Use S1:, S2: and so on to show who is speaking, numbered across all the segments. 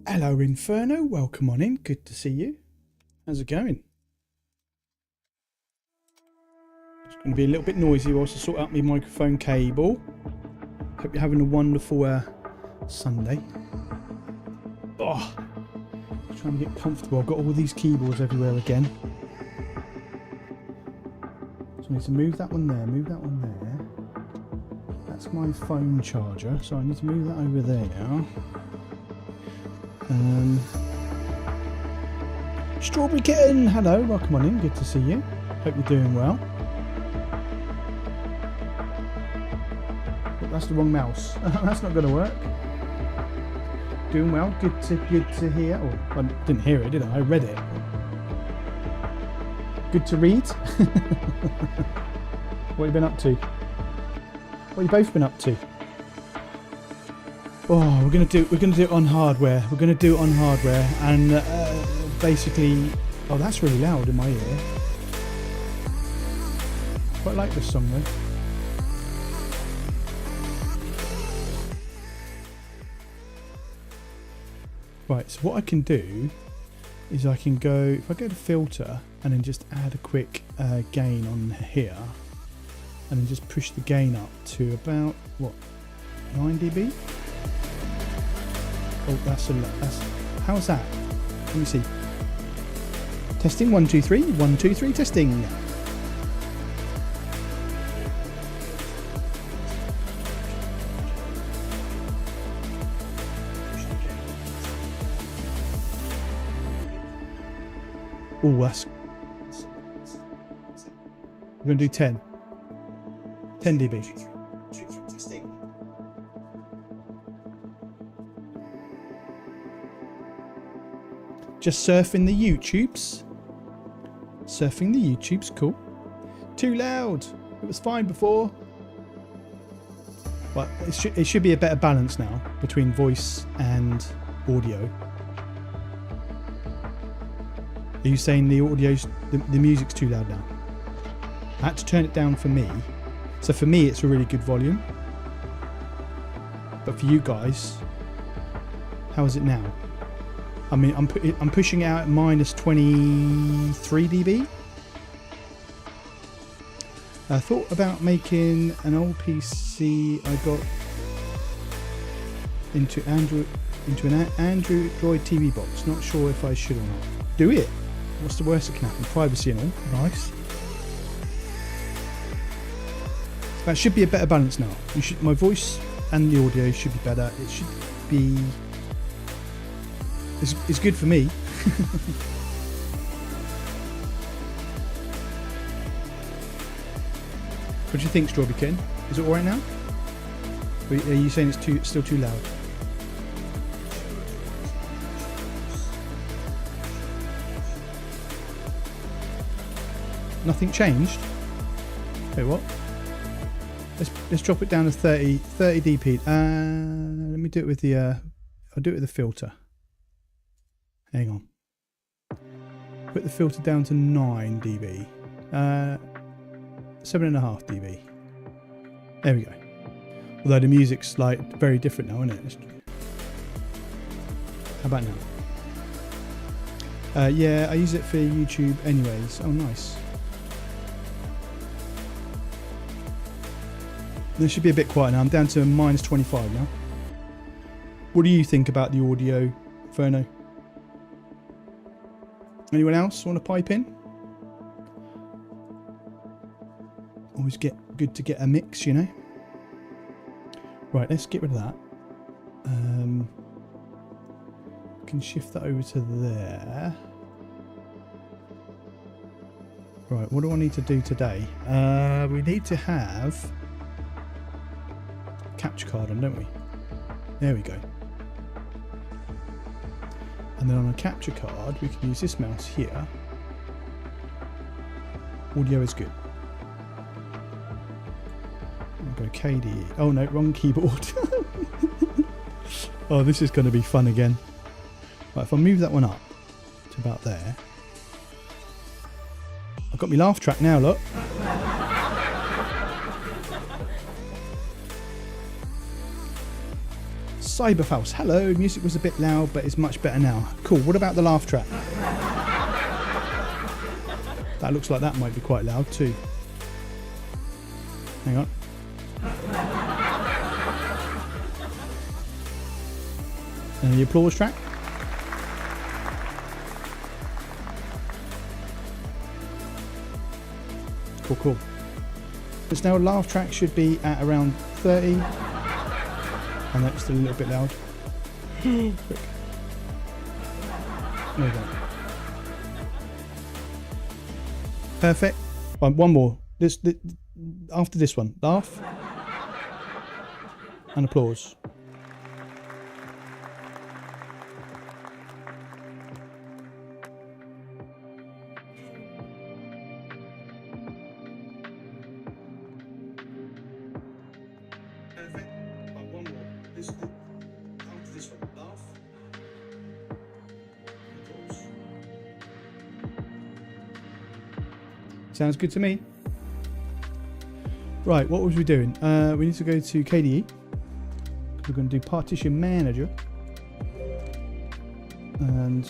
S1: Hello Inferno, welcome on in, good to see you. How's it going? It's going to be a little bit noisy whilst I sort out my microphone cable. Hope you're having a wonderful Sunday. Oh, just trying to get comfortable. I've got all these keyboards everywhere again. So I need to move that one there, move that one there. That's my phone charger, so I need to move that over there. Strawberry Kitten, hello, welcome on in, good to see you. Hope you're doing well. Oh, that's the wrong mouse. That's not going to work. Doing well, good to hear. Oh, I didn't hear it, did I? I read it. Good to read. What have you been up to? What have you both been up to? Oh, we're gonna do it on hardware. We're gonna do it on hardware, and basically, oh, that's really loud in my ear. Quite like this song though. Right, so what I can do is I can go, if I go to filter and then just add a quick gain on here, and then just push the gain up to about what, 9 dB. Oh, that's how's that? Let me see. Testing 1 2 3 1 2 3 testing. Oh, that's. We're gonna do 10 dB. Just surfing the YouTubes. Surfing the YouTubes, cool. Too loud. It was fine before. But it should be a better balance now between voice and audio. Are you saying the audio's the music's too loud now? I had to turn it down for me. So for me it's a really good volume. But for you guys, how is it now? I mean, I'm pushing it out at minus 23 dB. I thought about making an old PC I got into an Android TV box. Not sure if I should or not. Do it. What's the worst that can happen? Privacy and all. Nice. That should be a better balance now. My voice and the audio should be better. It should be. It's good for me. What do you think, Strawberry Kitten? Is it alright now? Or are you saying it's still too loud? Nothing changed? Wait, what? Let's drop it down to 30 dB. Let me do it with the I'll do it with the filter. Hang on. Put the filter down to 9 dB. 7.5 dB. There we go. Although the music's like very different now, isn't it? How about now? Yeah, I use it for YouTube anyways. Oh, nice. This should be a bit quiet now. I'm down to minus 25 now. What do you think about the audio, Ferno? Anyone else want to pipe in? Always good to get a mix, you know. Right, let's get rid of that. Can shift that over to there. Right, what do I need to do today? We need to have a capture card on, don't we? There we go. And then on a capture card, we can use this mouse here. Audio is good. We'll go KDE. Oh no, wrong keyboard. Oh, this is going to be fun again. Right, if I move that one up to about there. I've got my laugh track now, look. Cyberfaust, hello. Music was a bit loud, but it's much better now. Cool. What about the laugh track? That looks like that might be quite loud too. Hang on. And the applause track. Cool, cool. This now laugh track should be at around 30. And that's still a little bit loud. Quick. There we go. Perfect. One more. This after this one, laugh and applause. Perfect. One more. After this one, laugh. Applause. Sounds good to me. Right, what was we doing? We need to go to KDE. We're going to do partition manager. And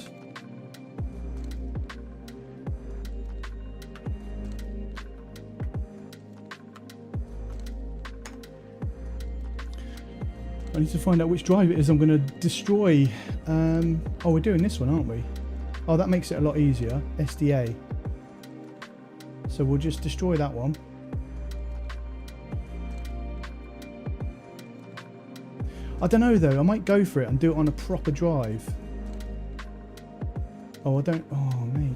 S1: I need to find out which drive it is I'm going to destroy. Oh, we're doing this one, aren't we? Oh, that makes it a lot easier. SDA. So we'll just destroy that one. I don't know though, I might go for it and do it on a proper drive. Oh, I don't, oh mate.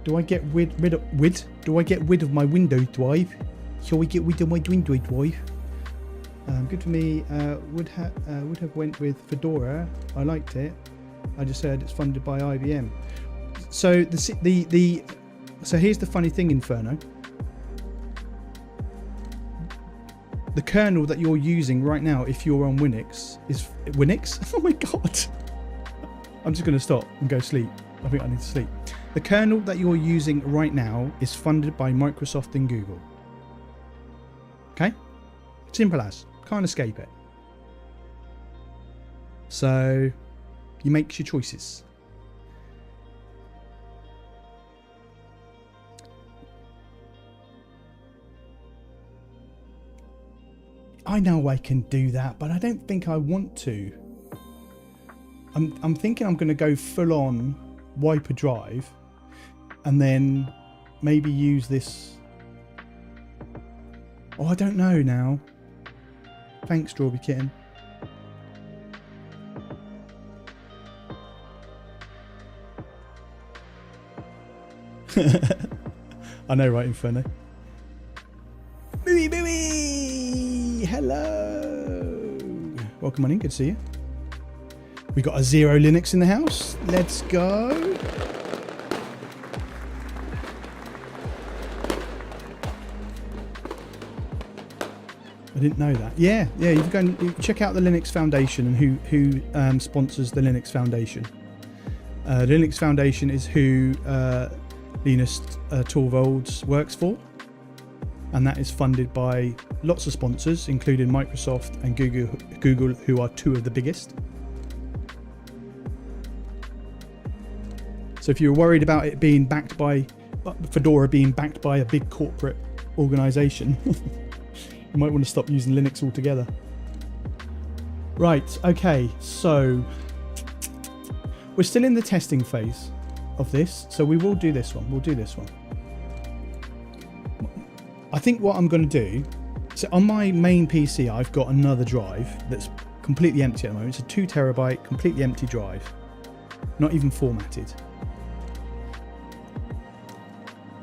S1: Do I get rid of my Windows drive? Shall we get rid of my Windows drive? Good for me. Would have went with Fedora. I liked it. I just heard it's funded by IBM. So so here's the funny thing, Inferno. The kernel that you're using right now, if you're on Linux, is Linux. Oh my god! I'm just going to stop and go sleep. I think I need to sleep. The kernel that you're using right now is funded by Microsoft and Google. Okay? Simple as. Can't escape it. So, you make your choices. I know I can do that, but I don't think I want to. I'm thinking I'm going to go full on wipe a drive and then maybe use this. Oh, I don't know now. Thanks, Strawberry Kitten. I know, right, Inferno? Booey, booey! Hello! Welcome on in, good to see you. We got a Zero Linux in the house. Let's go. I didn't know that. Yeah, you can go and check out the Linux Foundation and who sponsors the Linux Foundation. The Linux Foundation is who Linus Torvalds works for, and that is funded by lots of sponsors, including Microsoft and Google, who are two of the biggest. So if you're worried about it being backed by Fedora being backed by a big corporate organization, you might want to stop using Linux altogether. Right, okay, so we're still in the testing phase of this, so we will do this one. We'll do this one. I think what I'm going to do, so on my main PC, I've got another drive that's completely empty at the moment. It's a 2 terabyte, completely empty drive, not even formatted.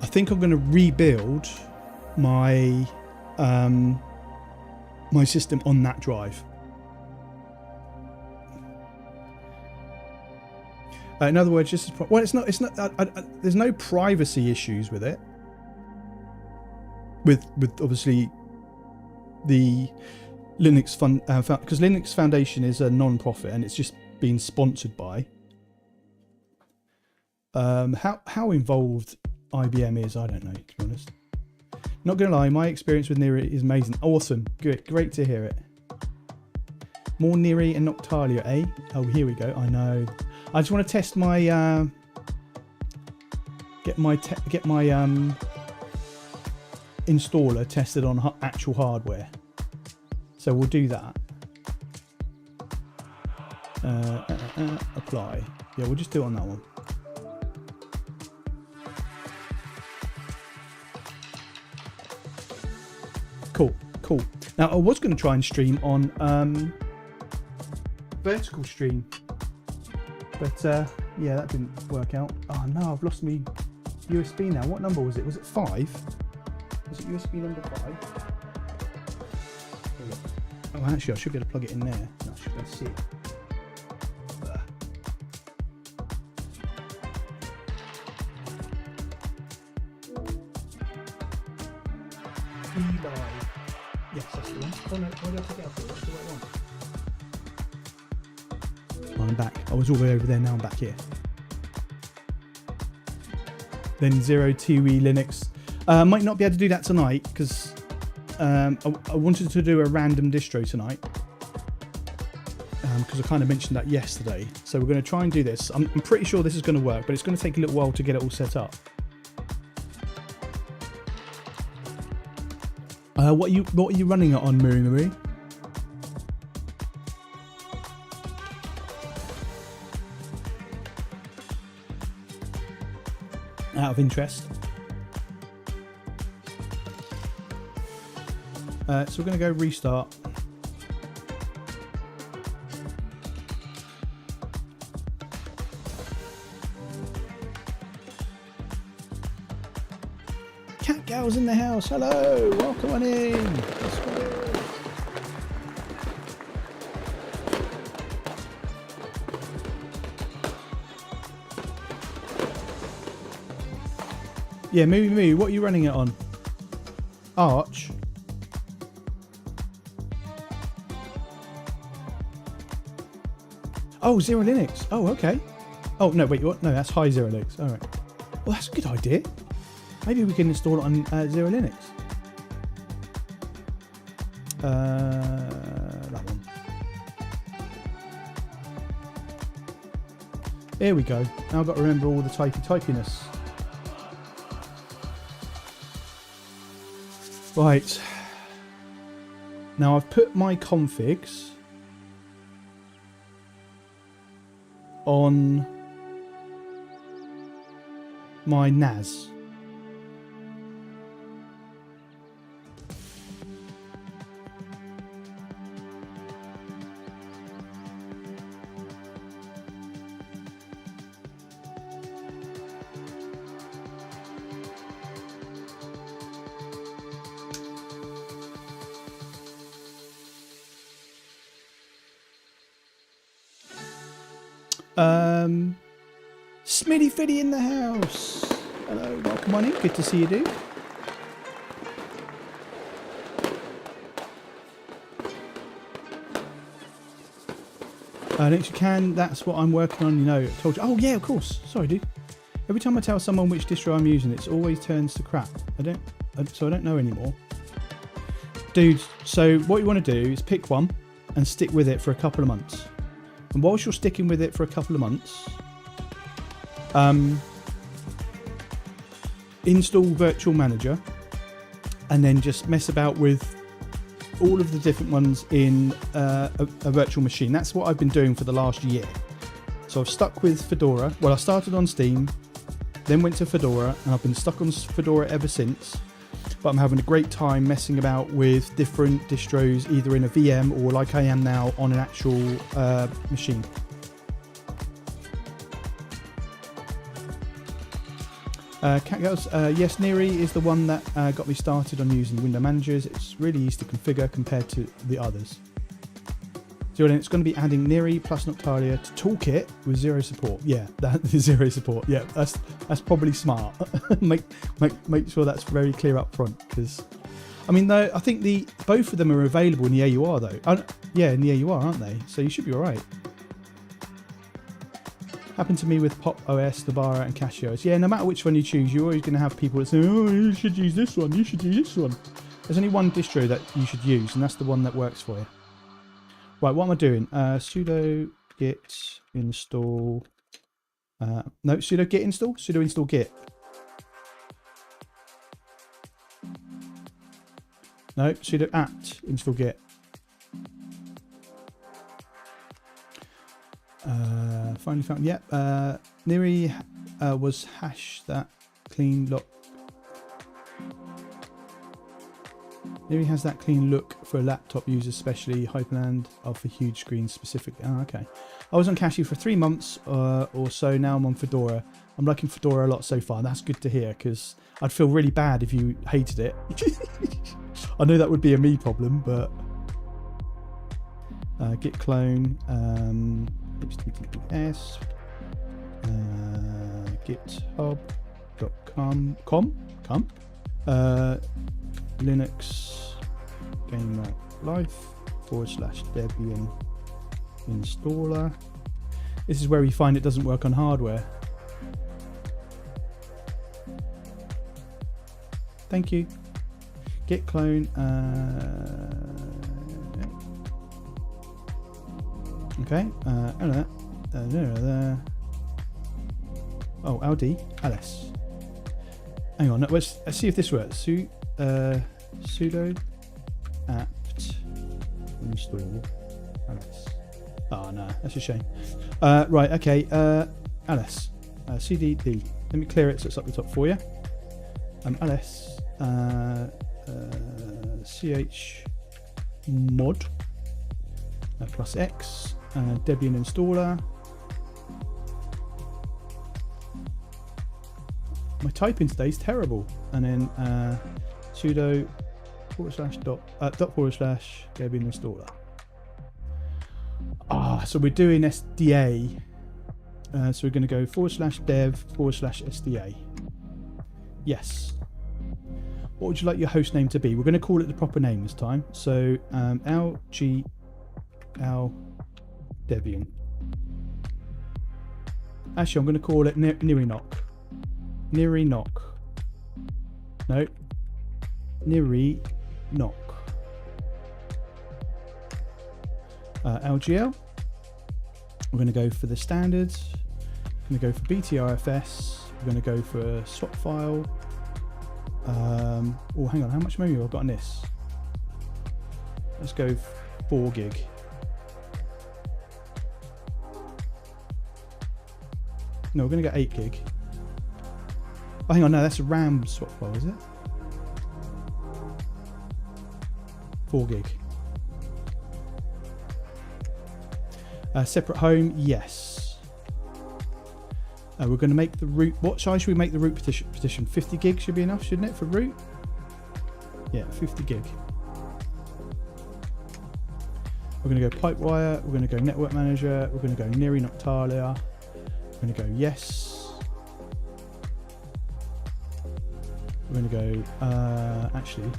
S1: I think I'm going to rebuild my my system on that drive. In other words, just well, it's not. There's no privacy issues with it. With obviously the Linux Fund, because Linux Foundation is a non-profit and it's just been sponsored by. How involved IBM is, I don't know, to be honest. Not gonna lie, my experience with Niri is amazing. Awesome, good, great to hear it. More Niri and Noctalia, eh? Oh, here we go. I know. I just want to test my get my installer tested on actual hardware. So we'll do that. Apply. Yeah, we'll just do it on that one. Cool. Now I was going to try and stream on vertical stream, but yeah, that didn't work out. Oh no, I've lost my USB now. What number was it? Was it 5? Was it USB number 5? Oh, actually, I should be able to plug it in there. No, I should be able to see it. Yes, that's the one. Oh no, why did I take it out for? That's the right one. I'm back. I was all the way over there, now I'm back here. Then 0 TUE Linux. Might not be able to do that tonight because I wanted to do a random distro tonight. Because I kind of mentioned that yesterday. So we're going to try and do this. I'm pretty sure this is going to work, but it's going to take a little while to get it all set up. What are you running it on, Marie? Out of interest. So we're going to go restart. Cat Gal's in the house. Hello, welcome on in. Let's go. Yeah, Moo, what are you running it on? Arch. Oh, Zero Linux. Oh, okay. Oh, no, wait, what? No, that's High Zero Linux. All right. Well, that's a good idea. Maybe we can install it on Zero Linux. That one. There we go. Now I've got to remember all the typiness. Right. Now I've put my configs on my NAS. Smitty Fiddy in the house. Hello, welcome on in. Good to see you, dude. Next you can. That's what I'm working on. You know, I told you. Oh yeah, of course. Sorry, dude. Every time I tell someone which distro I'm using, it always turns to crap. So I don't know anymore, dude. So what you want to do is pick one and stick with it for a couple of months. And whilst you're sticking with it for a couple of months, install Virtual Manager and then just mess about with all of the different ones in a virtual machine. That's what I've been doing for the last year. So I've stuck with Fedora. Well, I started on Steam, then went to Fedora, and I've been stuck on Fedora ever since. But I'm having a great time messing about with different distros, either in a VM or like I am now on an actual machine. Cat Girls, yes, Niri is the one that got me started on using window managers. It's really easy to configure compared to the others. So then it's going to be adding Niri plus Noctalia to Toolkit with zero support. Yeah, that is zero support. Yeah, that's probably smart. make sure that's very clear up front, because I mean, though, I think both of them are available in the AUR though. Yeah, in the AUR, aren't they? So you should be all right. Happened to me with Pop OS, Labara, and Casio. Yeah, no matter which one you choose, you're always going to have people that say, "Oh, you should use this one. You should use this one." There's only one distro that you should use, and that's the one that works for you. Right, what am I doing? Sudo git install. No, sudo git install. Sudo install git. No, sudo apt install git. Finally found. Yep. Niri was hash that clean look. Niri has that clean look for a laptop user, especially Hyperland for huge screens specifically. Oh, okay. I was on Cashew for 3 months or so. Now I'm on Fedora. I'm liking Fedora a lot so far. That's good to hear, because I'd feel really bad if you hated it. I know that would be a me problem, but git clone https github.com Linux game life /Debian installer. This is where we find it doesn't work on hardware. Thank you. Git clone. Okay. Oh, LD ls. Hang on. Let's see if this works. Sudo apt install ls. Oh no, that's a shame. Right. Okay. ls cdd. Let me clear it so it's up the top for you. ls ch mod plus x Debian installer. My typing today is terrible. And then sudo /Debian installer. So we're doing SDA. So we're going to go /dev /SDA. Yes. What would you like your host name to be? We're going to call it the proper name this time. So LGL Debian. Actually, I'm going to call it Niri Noc. Niri Noc. No. Niri Noc. LGL. We're going to go for the standards. We're going to go for BTRFS. We're going to go for a swap file. Oh, hang on. How much memory have I got on this? Let's go 4 gig. No, we're going to go 8 gig. Oh, hang on. No, that's a RAM swap file, is it? 4 gig. Separate home, yes. We're going to make the root. What size should we make the root partition? 50 gig should be enough, shouldn't it, for root? Yeah, 50 gig. We're going to go Pipewire. We're going to go Network Manager. We're going to go Niri and Noctalia. We're going to go yes. We're going to go actually.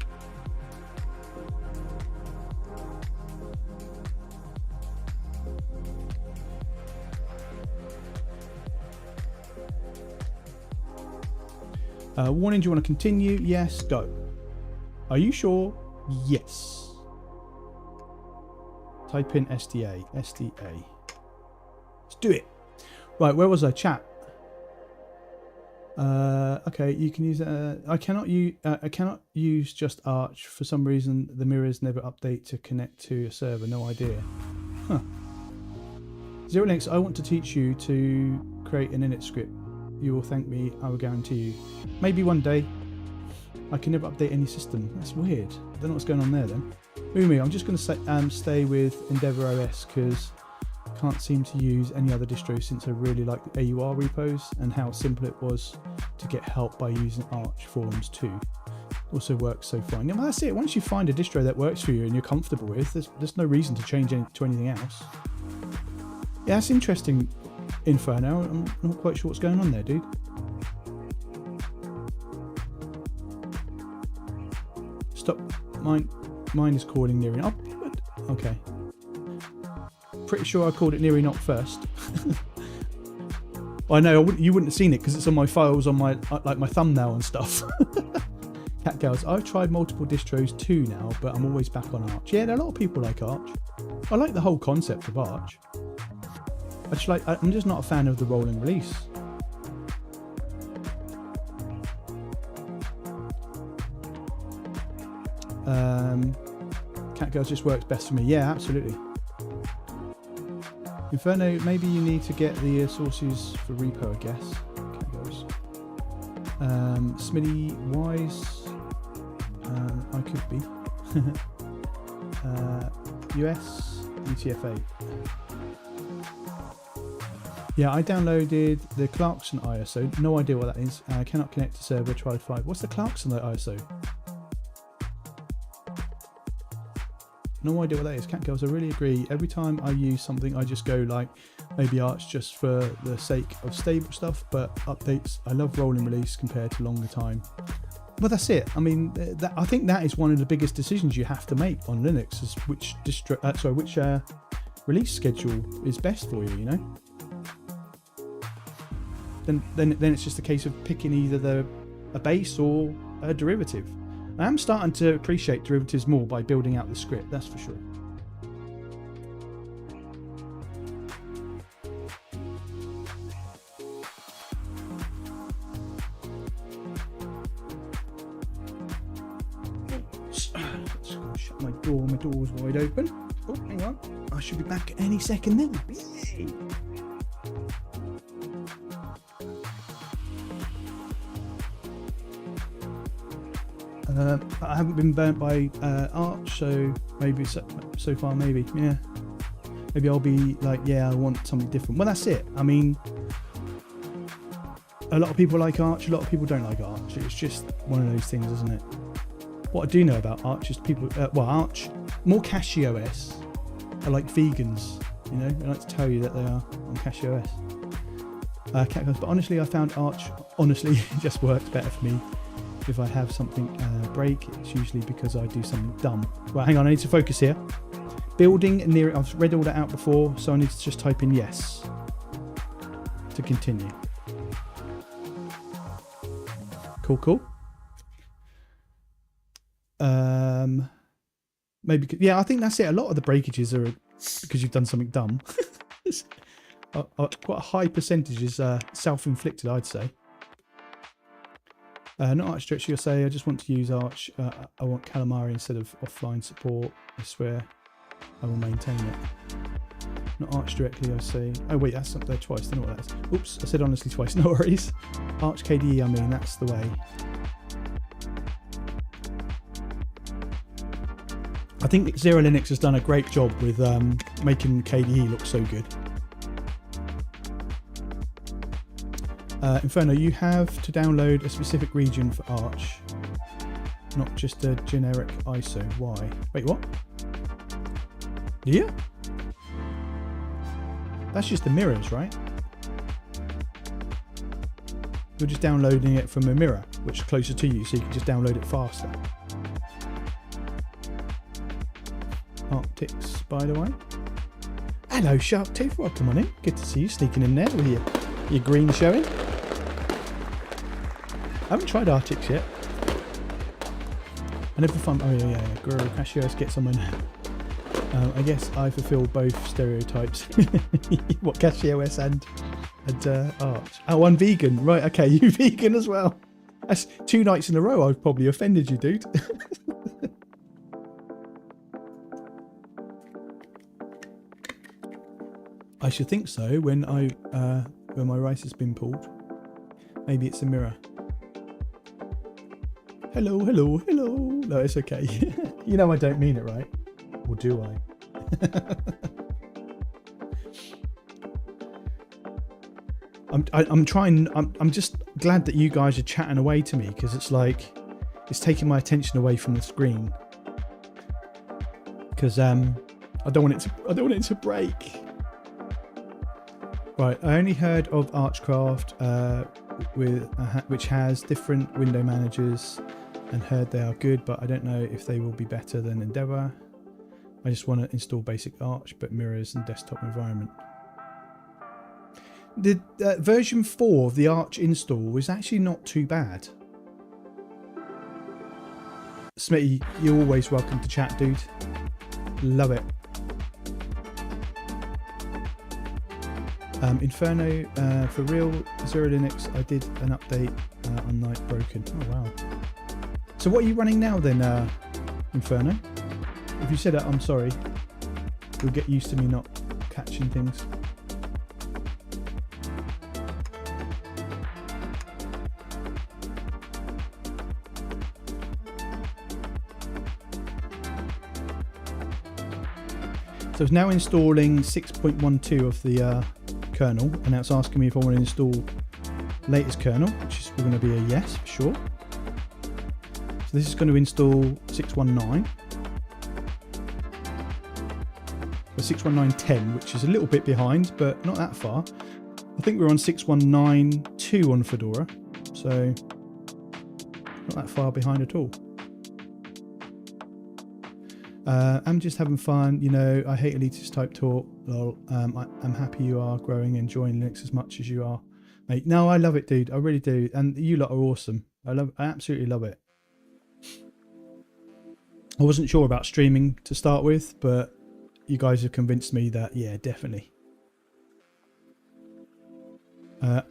S1: Warning, do you want to continue? Yes, go. Are you sure? Yes. Type in SDA. SDA. Let's do it. Right, where was I? Chat. Okay, you can use. I cannot use just Arch for some reason. The mirrors never update to connect to a server. No idea. Huh. XeroLinux, I want to teach you to create an init script. You will thank me, I will guarantee you. Maybe one day. I can never update any system. That's weird. I don't know what's going on there then. Umi, I'm just going to stay with Endeavour OS because I can't seem to use any other distro since I really like the AUR repos and how simple it was to get help by using Arch forums too. Also works so fine. Yeah, well, that's it. Once you find a distro that works for you and you're comfortable with, there's no reason to change to anything else. Yeah, that's interesting info now. I'm not quite sure what's going on there, dude. Stop. Mine is calling Niri. Oh, okay. Pretty sure I called it Niri Noc first. I know you wouldn't have seen it because it's on my files on my like my thumbnail and stuff. Cat girls. I've tried multiple distros too now, but I'm always back on Arch. Yeah, there are a lot of people like Arch. I like the whole concept of Arch. I'm just not a fan of the rolling release. Catgirls just works best for me. Yeah, absolutely. Inferno, maybe you need to get the sources for repo, I guess. Catgirls. Smitty Wise. I could be. US UTF-8. Yeah, I downloaded the Clarkson ISO. No idea what that is. Cannot connect to server. Tried 5. What's the Clarkson ISO? No idea what that is. Catgirls, I really agree. Every time I use something, I just go like maybe Arch just for the sake of stable stuff, but updates. I love rolling release compared to longer time. Well, that's it. I mean, I think that is one of the biggest decisions you have to make on Linux: is which release schedule is best for you. You know. Then it's just a case of picking either a base or a derivative. I am starting to appreciate derivatives more by building out the script, that's for sure. Let's go shut my door. My door's wide open. Oh, hang on. I should be back any second then. Yay. I haven't been burnt by Arch, so maybe so far, maybe, yeah. Maybe I'll be like, yeah, I want something different. Well, that's it. I mean, a lot of people like Arch, a lot of people don't like Arch. It's just one of those things, isn't it? What I do know about Arch is people, Arch, more CachyOS are like vegans, you know? I like to tell you that they are on CachyOS. But honestly, I found Arch, honestly, just works better for me. If I have something break, it's usually because I do something dumb. Right, hang on, I need to focus here. Building near, I've read all that out before, so I need to just type in yes to continue. Cool. Maybe, yeah, I think that's it. A lot of the breakages are because you've done something dumb. Quite a high percentage is self-inflicted, I'd say. Not Arch directly, I say, I just want to use Arch. I want Calamari instead of offline support. I swear I will maintain it. Not Arch directly, I say. Oh wait, that's up there twice, I don't know what that is. Oops, I said honestly twice, no worries. Arch KDE, I mean, that's the way. I think Zero Linux has done a great job with making KDE look so good. Inferno, you have to download a specific region for Arch, not just a generic ISO. Why? Wait, what? Yeah? That's just the mirrors, right? You're just downloading it from a mirror, which is closer to you, so you can just download it faster. Arctics, by the way. Hello, Shark Tooth. Welcome on in. Good to see you sneaking in there with your green showing. I haven't tried Arctics yet. I never found. Oh yeah. Guru CachyOS gets on my nerve. I guess I fulfill both stereotypes. What, CachyOS and Arch? Oh, I'm vegan. Right. Okay, you vegan as well. That's 2 nights in a row. I've probably offended you, dude. I should think so. When my rice has been pulled, maybe it's a mirror. Hello. No, it's okay. You know I don't mean it, right? Or do I? I'm trying. I'm just glad that you guys are chatting away to me, because it's like it's taking my attention away from the screen. Because I don't want it to break. Right, I only heard of Archcraft which has different window managers, and heard they are good, but I don't know if they will be better than Endeavour. I just want to install basic Arch, but mirrors and desktop environment. The version 4 of the Arch install was actually not too bad. Smitty, you're always welcome to chat, dude. Love it. Inferno, for real, Zero Linux, I did an update on Night Broken. Oh wow. So what are you running now then, Inferno? If you said that, I'm sorry. You'll get used to me not catching things. So it's now installing 6.12 of the kernel, and now it's asking me if I want to install latest kernel, which is going to be a yes for sure. So this is going to install 619. Or 619.10, which is a little bit behind, but not that far. I think we're on 619.2 on Fedora, so not that far behind at all. I'm just having fun, you know. I hate elitist type talk. Lol. I'm happy you are growing, enjoying Linux as much as you are, mate. No, I love it, dude. I really do. And you lot are awesome. I absolutely love it. I wasn't sure about streaming to start with, but you guys have convinced me that, yeah, definitely.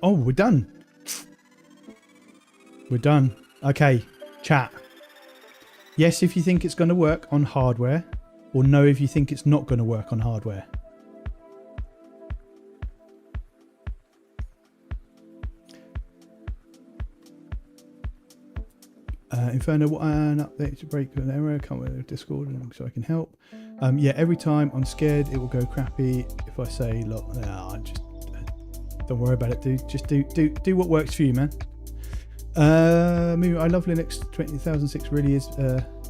S1: Oh, we're done. We're done. Okay, chat. Yes, if you think it's going to work on hardware, or no if you think it's not going to work on hardware. Inferno, what an update to break an error, come with Discord so I can help. Yeah, every time I'm scared it will go crappy if I say, look, nah, just don't worry about it, dude. Just do what works for you, man. I love Linux. 2006 really is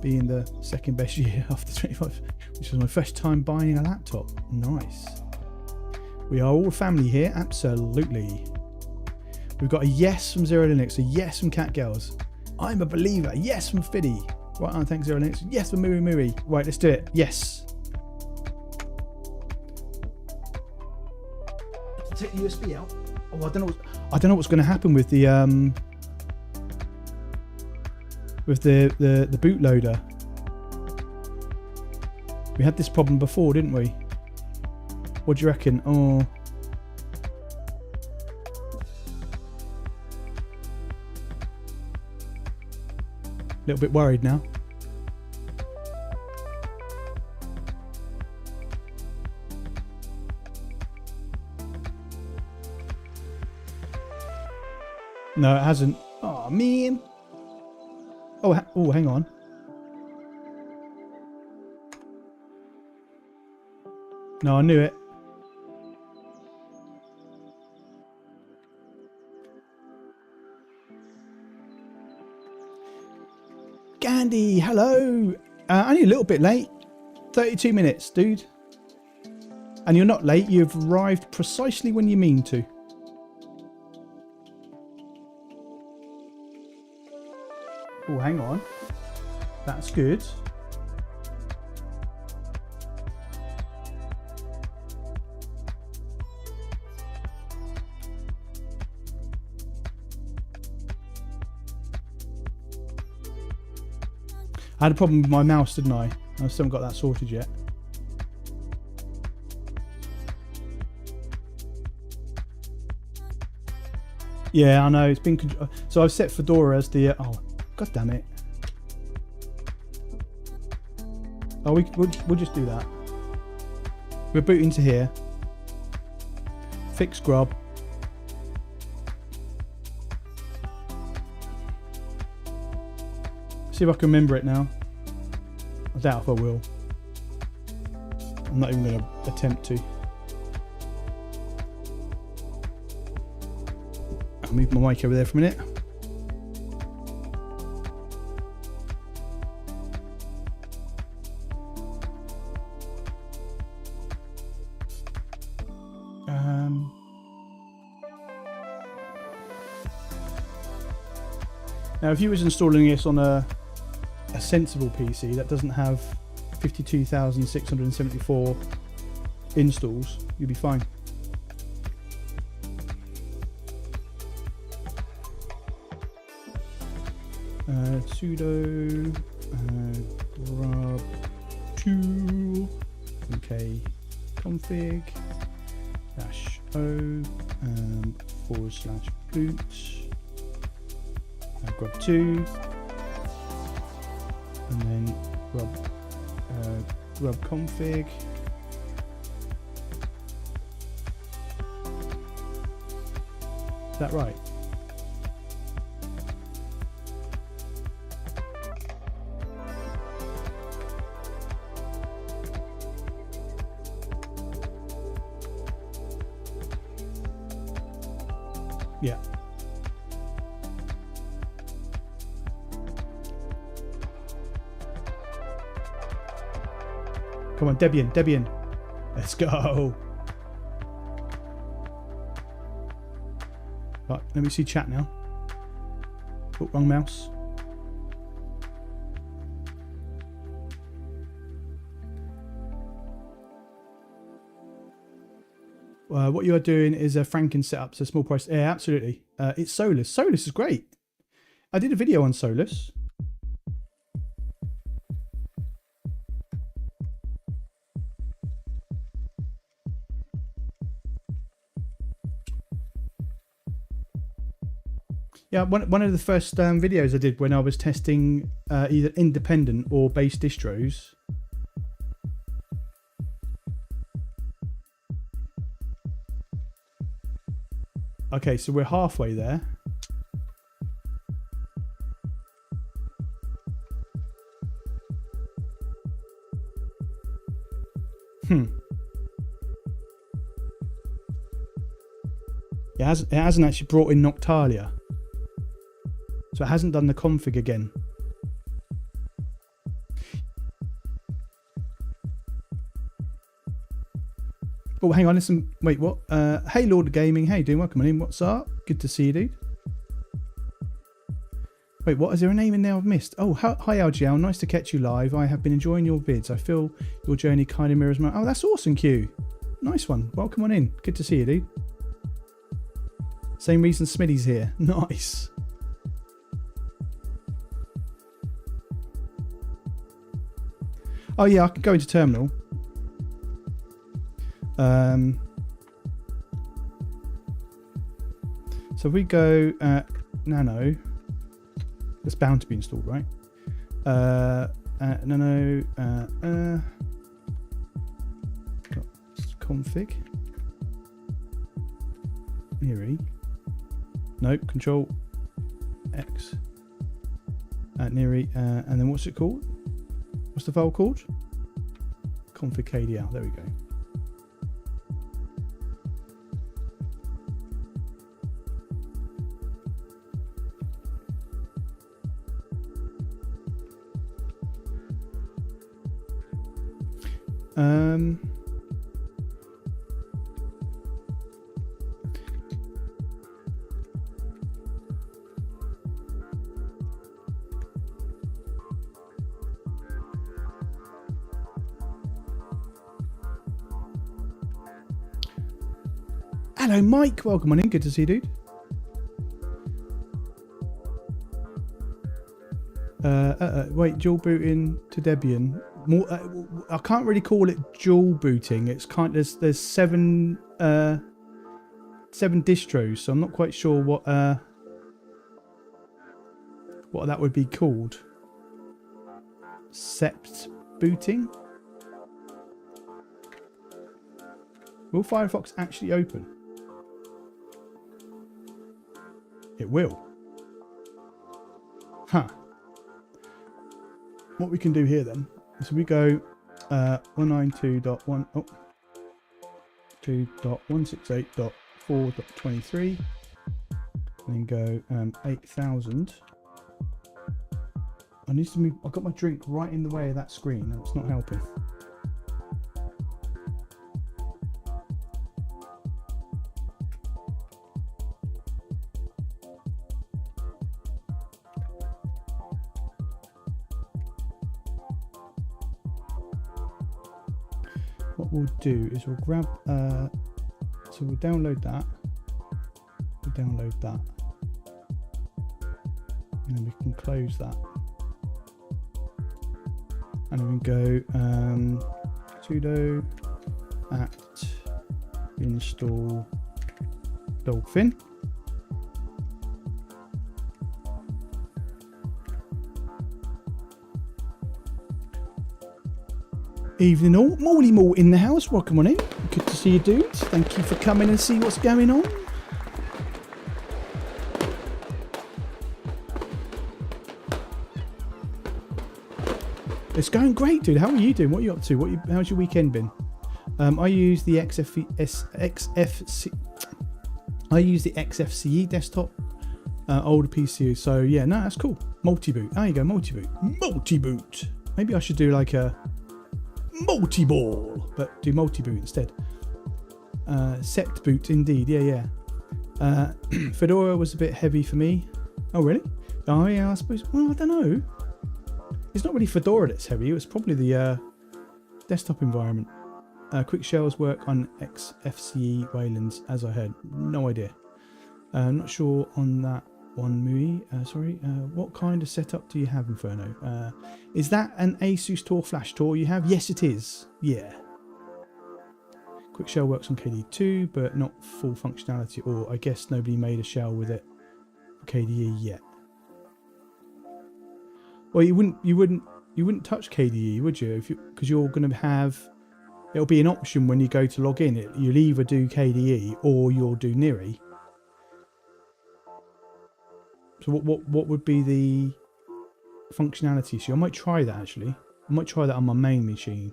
S1: being the second best year after 25, which was my first time buying a laptop. Nice. We are all family here, absolutely. We've got a yes from Zero Linux, a yes from Cat Girls. I'm a believer. Yes from Fiddy. Right on, thanks Zero Linux. Yes from Muri Muri. Right, let's do it. Yes. Take the USB out. Oh, I don't know what's going to happen with the bootloader. We had this problem before, didn't we? What do you reckon? Oh. A little bit worried now. No, it hasn't. Oh, man. Oh, hang on. No, I knew it. Gandhi, hello. Only a little bit late. 32 minutes, dude. And you're not late. You've arrived precisely when you mean to. Oh, hang on. That's good. I had a problem with my mouse, didn't I? I still haven't got that sorted yet. Yeah, I know. It's been... So I've set Fedora as the... oh, God damn it. Oh, we'll just do that. We'll boot into here. Fix grub. See if I can remember it now. I doubt if I will. I'm not even going to attempt to. I'll move my mic over there for a minute. Now, if you was installing this on a sensible PC that doesn't have 52,674 installs, you'd be fine. Sudo grub 2 okay config -o /boot grub 2 and then grub config. Is that right? Yeah. Come on, Debian. Let's go. Right, let me see chat now. Oh, wrong mouse. What you are doing is a Franken setup, so small price. Yeah, absolutely. It's Solus. Solus is great. I did a video on Solus. Yeah, one of the first videos I did when I was testing either independent or base distros. Okay, so we're halfway there. It hasn't actually brought in Noctalia. So it hasn't done the config again. Oh, hang on, listen. Wait, what? Hey, Lord of Gaming. How you doing? Welcome in. What's up? Good to see you, dude. Wait, what? Is there a name in there I've missed? Oh, hi, LGL. Nice to catch you live. I have been enjoying your vids. I feel your journey kind of mirrors mine. Oh, that's awesome, Q. Nice one. Welcome on in. Good to see you, dude. Same reason Smitty's here. Nice. Oh, yeah, I can go into terminal. So if we go nano, that's bound to be installed, right? Nano config Niri. Nope, control X Niri, and then what's it called? What's the file called? Config KDL. There we go. Hello, Mike. Welcome on in. Good to see you, dude. Wait, dual booting to Debian. More, I can't really call it dual booting. It's kind of, there's seven distros, so I'm not quite sure what that would be called. Sept booting. Will Firefox actually open? It will. Huh. What we can do here then is we go 192.1 oh, 2.168.4.23 and then go 8000. I need to move. I've got my drink right in the way of that screen and it's not helping. What we'll do is we'll grab, so we'll download that, and then we can close that, and then we go sudo apt install Dolphin. Evening all, Morley Mall in the house, welcome on in. Good to see you dudes, thank you for coming and see what's going on. It's going great, dude. How are you doing? What are you up to? How's your weekend been? I use the XFCE desktop, older PC. So yeah, no, that's cool. Multi-boot. There you go, multi-boot. Multi-boot. Maybe I should do like a multi-ball, but do multi-boot instead. Sept boot, indeed. Yeah. Fedora was a bit heavy for me. Oh really? Oh yeah, I suppose. Well, I don't know. It's not really Fedora that's heavy. It was probably the desktop environment. Quick shells work on XFCE Waylands, as I heard. No idea. Not sure on that one, Mui. Sorry. What kind of setup do you have, Inferno? Is that an Asus TOR flash TOR you have? Yes, it is. Yeah. Quick shell works on KDE2, but not full functionality. Or I guess nobody made a shell with it for KDE yet. Well, you wouldn't touch KDE, would you? Because you're going to have. It'll be an option when you go to log in. You'll either do KDE or you'll do Niri. So what would be the functionality? So I might try that actually. I might try that on my main machine.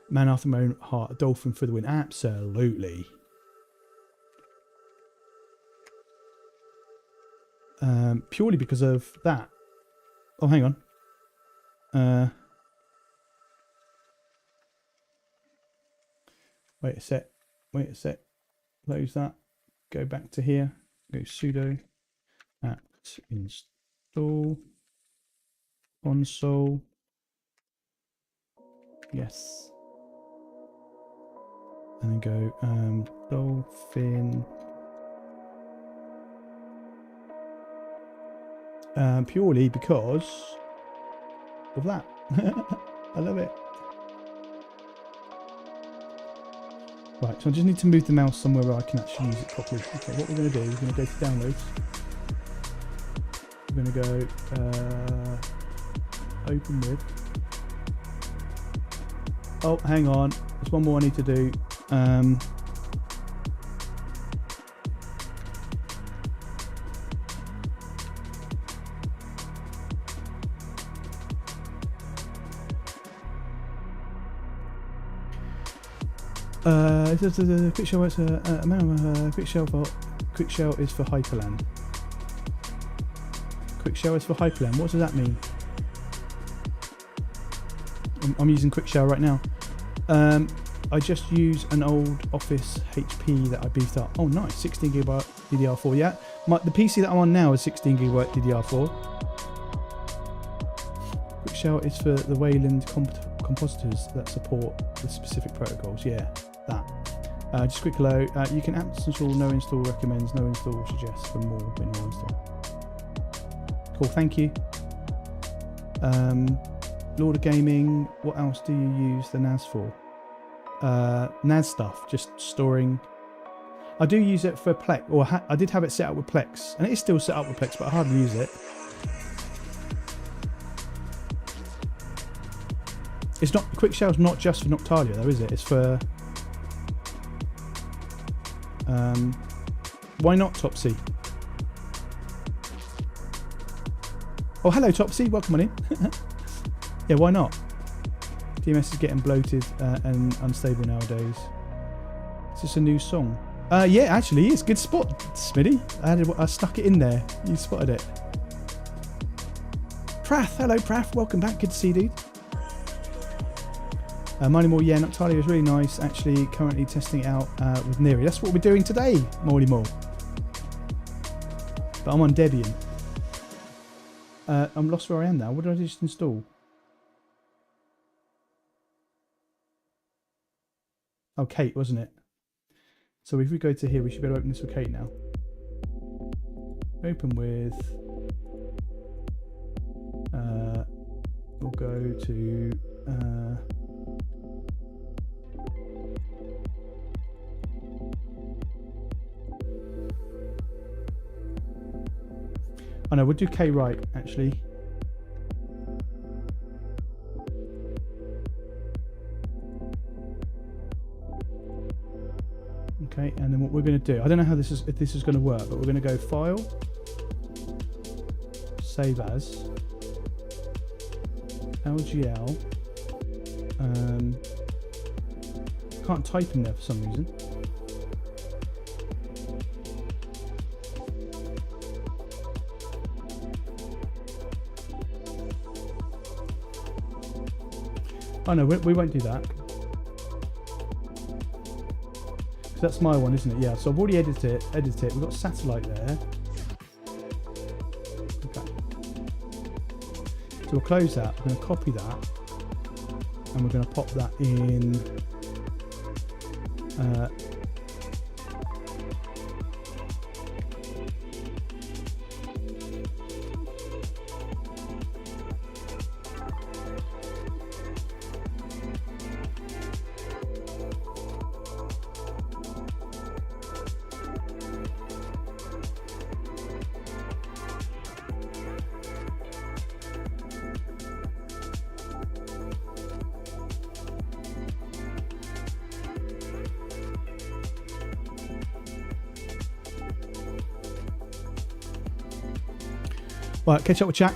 S1: Man after my own heart, a Dolphin for the win. Absolutely. Purely because of that. Oh, hang on. Wait a sec. Close that. Go back to here. Go sudo apt install console. Yes. And then go Dolphin. Purely because of that. I love it. Right, so I just need to move the mouse somewhere where I can actually use it properly. Okay, what we're going to do is we're going to go to downloads. We're going to go open with. Oh, hang on. There's one more I need to do. Quick shell is quick shell is for Hyperland. Quick shell is for Hyperland. What does that mean? I'm using quick shell right now. I just use an old Office HP that I beefed up. Oh nice, 16 GB DDR4. Yeah, the PC that I'm on now is 16 GB DDR4. Quick shell is for the Wayland compositors that support the specific protocols. Yeah, that. Just quick hello. You can apt install, no install recommends, no install suggests for more than no install. Cool, thank you. Lord of Gaming, what else do you use the NAS for? NAS stuff, just storing. I do use it for Plex, or I did have it set up with Plex, and it is still set up with Plex, but I hardly use it. It's not, Quick Shell's not just for Noctalia though, is it? It's for why not Topsy? Oh, hello Topsy, welcome on in. Yeah, why not? DMS is getting bloated and unstable nowadays. Is this a new song? Yeah, actually, it's a good spot, Smitty. I stuck it in there. You spotted it. Prath, hello Prath, welcome back. Good to see you, dude. Morley Mall, yeah, Noctalia is really nice. Actually, currently testing it out with Niri. That's what we're doing today, Morley Mall. But I'm on Debian. I'm lost where I am now. What did I just install? Oh, Kate, wasn't it? So if we go to here, we should be able to open this with Kate now. Open with. We'll go to. Oh no, we'll do K right actually. Okay, and then what we're going to do, I don't know how this is, if this is going to work, but we're going to go File, Save As, LGL. Can't type in there for some reason. Oh no, we won't do that. That's my one, isn't it? Yeah, so I've already edited it. We've got satellite there. Okay. So we'll close that. We're going to copy that. And we're going to pop that in. Right, catch up with chat.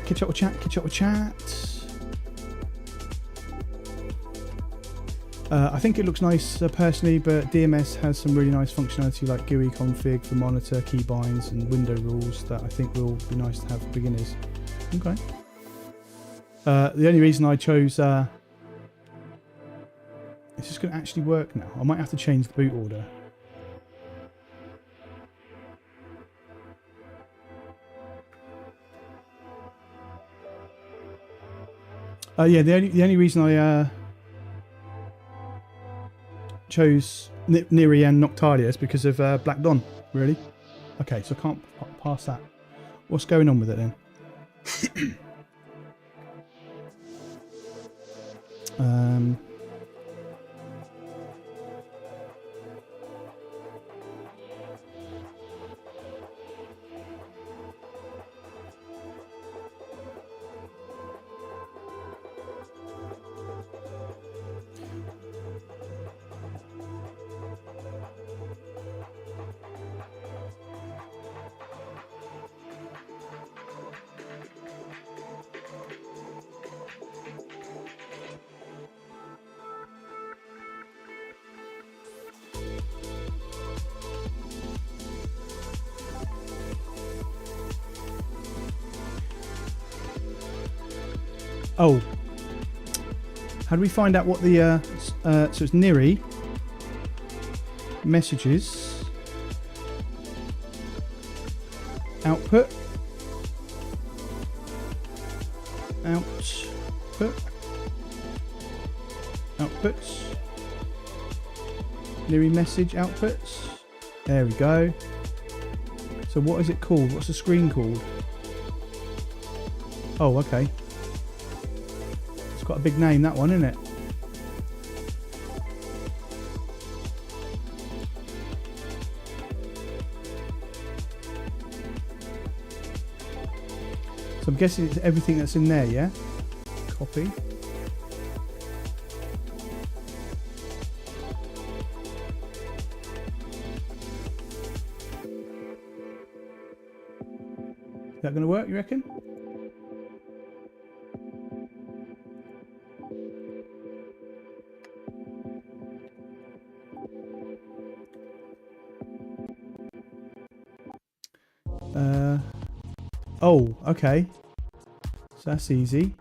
S1: I think it looks nice personally, but DMS has some really nice functionality like GUI config for monitor, keybinds, and window rules that I think will be nice to have for beginners. Okay. The only reason I chose... is this going to actually work now? I might have to change the boot order. Yeah, the only reason I chose Niri and Noctalia is because of Black Dawn, really. Okay, so I can't pass that. What's going on with it then? Oh, how do we find out what the so it's Niri messages output outputs Niri message outputs. There we go. So what is it called? What's the screen called? Oh, okay. Got a big name, that one, isn't it? So I'm guessing it's everything that's in there, yeah? Copy. Is that going to work, you reckon? Oh, okay. So that's easy.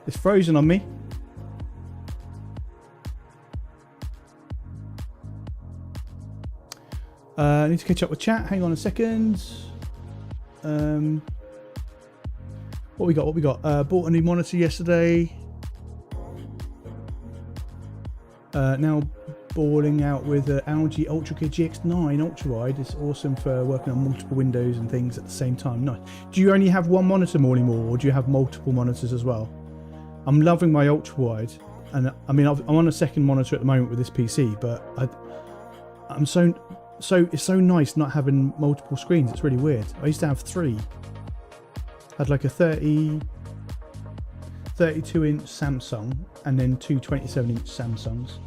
S1: It's frozen on me. I need to catch up with chat. Hang on a second. What we got? Bought a new monitor yesterday. Now balling out with an LG UltraKit GX9 ultra-wide. It's awesome for working on multiple windows and things at the same time. Nice. Do you only have one monitor, Morley Moore, or do you have multiple monitors as well? I'm loving my ultra-wide, and I mean I'm on a second monitor at the moment with this PC, but I'm so it's so nice not having multiple screens. It's really weird. I used to have 3. Had like a 32-inch Samsung and then 2 27-inch Samsungs.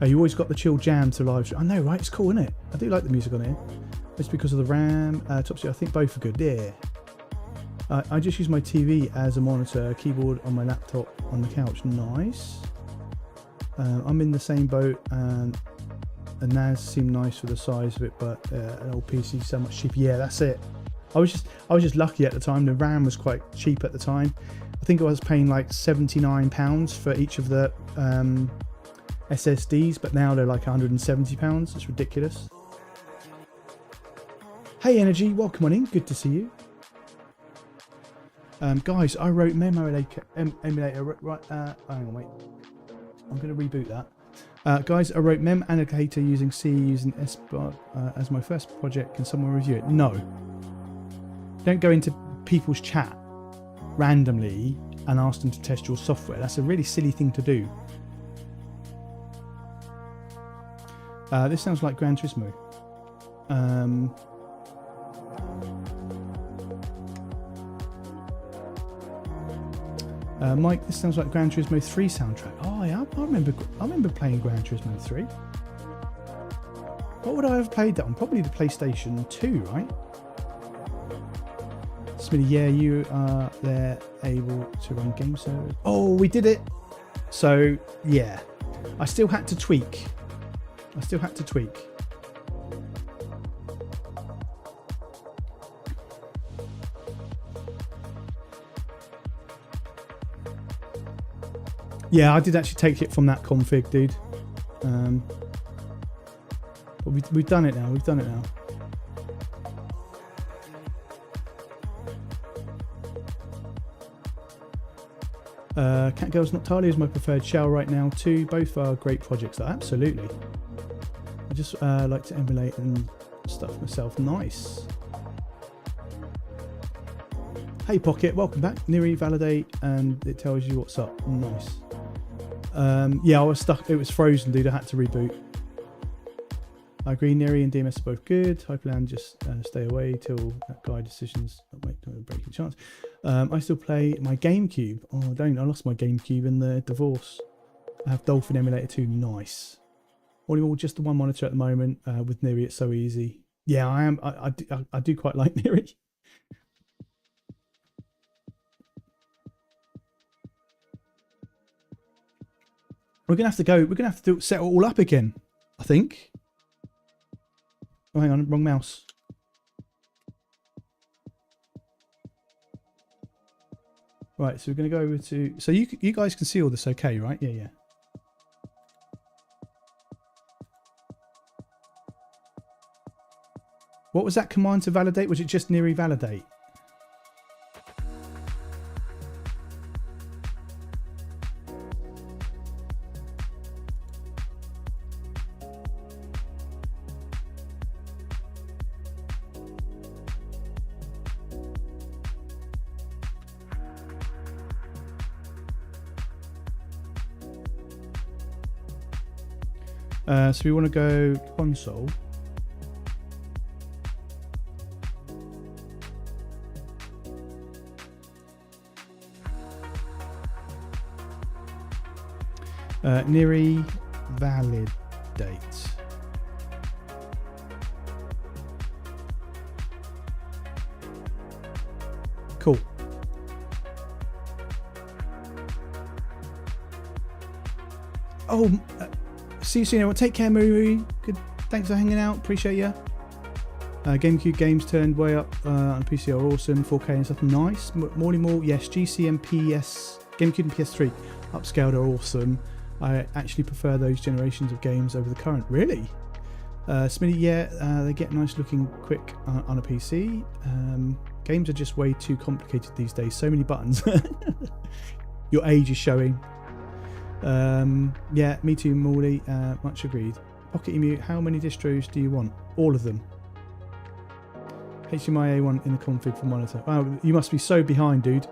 S1: Oh, you always got the chill jam to live stream. I know, right? It's cool, isn't it? I do like the music on here. It's because of the RAM. Top speed, I think both are good. Yeah. I just use my TV as a monitor, keyboard on my laptop on the couch. Nice. I'm in the same boat, and the NAS seemed nice for the size of it, but an old PC so much cheaper. Yeah, that's it. I was just lucky at the time. The RAM was quite cheap at the time. I think I was paying like £79 for each of the SSDs, but now they're like £170. It's ridiculous. Hey Energy, welcome on in. Good to see you. Guys, I wrote emulator. Right, hang on, wait. I'm going to reboot that. Guys, I wrote mem annotator using C using SBAR as my first project. Can someone review it? No. Don't go into people's chat randomly and ask them to test your software. That's a really silly thing to do. This sounds like Gran Turismo. Mike, this sounds like Gran Turismo 3 soundtrack. Oh yeah, I remember playing Gran Turismo 3. What would I have played that on? Probably the PlayStation 2, right? Smitty, yeah, you are there able to run game servers. Oh, we did it. So yeah, I still had to tweak. Yeah, I did actually take it from that config, dude. But we've done it now. Catgirls Noctalia is my preferred shell right now too. Both are great projects, though. Absolutely. I just like to emulate and stuff myself. Nice. Hey Pocket, welcome back. Niri, validate, and it tells you what's up. Nice. Yeah, I was stuck. It was frozen, dude. I had to reboot. I agree. Niri and DMS are both good. Hyperland, just stay away till that guy decisions. Oh, wait, don't break a chance. I still play my GameCube. Oh, don't! I lost my GameCube in the divorce. I have Dolphin Emulator 2. Nice. All in all, just the one monitor at the moment. With Niri, it's so easy. Yeah, I am. I do quite like Niri. We're gonna have to go. We're gonna have to set it all up again, I think. Oh, hang on, wrong mouse. Right, so we're gonna go over to. So you guys can see all this, okay? Right? Yeah, yeah. What was that command to validate? Was it just Niri validate? So we want to go console. Niri validate. Cool. Oh, see you soon. Well, take care, Moo. Good. Thanks for hanging out. Appreciate you. GameCube games turned way up on PC are awesome. 4K and stuff. Nice. Morning more. Yes. GC and PS. GameCube and PS3 upscaled are awesome. I actually prefer those generations of games over the current. Really? Smitty, yeah, they get nice looking quick on a PC. Games are just way too complicated these days. So many buttons. Your age is showing. Yeah, me too, Morley. Much agreed. Pocket Emu, how many distros do you want? All of them. HDMI A1 in the config for monitor. Wow, you must be so behind, dude.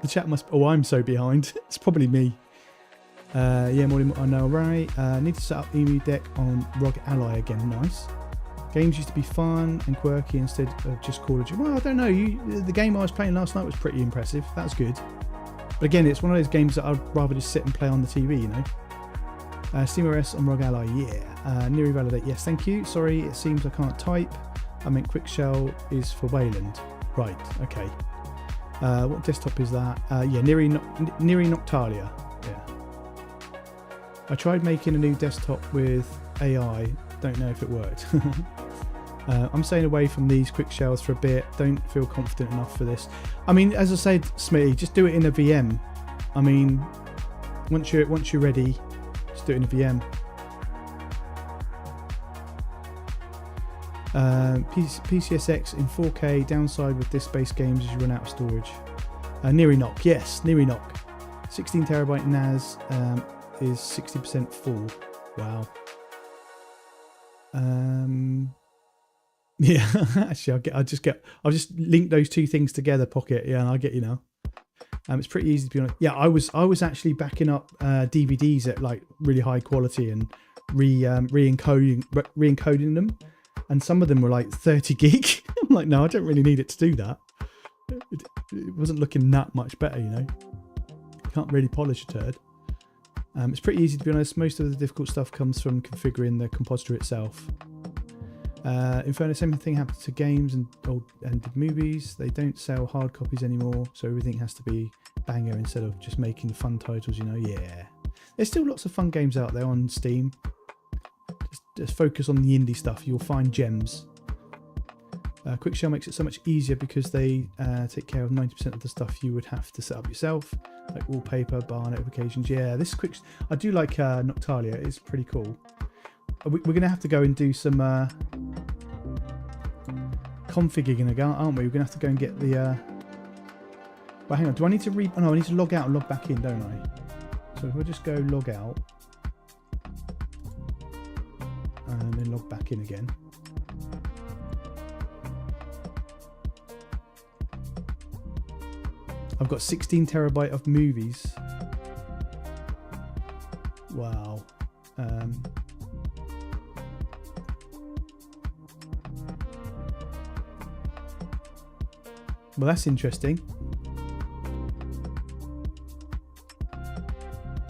S1: The chat must... Oh, I'm so behind. It's probably me. Yeah, Morley, I know, right. Need to set up Emu deck on ROG Ally again. Nice. Games used to be fun and quirky instead of just Call of Duty. Well, I don't know. The game I was playing last night was pretty impressive. That's good. But again, it's one of those games that I'd rather just sit and play on the TV, you know. SteamOS on ROG Ally, yeah. Niri validate, yes, thank you. Sorry, it seems I can't type. I meant Quick Shell is for Wayland. Right, okay. What desktop is that? Yeah, Niri Noctalia. Yeah. I tried making a new desktop with AI. Don't know if it worked. I'm staying away from these quick shells for a bit. Don't feel confident enough for this. I mean, as I said, Smitty, just do it in a VM. I mean, once you're ready, just do it in a VM. PCSX in 4K. Downside with disk-based games is you run out of storage. Niri Noc, yes, Niri Noc. 16 terabyte NAS is 60% full. Wow. Yeah, actually, I'll just link those two things together, Pocket. Yeah, and I get you now. It's pretty easy to be honest. Yeah, I was actually backing up DVDs at like really high quality and re-encoding them, and some of them were like 30 gig. I'm like, no, I don't really need it to do that. It wasn't looking that much better, you know. You can't really polish a turd. It's pretty easy to be honest. Most of the difficult stuff comes from configuring the compositor itself. In fairness, same thing happens to games and movies. They don't sell hard copies anymore, so everything has to be banger instead of just making fun titles, you know. Yeah, there's still lots of fun games out there on Steam. Just focus on the indie stuff, you'll find gems. QuickShell makes it so much easier because they take care of 90% of the stuff you would have to set up yourself, like wallpaper, bar notifications. Yeah, this I do like Noctalia. It's pretty cool. We're going to have to go and do some configuring again, aren't we? We're going to have to go and get the... Well, hang on. Do I need to Oh, no, I need to log out and log back in, don't I? So if we'll just go log out and then log back in again. I've got 16 terabyte of movies. Wow. Well, that's interesting.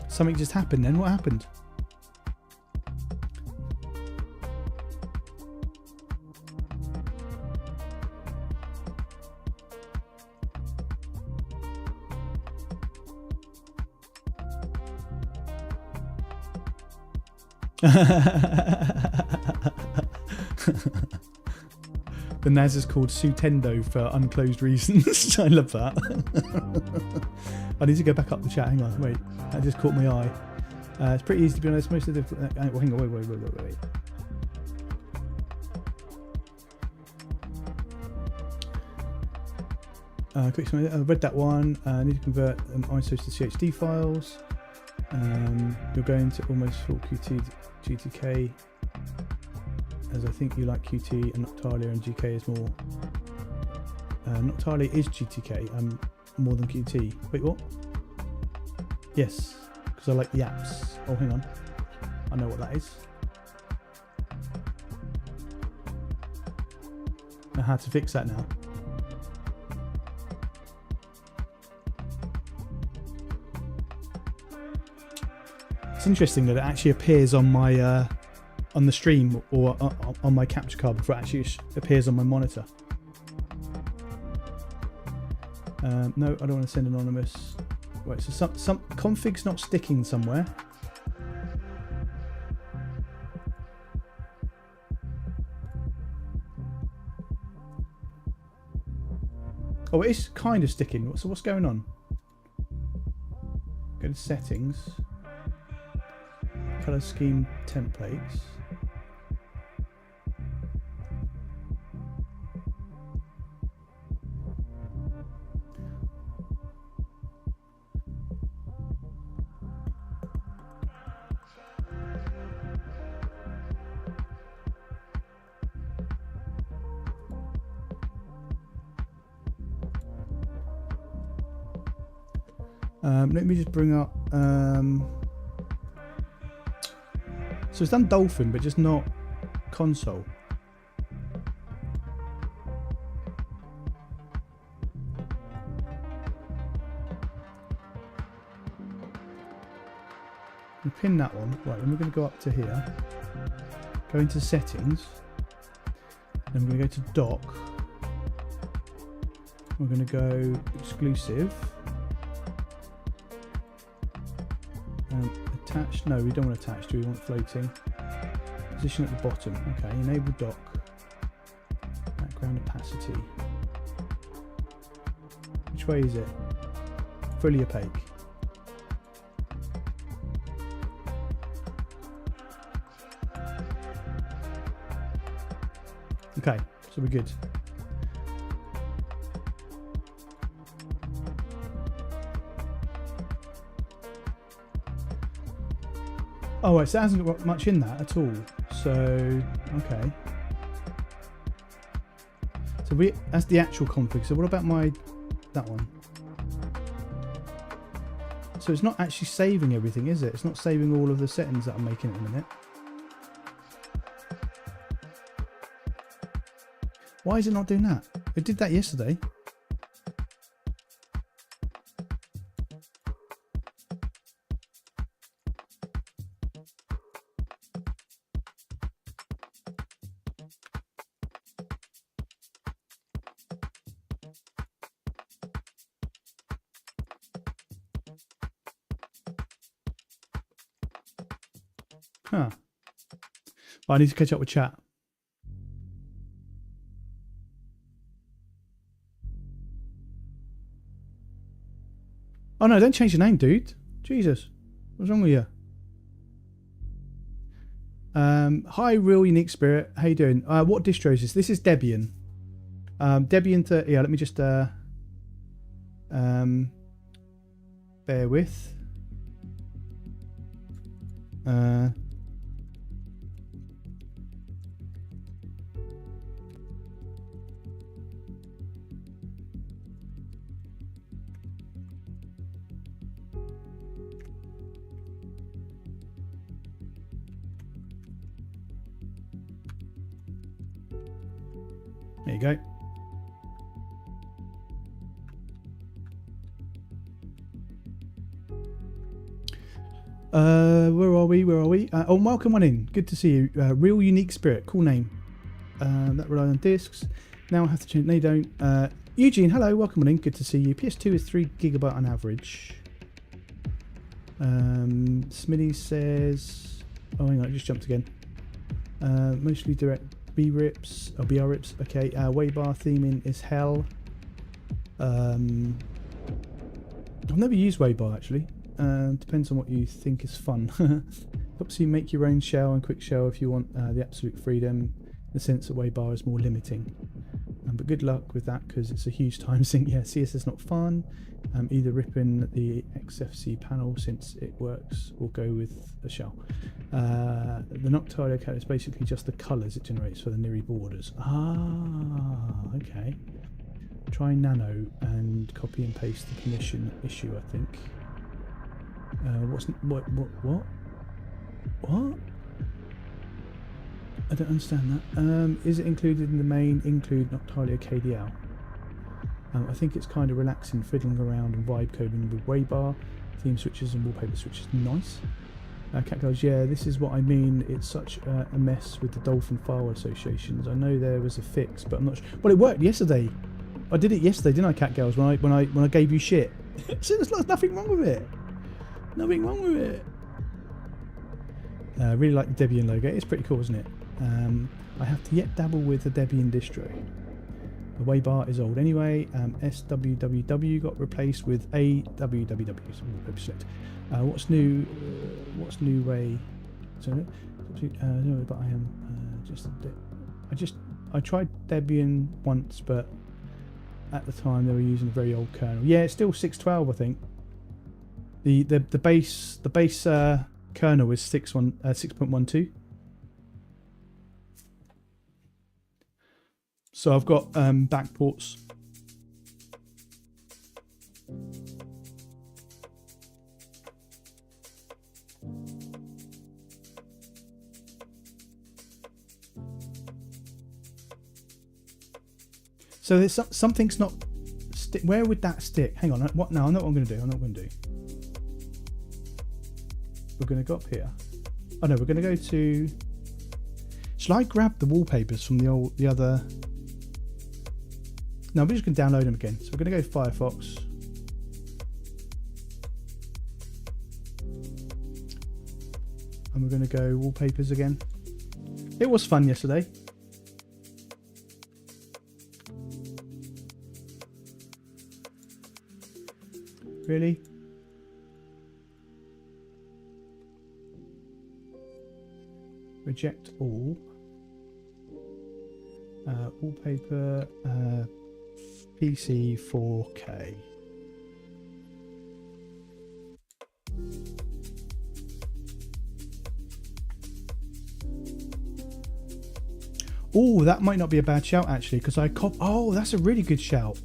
S1: Something just happened then. What happened? The NAS is called Sutendo for unclosed reasons. I love that. I need to go back up the chat. Hang on, wait. That just caught my eye. It's pretty easy to be honest. Most of the well, hang on, wait. Quick, I read that one. Need to convert ISOs to CHD files. You're going to almost full Qt GTK, as I think you like Qt and Noctalia, and GK is more. Noctalia is GTK, more than Qt. Wait, what? Yes, because I like the apps. Oh, hang on. I know what that is. I know how to fix that now. It's interesting that it actually appears on my on the stream or on my capture card before it actually appears on my monitor. No, I don't want to send anonymous. Wait, so some config's not sticking somewhere. Oh, it is kind of sticking. So what's going on? Go to settings. Color scheme templates. Let me just bring up. So it's done Dolphin, but just not console. We pin that one. Right, then we're going to go up to here. Go into settings. Then we're going to go to dock. We're going to go exclusive. Attached. No, we don't want attached. Do we want floating? Position at the bottom. Okay, enable dock. Background opacity. Which way is it? Fully opaque. Okay, so we're good. Oh, right, so it hasn't got much in that at all. So, okay. So that's the actual config. So what about that one? So it's not actually saving everything, is it? It's not saving all of the settings that I'm making at the minute. Why is it not doing that? It did that yesterday. Huh. Well, I need to catch up with chat. Oh no, don't change your name, dude. Jesus. What's wrong with you? Hi, Real Unique Spirit. How you doing? What distro is this? This is Debian. Debian 30. Yeah, let me just bear with. There you go. Where are we? Oh, welcome on in. Good to see you. Real Unique Spirit. Cool name. That relies on discs. Now I have to change. No, you don't. Eugene, hello. Welcome on in. Good to see you. PS2 is 3 GB on average. Smitty says... Oh, hang on. I just jumped again. Mostly direct B-rips. Oh, BR rips. Okay. Waybar theming is hell. I've never used Waybar, actually. Depends on what you think is fun. Helps you make your own shell and quick shell if you want the absolute freedom. In the sense that Waybar is more limiting. But good luck with that because it's a huge time sink. Yeah, CSS not fun. Either ripping the XFC panel since it works or go with a shell. The Noctalia code is basically just the colours it generates for the Niri borders. Ah, okay. Try nano and copy and paste the permission issue, I think. What? I don't understand that. Is it included in the main include Noctalia KDL? I think it's kind of relaxing, fiddling around and vibe coding with Waybar, theme switches and wallpaper switches. Nice. Cat goes, yeah, this is what I mean. It's such a mess with the Dolphin file associations. I know there was a fix, but I'm not sure. Well, it worked yesterday. I did it yesterday, didn't I, Cat Girls? When I gave you shit. So there's nothing wrong with it. Nothing wrong with it. Really like the Debian logo. It's pretty cool, isn't it? I have to yet dabble with the Debian distro. The Waybar is old anyway. SWWW got replaced with AWWW. What's new? What's new way? So, no, but I am just a bit. I tried Debian once, but at the time they were using a very old kernel. Yeah, it's still 6.12, I think. The base kernel is 6.12. So I've got backports. So there's something's not. Where would that stick? Hang on. What? No, I know what I'm going to do. We're going to go up here. Oh no, we're going to go to. Shall I grab the wallpapers from the other? No, we're just going to download them again. So we're going to go Firefox. And we're going to go wallpapers again. It was fun yesterday. Really? Reject all. Wallpaper. PC 4K. Oh, that might not be a bad shout actually, because oh, that's a really good shout.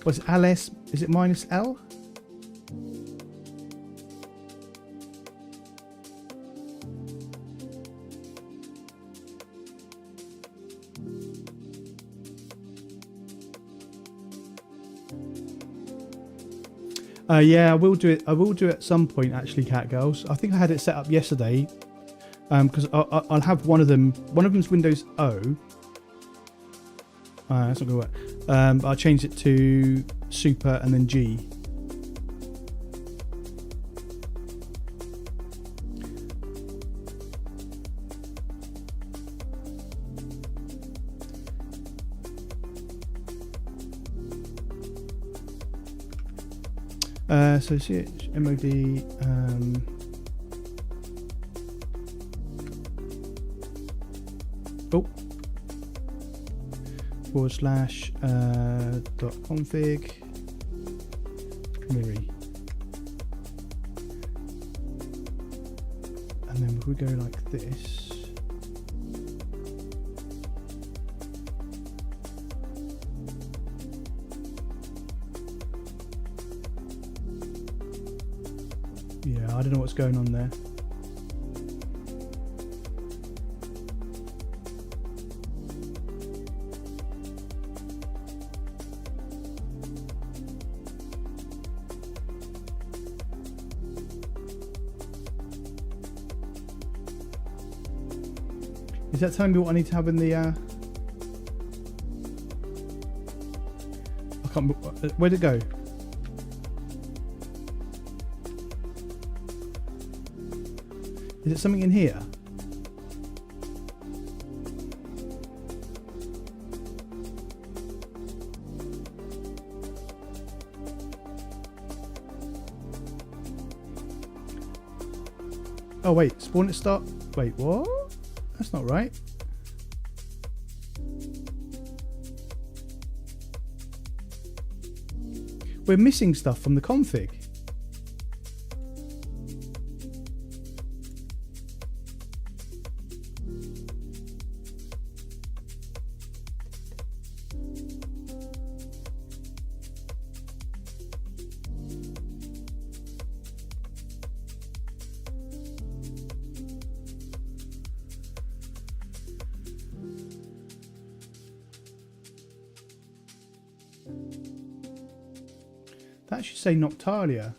S1: Was LS? Is it minus L? Yeah, I will do it. I will do it at some point, actually, Cat Girls. I think I had it set up yesterday, because I'll have one of them. One of them's Windows O. That's not going to work. I'll change it to Super and then G. So chmod /config Niri, and then if we go like this, yeah, I don't know what's going on there. Is that telling me what I need to have in the I can't. Where'd it go? Is it something in here? Oh wait, spawn it start. Wait, what? That's not right. We're missing stuff from the config. That should say Noctalia.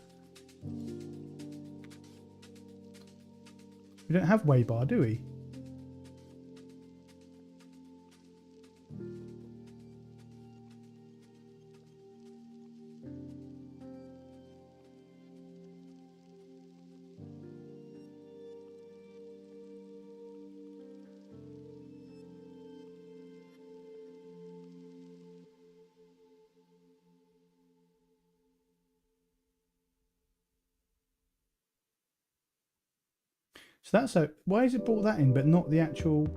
S1: We don't have Waybar, do we? So that's so. Why has it brought that in, but not the actual?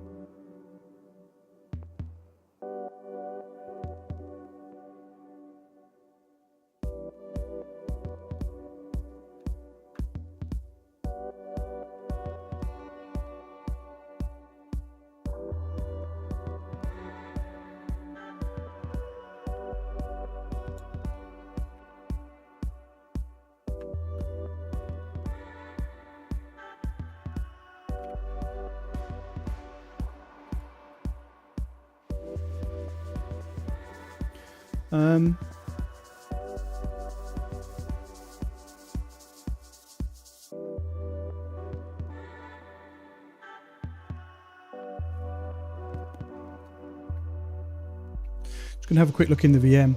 S1: Um, just going to have a quick look in the VM.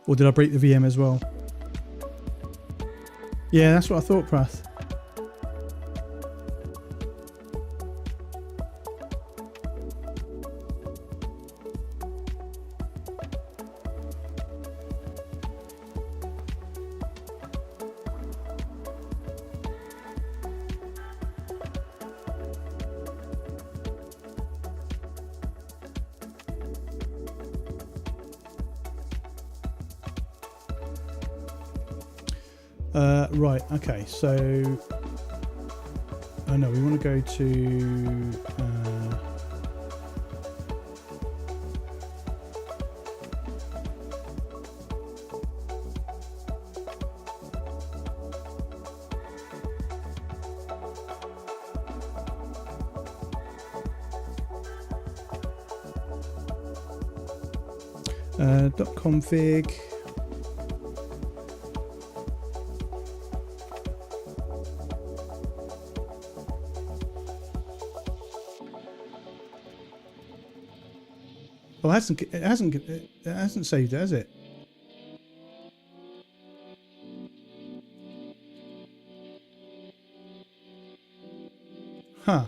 S1: Or did I break the VM as well? Yeah, that's what I thought, Prath. Right, okay, so oh no, we want to go to .config. Oh, it hasn't saved it, has it? Huh.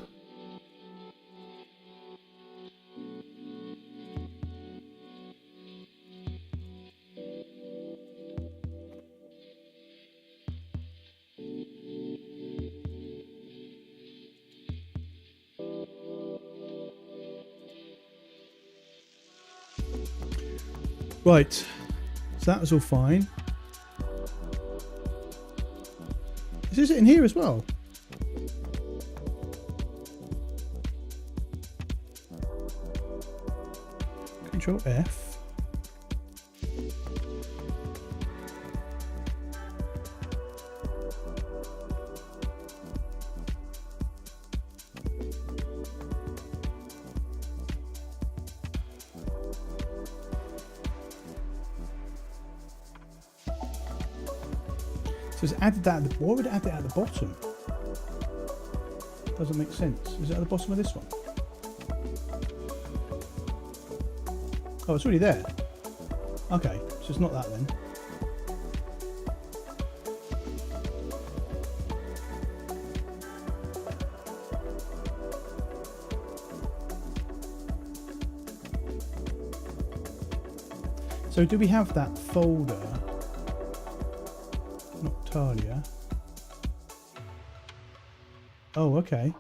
S1: Right, so that was all fine. Is it in here as well? Control F. So it's added that. Why would it add it at the bottom? Doesn't make sense. Is it at the bottom of this one? Oh, it's already there. Okay, so it's not that then. So do we have that folder? Noctalia. Oh, okay.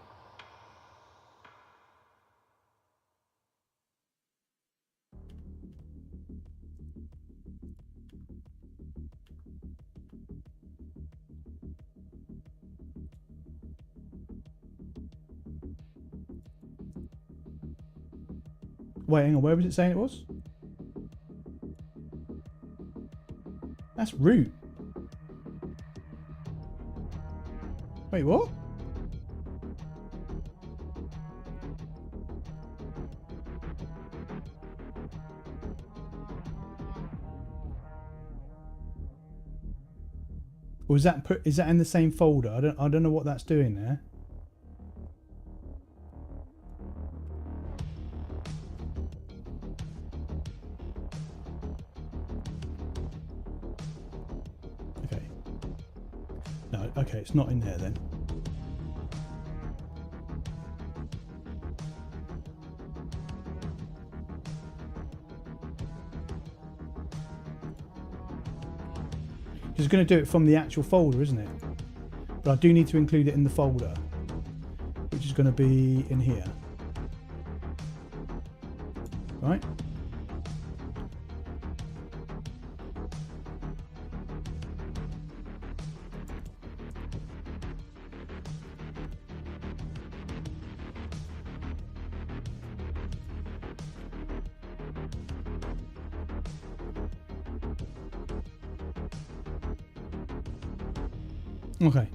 S1: Wait, hang on, where was it saying it was? That's root. Wait, what? Or is that in the same folder? I don't know what that's doing there. Okay. No, okay, it's not in there then. It's going to do it from the actual folder, isn't it? But I do need to include it in the folder, which is going to be in here. Right? Okay.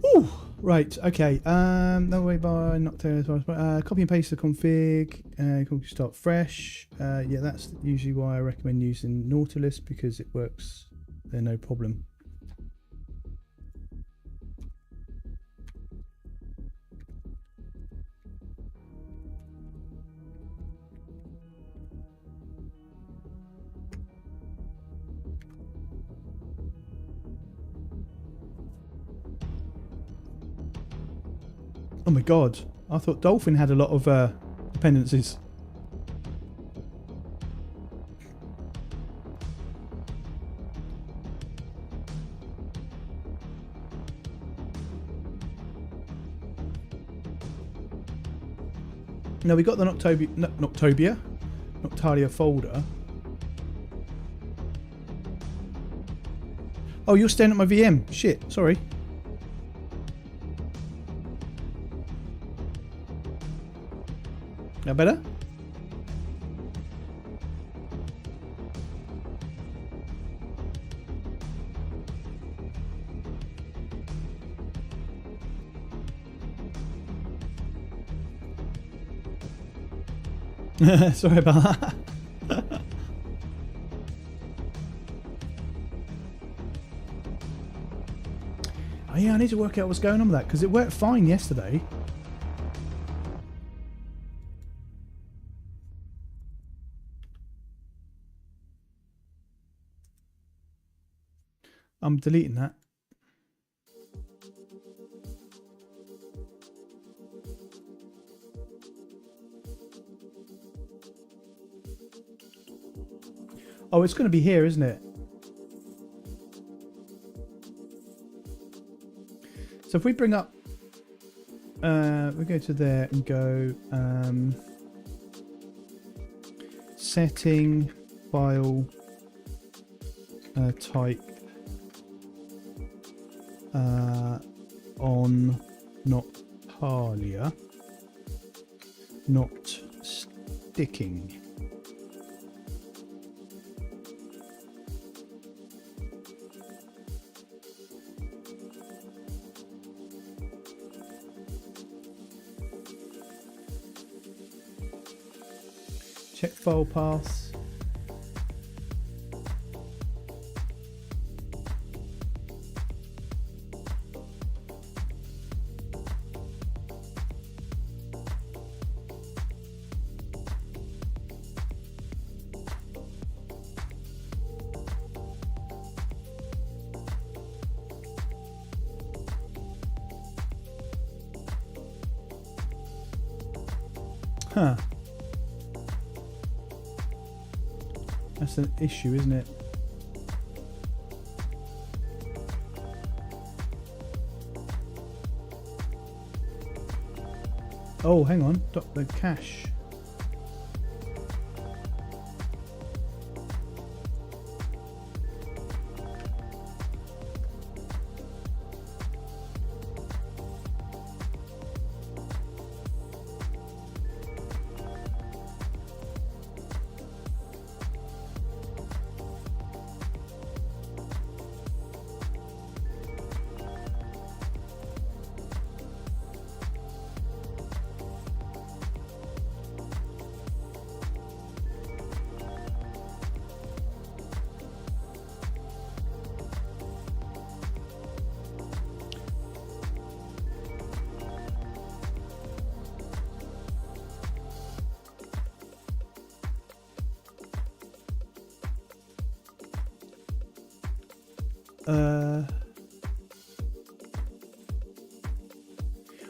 S1: Ooh, right. Okay. No way by Noctalia. Copy and paste the config. Config start fresh. Yeah, that's usually why I recommend using Nautilus, because it works there no problem. Oh my god, I thought Dolphin had a lot of dependencies. No, we got the Noctalia folder. Oh, you're staring at my VM. Shit, sorry. Now better? Sorry about that. Oh yeah, I need to work out what's going on with that, because it worked fine yesterday. I'm deleting that. Oh, it's going to be here, isn't it? So if we bring up, we go to there and go setting file type on Noctalia, not sticking. Check file paths. Huh. That's an issue, isn't it? Oh, hang on. The cache.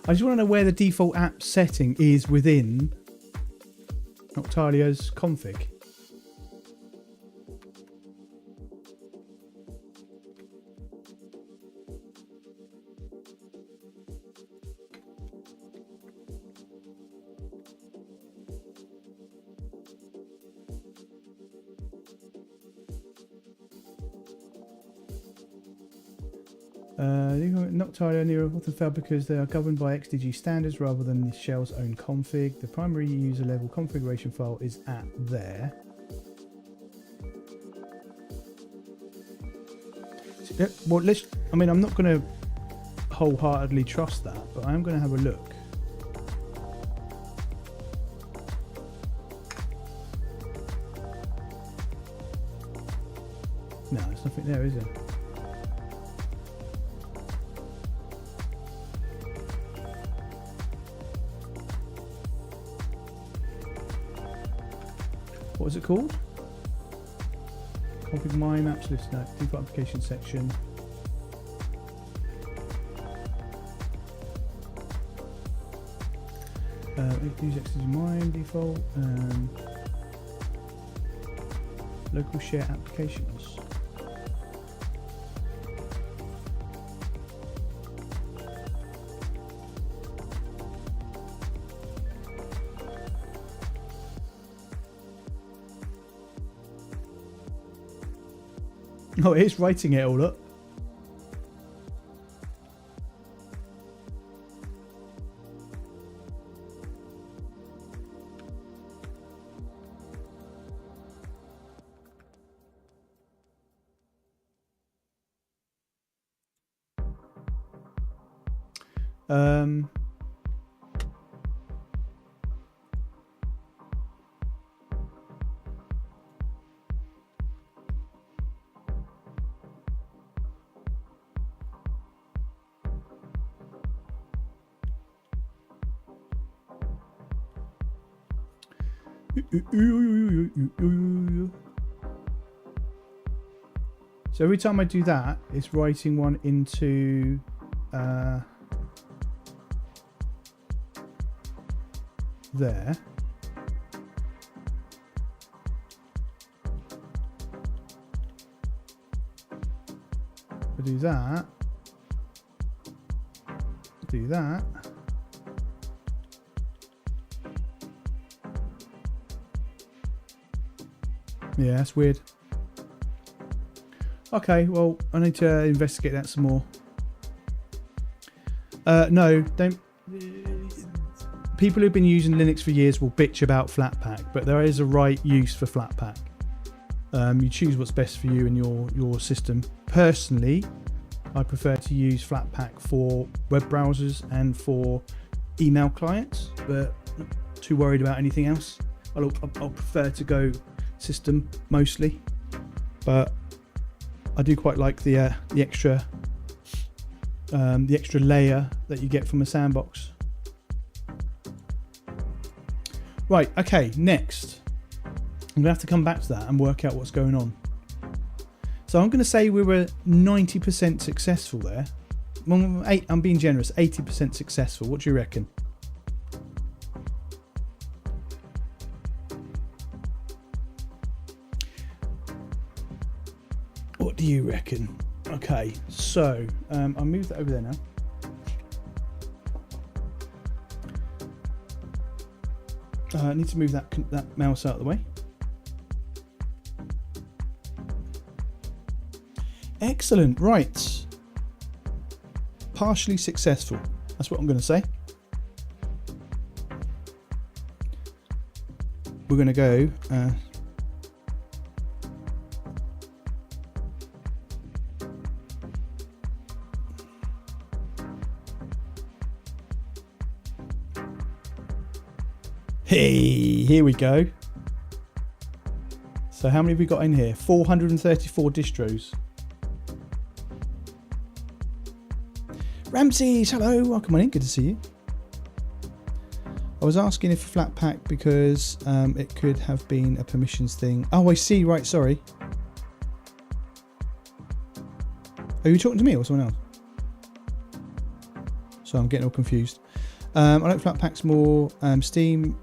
S1: I just want to know where the default app setting is within Noctalia's config. Noctalia and Niri often fail because they are governed by XDG standards rather than the shell's own config. The primary user level configuration file is at there. Yeah, well, I mean, I'm not going to wholeheartedly trust that, but I am going to have a look. No, there's nothing there, is there? What was it called? Config my maps list, no, default application section. Use XTG mine default. Local share applications. Oh, it is writing it all up. So every time I do that, it's writing one into there. I do that. Do that. Yeah, that's weird. Okay, well, I need to investigate that some more. No, don't. People who've been using Linux for years will bitch about Flatpak, but there is a right use for Flatpak. You choose what's best for you and your system. Personally, I prefer to use Flatpak for web browsers and for email clients, but not too worried about anything else. I'll prefer to go system mostly, but I do quite like the extra layer that you get from a sandbox. Right, okay, next I'm gonna have to come back to that and work out what's going on. So I'm gonna say we were 90% successful there. Well, I'm being generous, 80% successful. What do you reckon? What do you reckon? Okay, so I'll move that over there now. I need to move that mouse out of the way. Excellent, right. Partially successful. That's what I'm going to say. We're going to go. Hey, here we go. So how many have we got in here? 434 distros. Ramses, hello, welcome on in, good to see you. I was asking if Flatpak because it could have been a permissions thing. Oh, I see, right, sorry. Are you talking to me or someone else? So I'm getting all confused. I like Flatpaks more. Steam,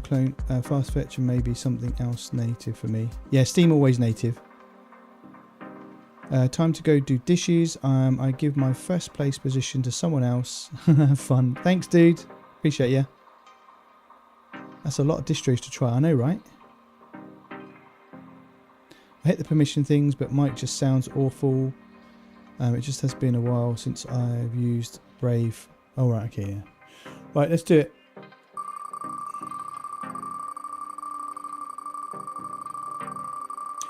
S1: clone, fast fetch, and maybe something else native for me. Yeah, Steam always native. Time to go do dishes. I give my first place position to someone else. Fun. Thanks, dude. Appreciate you. That's a lot of distros to try. I know, right? I hate the permission things, but Mike just sounds awful. It just has been a while since I've used Brave. Oh, right. Okay, yeah. Right, let's do it.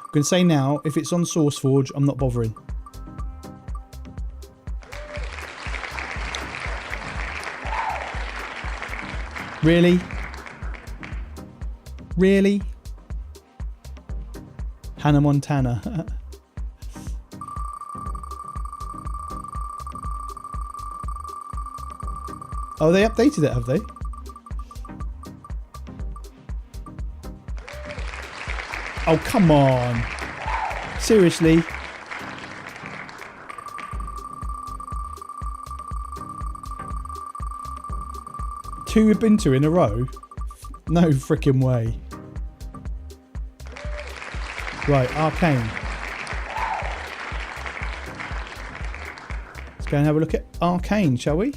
S1: I'm going to say now, if it's on SourceForge, I'm not bothering. Really? Really? Hannah Montana. Oh, they updated it, have they? Oh, come on. Seriously? Two Ubuntu in a row? No freaking way. Right, Arcane. Let's go and have a look at Arcane, shall we?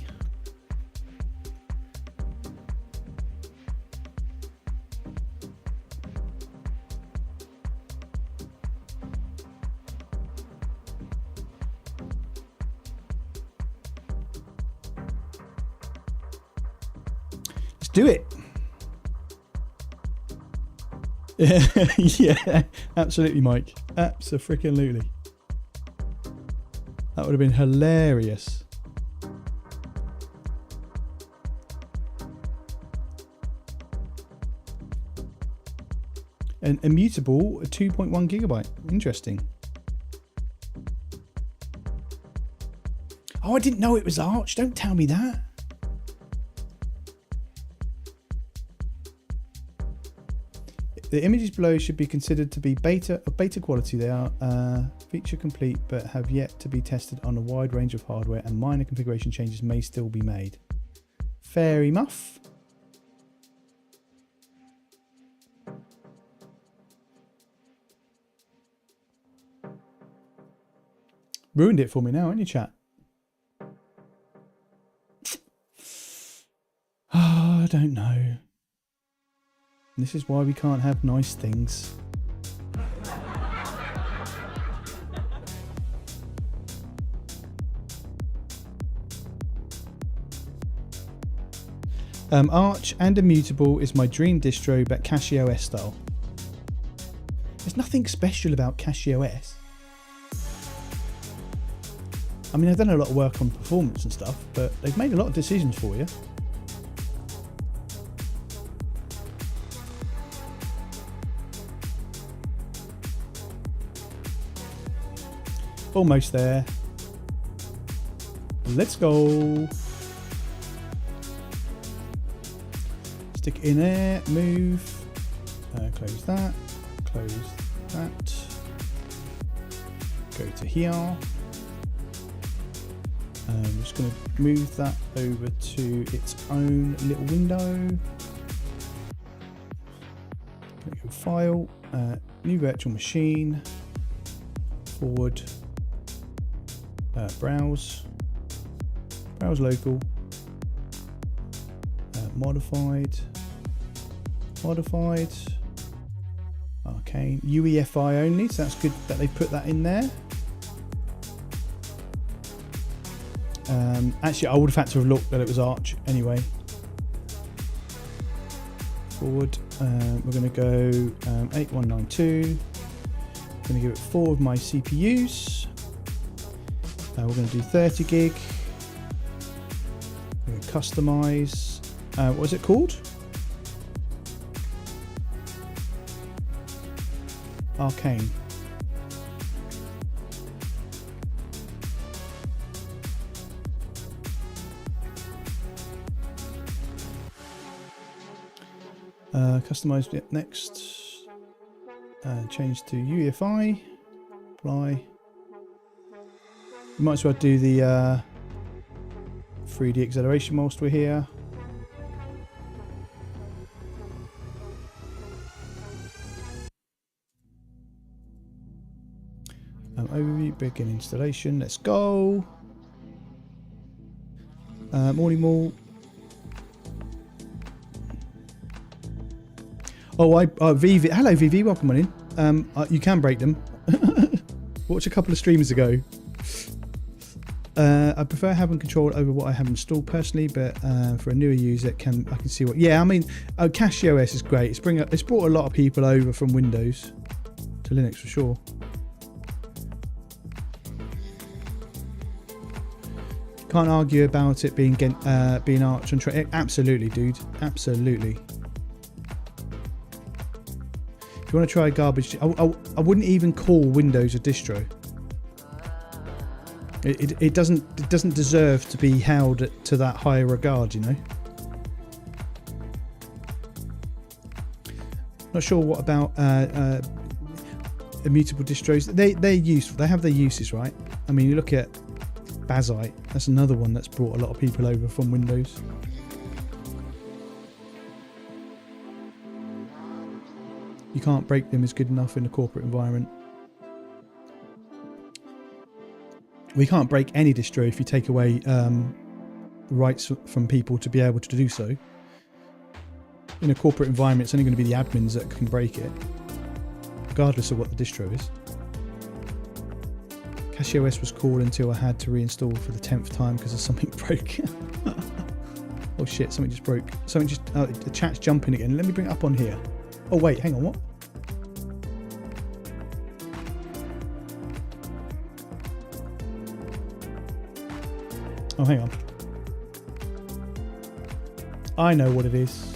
S1: Do it. Yeah, absolutely, Mike. Abso-freaking-lutely. That would have been hilarious. An immutable 2.1 gigabyte. Interesting. Oh, I didn't know it was Arch. Don't tell me that. The images below should be considered to be beta quality. They are feature complete but have yet to be tested on a wide range of hardware, and minor configuration changes may still be made. Fairy muff. Ruined it for me now, haven't you, chat? Oh, I don't know. This is why we can't have nice things. Arch and Immutable is my dream distro, but CachyOS style. There's nothing special about CachyOS. I mean, I've done a lot of work on performance and stuff, but they've made a lot of decisions for you. Almost there. Let's go. Stick it in there. Move. Close that. Close that. Go to here. I'm just going to move that over to its own little window. Go File. New virtual machine. Forward. Browse local, modified, Arcane, UEFI only, so that's good that they put that in there. Actually, I would have had to have looked that it was Arch anyway. Forward, we're going to go 8192, I'm going to give it 4 of my CPUs. We're going to do 30 gig. We're going to customize. What was it called? Arcane. Customize it next. Change to UEFI. Apply. You might as well do the 3D acceleration whilst we're here. Overview, begin installation. Let's go. Morning Mall. Oh, VV. Hello, VV. Welcome on in. You can break them. Watch a couple of streams ago. I prefer having control over what I have installed personally, but for a newer user, I can see what. Yeah, I mean, CachyOS is great. It's brought a lot of people over from Windows to Linux for sure. Can't argue about it being Arch and absolutely, dude. Absolutely. If you want to try garbage, I wouldn't even call Windows a distro. It doesn't deserve to be held to that high regard, you know. Not sure what about immutable distros. They're useful. They have their uses, right? I mean, you look at Bazite. That's another one that's brought a lot of people over from Windows. You can't break them is good enough in a corporate environment. We can't break any distro if you take away the rights from people to be able to do so. In a corporate environment, it's only going to be the admins that can break it, regardless of what the distro is. CachyOS was cool until I had to reinstall for the 10th time because of something broke. Oh shit, something just broke. Something just... the chat's jumping again. Let me bring it up on here. Oh wait, hang on, what? Oh, hang on. I know what it is.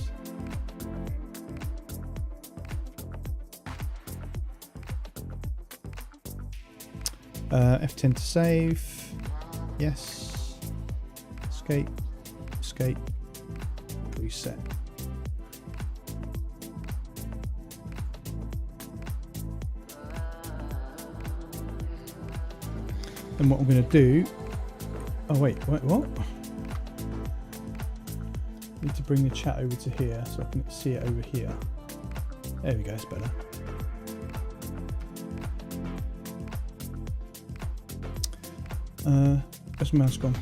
S1: F10 to save. Yes. Escape. Escape. Reset. And what I'm going to do... Oh wait, what? Need to bring the chat over to here so I can see it over here. There we go, it's better. Where's my mouse gone?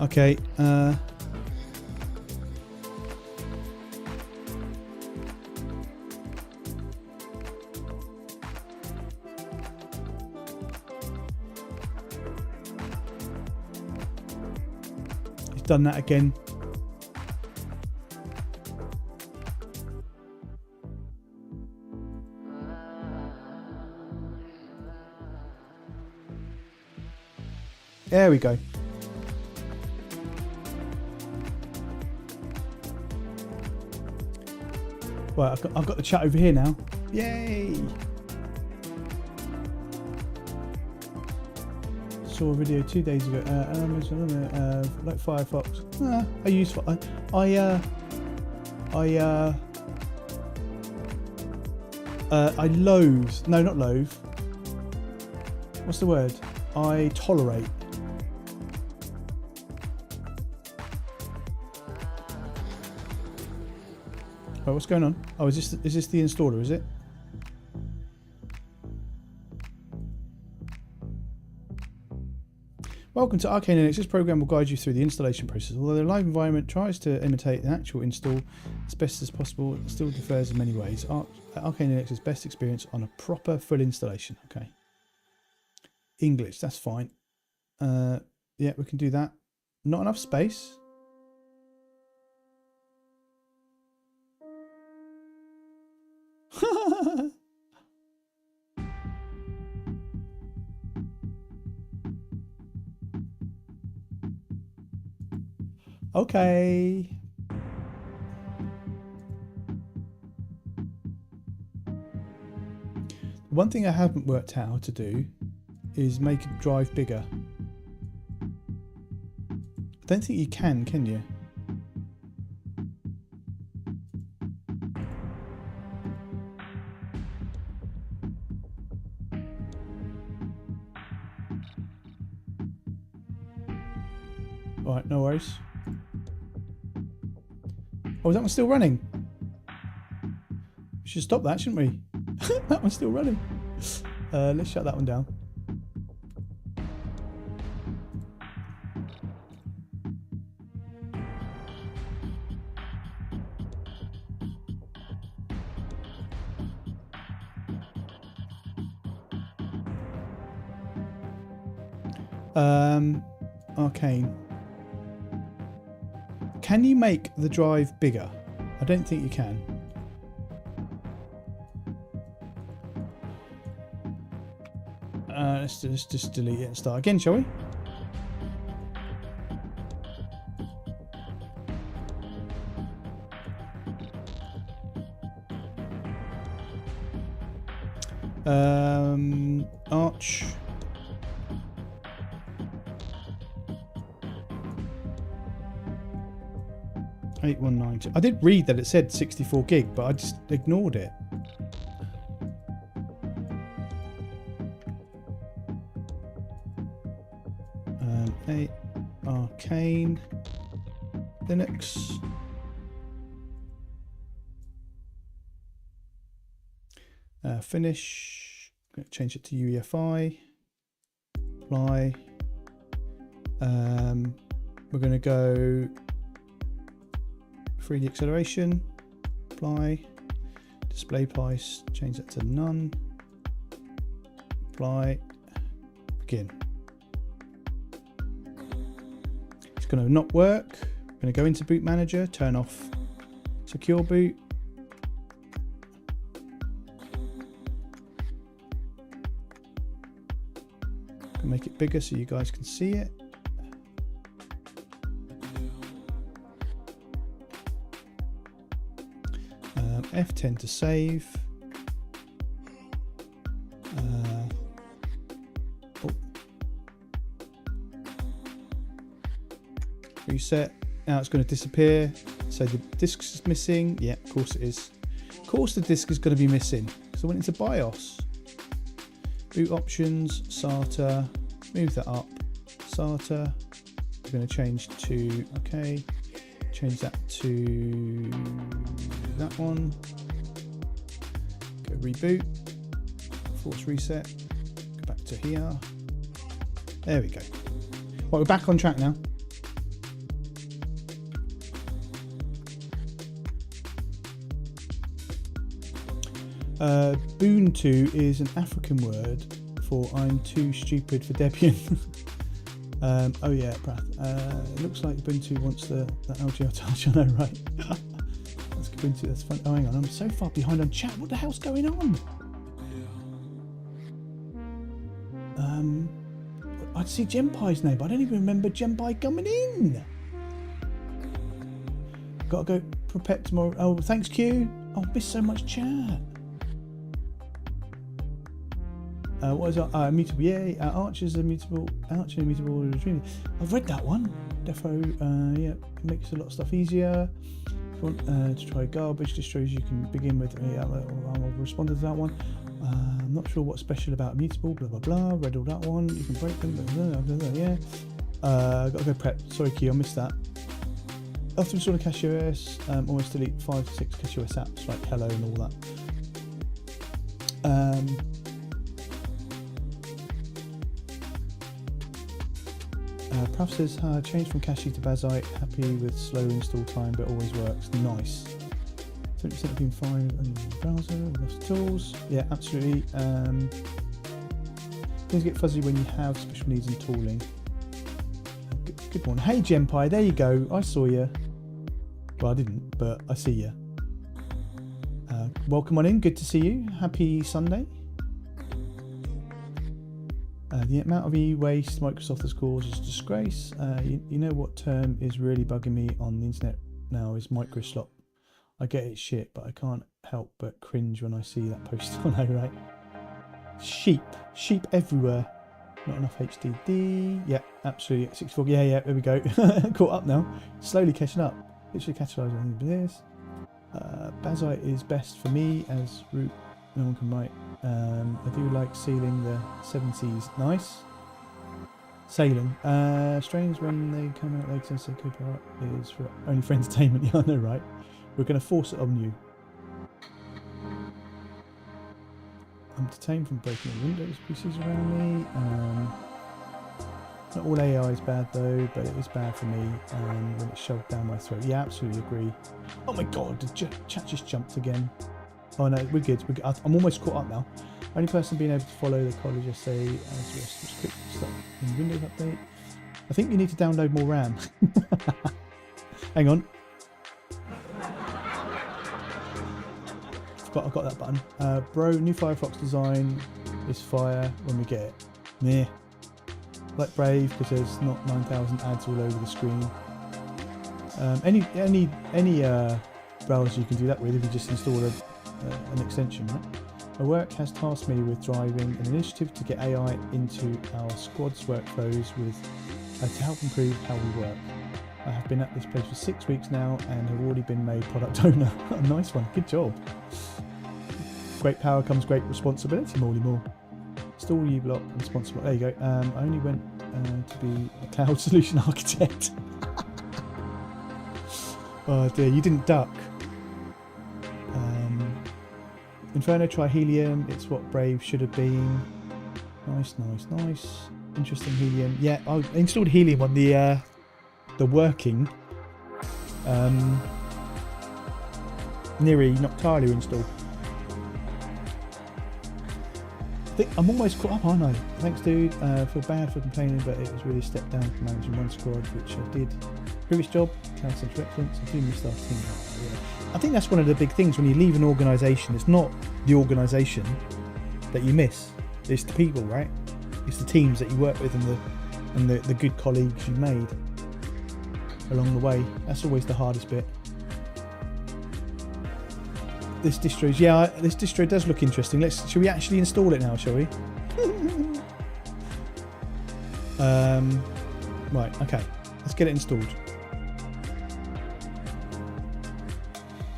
S1: Okay, he's done that again. There we go. Right, I've got the chat over here now. Yay! Saw a video 2 days ago. Like Firefox. I use. I loathe. No, not loathe. What's the word? I tolerate. Oh, what's going on? Oh, is this the installer, is it? Welcome to Arcane Linux. This program will guide you through the installation process. Although the live environment tries to imitate an actual install as best as possible, it still differs in many ways. Arcane Linux's best experience on a proper full installation. Okay. English, that's fine. Yeah, we can do that. Not enough space. Okay. One thing I haven't worked out how to do is make a drive bigger. I don't think you can you? Alright, no worries. Oh, is that one still running? We should stop that, shouldn't we? That one's still running. Let's shut that one down. Arcane. Can you make the drive bigger? I don't think you can. Let's just delete it and start again, shall we? Arch. $8190. I did read that it said 64 gig, but I just ignored it. Arcane Linux. Finish. I'm going to change it to UEFI. Apply. We're going to go 3D acceleration. Apply. Display price. Change that to none. Apply. Begin. It's going to not work. I'm going to go into Boot Manager. Turn off Secure Boot. Make it bigger so you guys can see it. F10 to save. Reset. Now it's going to disappear. So the disk is missing. Yeah, of course it is. Of course the disk is going to be missing because I went into BIOS. Boot options, SATA, move that up, SATA, we're going to change to, okay, change that to that one, go reboot, force reset, go back to here, there we go. Right, we're back on track now. Ubuntu is an African word for I'm too stupid for Debian. Oh yeah, Prath. It looks like Ubuntu wants that LGR touch. I know, right? That's Ubuntu. That's fun. Oh, hang on. I'm so far behind on chat. What the hell's going on? I'd see Genpai's name, but I don't even remember Genpai coming in. Gotta go prepare tomorrow. Oh, thanks, Q. Oh, I missed so much chat. What is immutable? Yay! Archer's immutable. Archer immutable. I've read that one. Defo. Yeah, makes a lot of stuff easier. If you want to try garbage distros, you can begin with. Yeah, I'll respond to that one. I'm not sure what's special about immutable. Blah blah blah. Read all that one. You can break them. Blah, blah, blah, yeah. Gotta go prep. Sorry, Q. I missed that. After installing CacheOS, almost delete 5 to 6 CacheOS apps like Hello and all that. Prav says, changed from Cache to Bazite, happy with slow install time, but always works. Nice. 70% have been fine on the browser, lots of tools. Yeah, absolutely. Things get fuzzy when you have special needs and tooling. Good one. Hey, Genpai, there you go. I saw you. Well, I didn't, but I see you. Welcome on in. Good to see you. Happy Sunday. The amount of e-waste Microsoft has caused is a disgrace. You know what term is really bugging me on the internet now is microslop. I get it's shit, but I can't help but cringe when I see that post on there, right? Sheep everywhere. Not enough HDD. Yeah, absolutely. 64. Yeah, there we go. Caught up now. Slowly catching up. Literally capitalising this. Bazite is best for me as root. No one can write. I do like sealing the 70s. Nice. Sailing. Strange when they come out later and say copyright is for only for entertainment. Yeah, I know, right? We're going to force it on you. I'm detained from breaking the Windows PCs around me. Not all AI is bad though, but it is bad for me when it's shoved down my throat. Yeah, absolutely agree. Oh my god, the chat just jumped again. Oh no, we're good. I'm almost caught up now. Only person being able to follow the college essay as rest was quick stuff in Windows update. I think you need to download more RAM. Hang on. I've got that button. Bro, new Firefox design is fire when we get it. Meh. Like Brave because there's not 9,000 ads all over the screen. Any browser you can do that with if you just install an extension, right? My work has tasked me with driving an initiative to get AI into our squad's workflows to help improve how we work. I have been at this place for 6 weeks now and have already been made product owner. Nice one, good job. Great power comes great responsibility, Morley Moore. Install uBlock and sponsor block. There you go. I only went to be a cloud solution architect. Oh dear, you didn't duck. Inferno, try Helium. It's what Brave should have been. Nice, nice, nice. Interesting Helium. Yeah, I installed Helium on the working Niri Noctalia install. I think I'm almost caught up, aren't I? Thanks, dude. I feel bad for complaining, but it was really a step down from managing one squad, which I did. Previous job, Cloud Centre of Excellence. I do miss our team. I think that's one of the big things when you leave an organisation. It's not the organisation that you miss. It's the people, right? It's the teams that you work with and the good colleagues you made along the way. That's always the hardest bit. This distro does look interesting. Shall we actually install it now, shall we? Right, okay. Let's get it installed.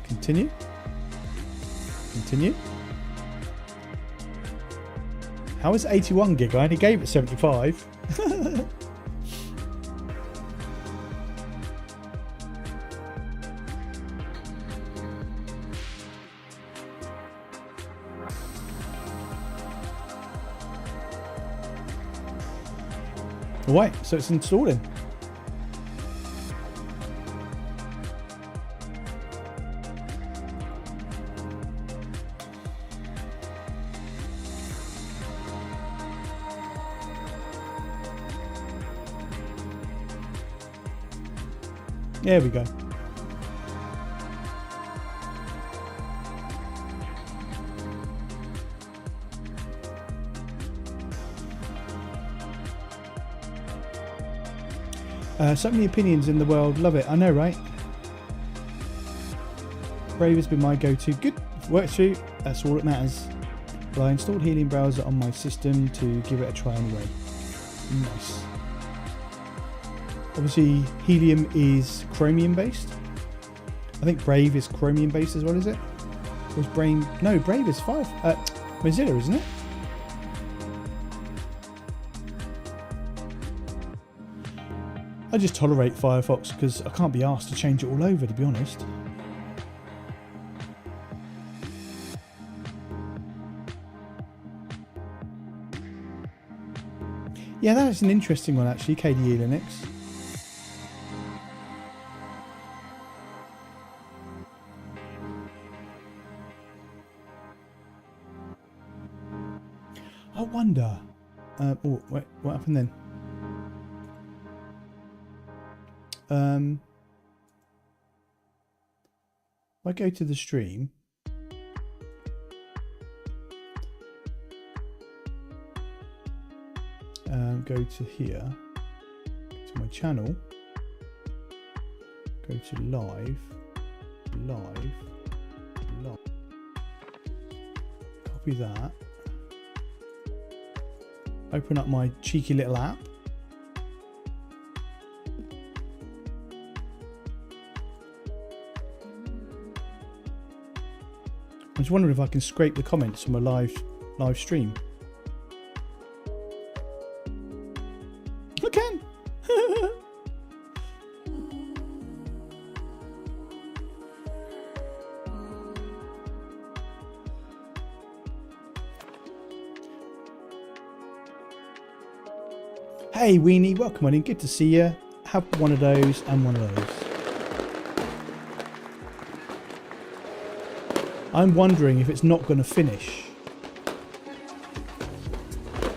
S1: Continue. Continue. How is 81 gig? I only gave it 75. Right, so it's installing. There we go. So many opinions in the world. Love it. I know, right? Brave has been my go-to. Good. Works through. That's all that matters. But I installed Helium browser on my system to give it a try anyway. Nice. Obviously, Helium is Chromium based. I think Brave is Chromium based as well, is it? Or is Brave? No, Brave is Mozilla, isn't it? I just tolerate Firefox because I can't be asked to change it all over, to be honest. Yeah, that's an interesting one actually, KDE Linux. I wonder. Oh, wait, what happened then? If I go to the stream, go to here, to my channel, go to live, copy that, open up my cheeky little app. I was wondering if I can scrape the comments from a live stream. I can. Hey Weenie, welcome on in. Good to see you. Have one of those and one of those. I'm wondering if it's not going to finish.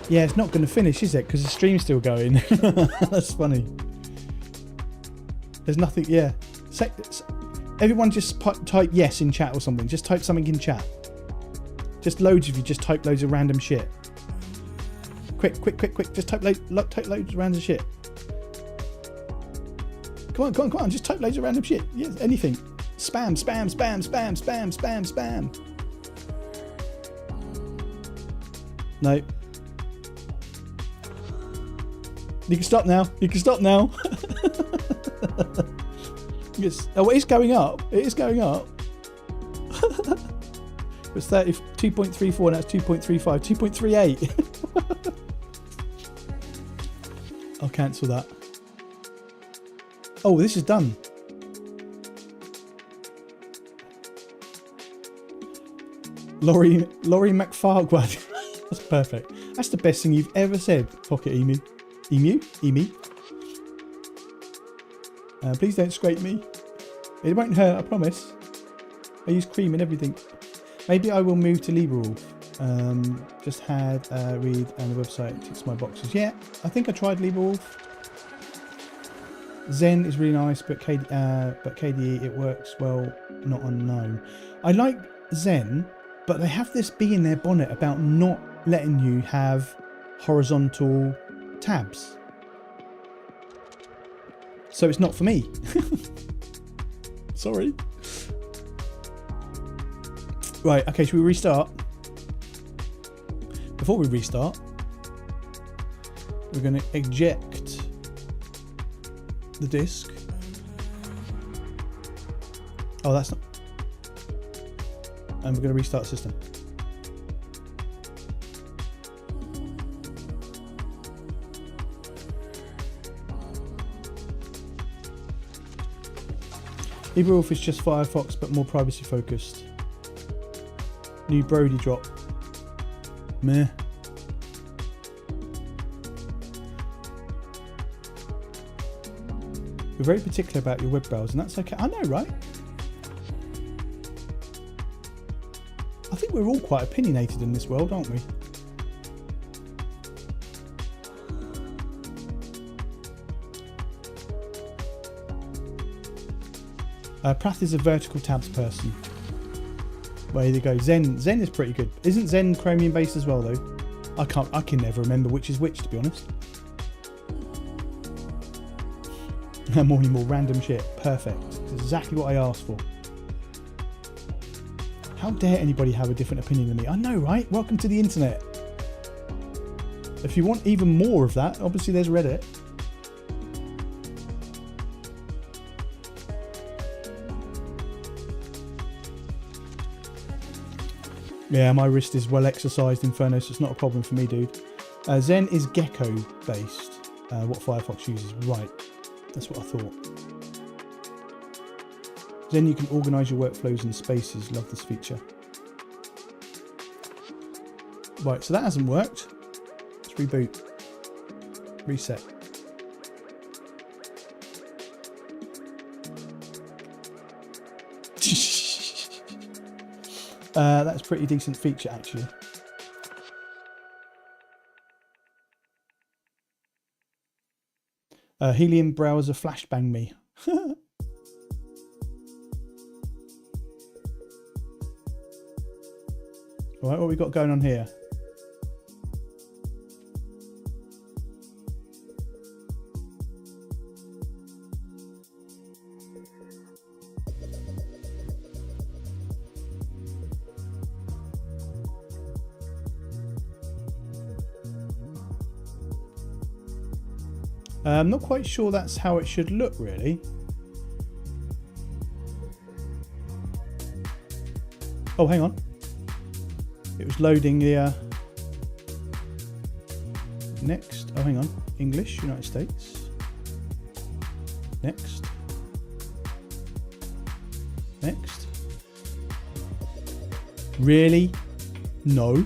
S1: Yeah, it's not going to finish, is it? Because the stream's still going. That's funny. There's nothing, yeah. Everyone just type yes in chat or something. Just type something in chat. Just loads of you just type loads of random shit. Quick, quick, quick, quick. Just type loads of random shit. Come on, come on, come on. Just type loads of random shit. Yes, anything. Spam, spam, spam, spam, spam, spam, spam. No. You can stop now. You can stop now. Yes. Oh, it is going up. It is going up. It's 2.34, now it's 2.35, 2.38. I'll cancel that. Oh, this is done. Laurie McFarquad. That's perfect. That's the best thing you've ever said, Pocket Emu. Emu? Please don't scrape me. It won't hurt, I promise. I use cream and everything. Maybe I will move to LibreWolf. Just had a read on the website, ticks my boxes. Yeah, I think I tried LibreWolf. Zen is really nice, but KDE, it works well, not unknown. I like Zen, but they have this bee in their bonnet about not letting you have horizontal tabs. So it's not for me. Sorry. Right, okay, should we restart? Before we restart, we're going to eject the disk. Oh, that's not. And we're going to restart the system. LibreWolf is just Firefox, but more privacy focused. New Brody drop. Meh. You're very particular about your web browser, and that's okay. I know, right? I think we're all quite opinionated in this world, aren't we? Prath is a vertical tabs person. Well, there you go. Zen is pretty good. Isn't Zen Chromium based as well, though? I can never remember which is which, to be honest. More and more random shit. Perfect. Exactly what I asked for. How dare anybody have a different opinion than me? I know, right? Welcome to the internet. If you want even more of that, obviously there's Reddit. Yeah, my wrist is well exercised, Inferno, so it's not a problem for me, dude. Zen is Gecko based. What Firefox uses. Right. That's what I thought. Zen, you can organise your workflows in spaces. Love this feature. Right, so that hasn't worked. Let's reboot. Reset. That's a pretty decent feature, actually. Helium browser flashbang me. All right, what we got going on here? I'm not quite sure that's how it should look, really. Oh, hang on. It was loading the... Next. Oh, hang on. English, United States. Next. Next. Really? No.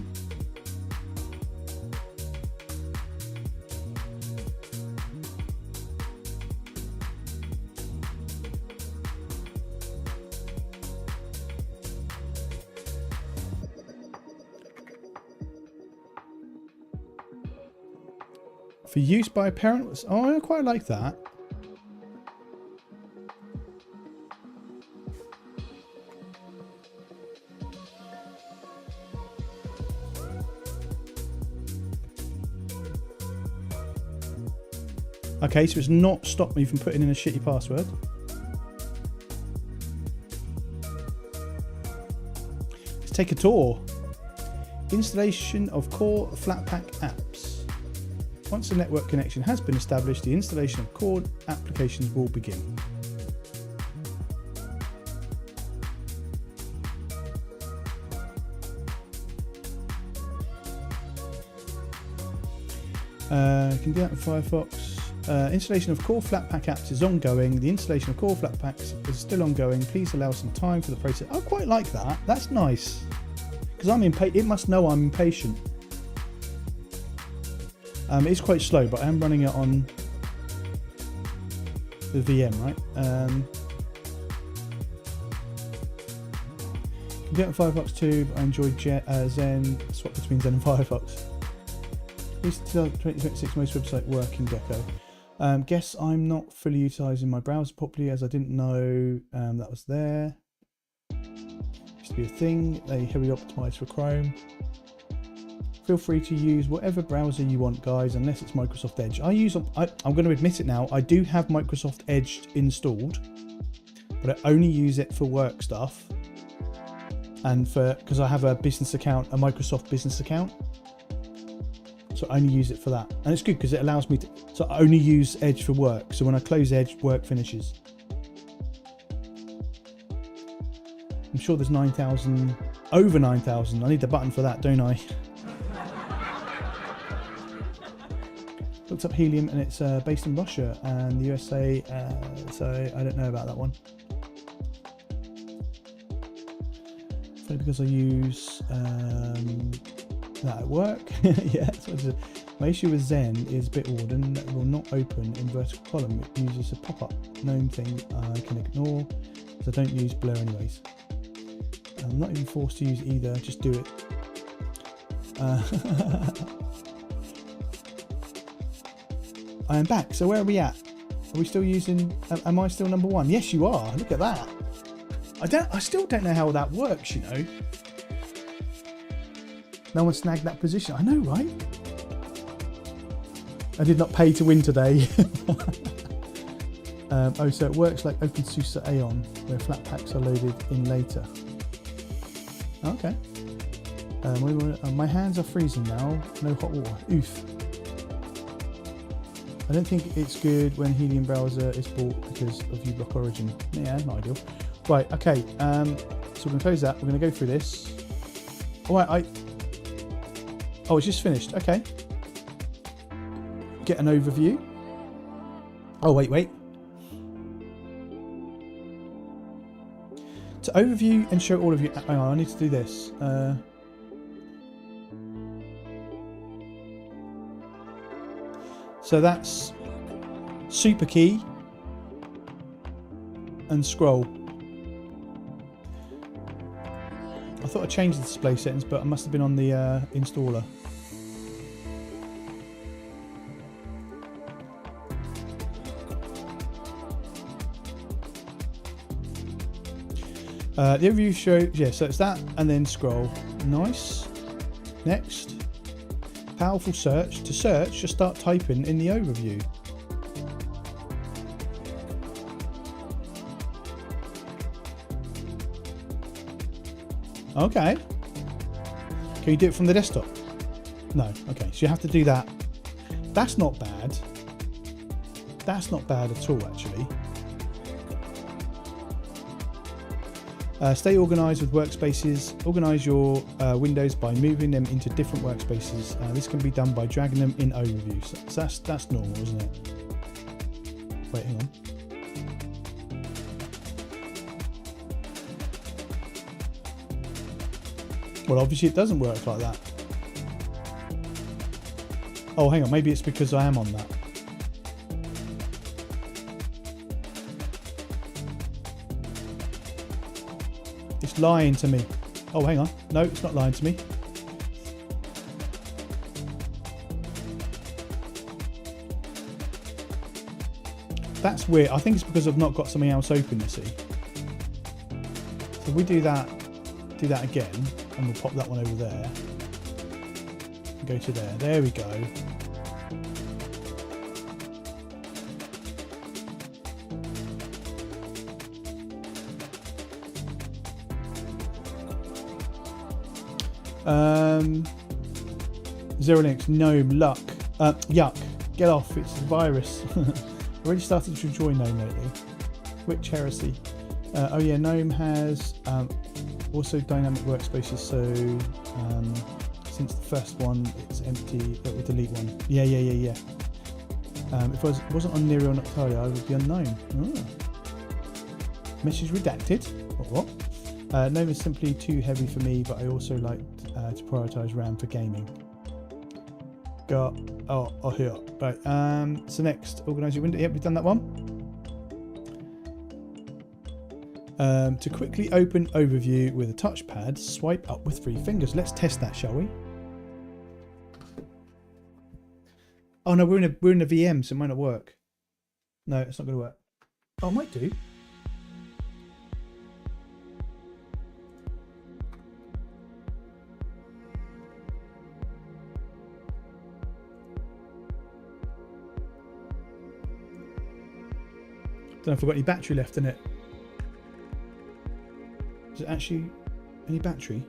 S1: For use by a parent. Oh, I quite like that. Okay, so it's not stopped me from putting in a shitty password. Let's take a tour. Installation of core Flatpak apps. Once the network connection has been established, the installation of core applications will begin. Can do that in Firefox. Installation of core Flatpak apps is ongoing. The installation of core Flatpaks is still ongoing. Please allow some time for the process. I quite like that. That's nice. Because I'm impatient. It must know I'm impatient. It's quite slow, but I am running it on the VM, right? Can do it in Firefox too, but I enjoy Zen. Swap between Zen and Firefox. Is 2026 most website work in Gecko? Guess I'm not fully utilising my browser properly, as I didn't know that was there. Used to be a thing. They heavily optimise for Chrome. Feel free to use whatever browser you want, guys, unless it's Microsoft Edge. I'm going to admit it now. I do have Microsoft Edge installed, but I only use it for work stuff and because I have a business account, a Microsoft business account. So I only use it for that, and it's good because it allows me to. So I only use Edge for work. So when I close Edge, work finishes. I'm sure there's 9,000, over 9,000. I need the button for that, don't I? Looked up Helium, and it's based in Russia and the USA. So I don't know about that one. Probably because I use. That at work. Yeah, so my issue with Zen is Bitwarden that will not open in vertical column. It uses a pop-up gnome thing I can ignore, because I don't use Blur anyways. I'm not even forced to use either, just do it. I am back, so where are we at? Are we still using, am I still number one? Yes, you are, look at that. I still don't know how that works, you know. No one snagged that position. I know, right? I did not pay to win today. Oh, so it works like OpenSUSE Aeon, where Flatpaks are loaded in later. Okay. My hands are freezing now. No hot water. Oof. I don't think it's good when Helium Browser is bought because of uBlock Origin. Yeah, not ideal. Right, okay. So we're going to close that. We're going to go through this. All right, oh, it's just finished. Okay. Get an overview. Oh, wait. To overview and show all of you. Hang on, I need to do this. So that's super key and scroll. I thought I changed the display settings, but I must have been on the installer. The overview shows, yeah, so it's that, and then scroll. Nice. Next. Powerful search. To search, just start typing in the overview. Okay. Can you do it from the desktop? No. Okay, so you have to do that. That's not bad. That's not bad at all, actually. Stay organised with workspaces. Organise your windows by moving them into different workspaces. This can be done by dragging them in overview. So that's normal, isn't it? Wait, hang on. Well, obviously it doesn't work like that. Oh, hang on. Maybe it's because I am on that. It's lying to me. Oh, hang on. No, it's not lying to me. That's weird. I think it's because I've not got something else open, you see. So we do that again, and we'll pop that one over there. Go to there. There we go. Zero links, gnome, luck, yuck, get off, it's a virus. Already started to enjoy gnome lately. Which heresy? Oh yeah, gnome has also dynamic workspaces, so since the first one it's empty, it will delete one. Yeah. If I wasn't on Niri or Noctalia, I would be on gnome. Oh. Message redacted. What? Gnome is simply too heavy for me, but I also like to prioritise RAM for gaming. Here. Right. So next, organise your window. Yep, we've done that one. To quickly open overview with a touchpad, swipe up with 3 fingers. Let's test that, shall we? Oh no, we're in a VM, so it might not work. No, it's not going to work. Oh, it might do. Don't know if I've got any battery left in it. Is it actually any battery?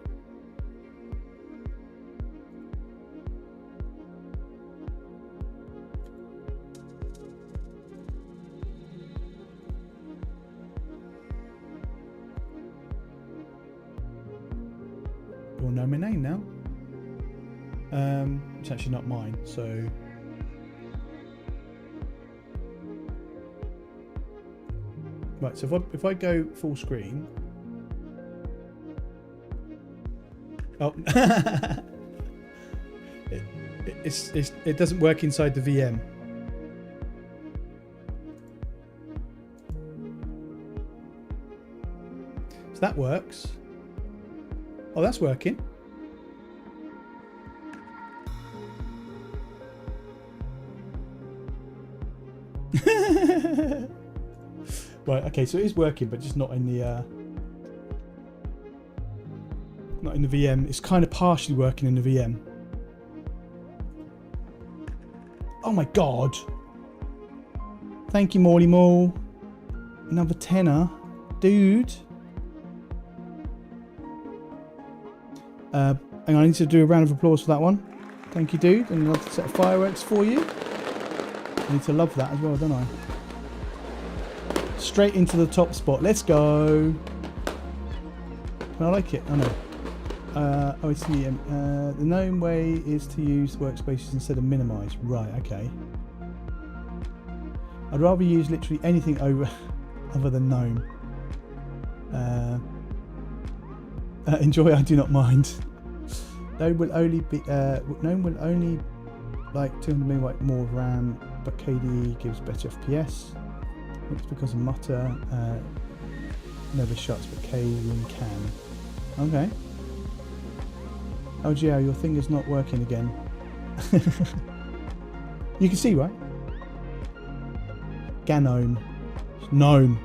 S1: You'll know my name now. It's actually not mine, so. Right, so if I go full screen. Oh, it doesn't work inside the VM. So that works. Oh, that's working. Right, okay, so it is working, but just not in the VM. It's kind of partially working in the VM. Oh my god! Thank you, Morley Mall. Another tenner, dude. Hang on, I need to do a round of applause for that one. Thank you, dude, and another set of fireworks for you. I need to love that as well, don't I? Straight into the top spot. Let's go. I like it. I know. Oh, it's the gnome way is to use workspaces instead of minimize. Right. Okay. I'd rather use literally anything other than gnome. Enjoy. I do not mind. Gnome will only like 200 megabyte more RAM, but KDE gives better FPS. It's because of Mutter never shuts, but K-Room can. Okay. Oh, Gio, your thing is not working again. You can see, right? Ganome. Gnome.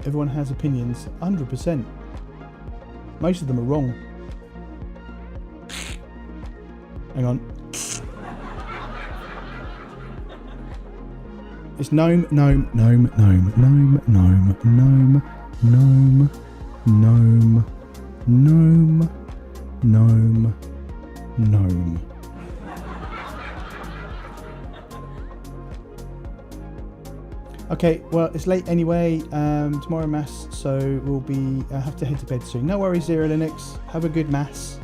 S1: Everyone has opinions. 100%. Most of them are wrong. Hang on. It's gnome, gnome, gnome, gnome, gnome, gnome, gnome, gnome, gnome, gnome, gnome, gnome. Okay, well, it's late anyway. Tomorrow mass, so we'll be have to head to bed soon. No worries, Zero Linux. Have a good mass.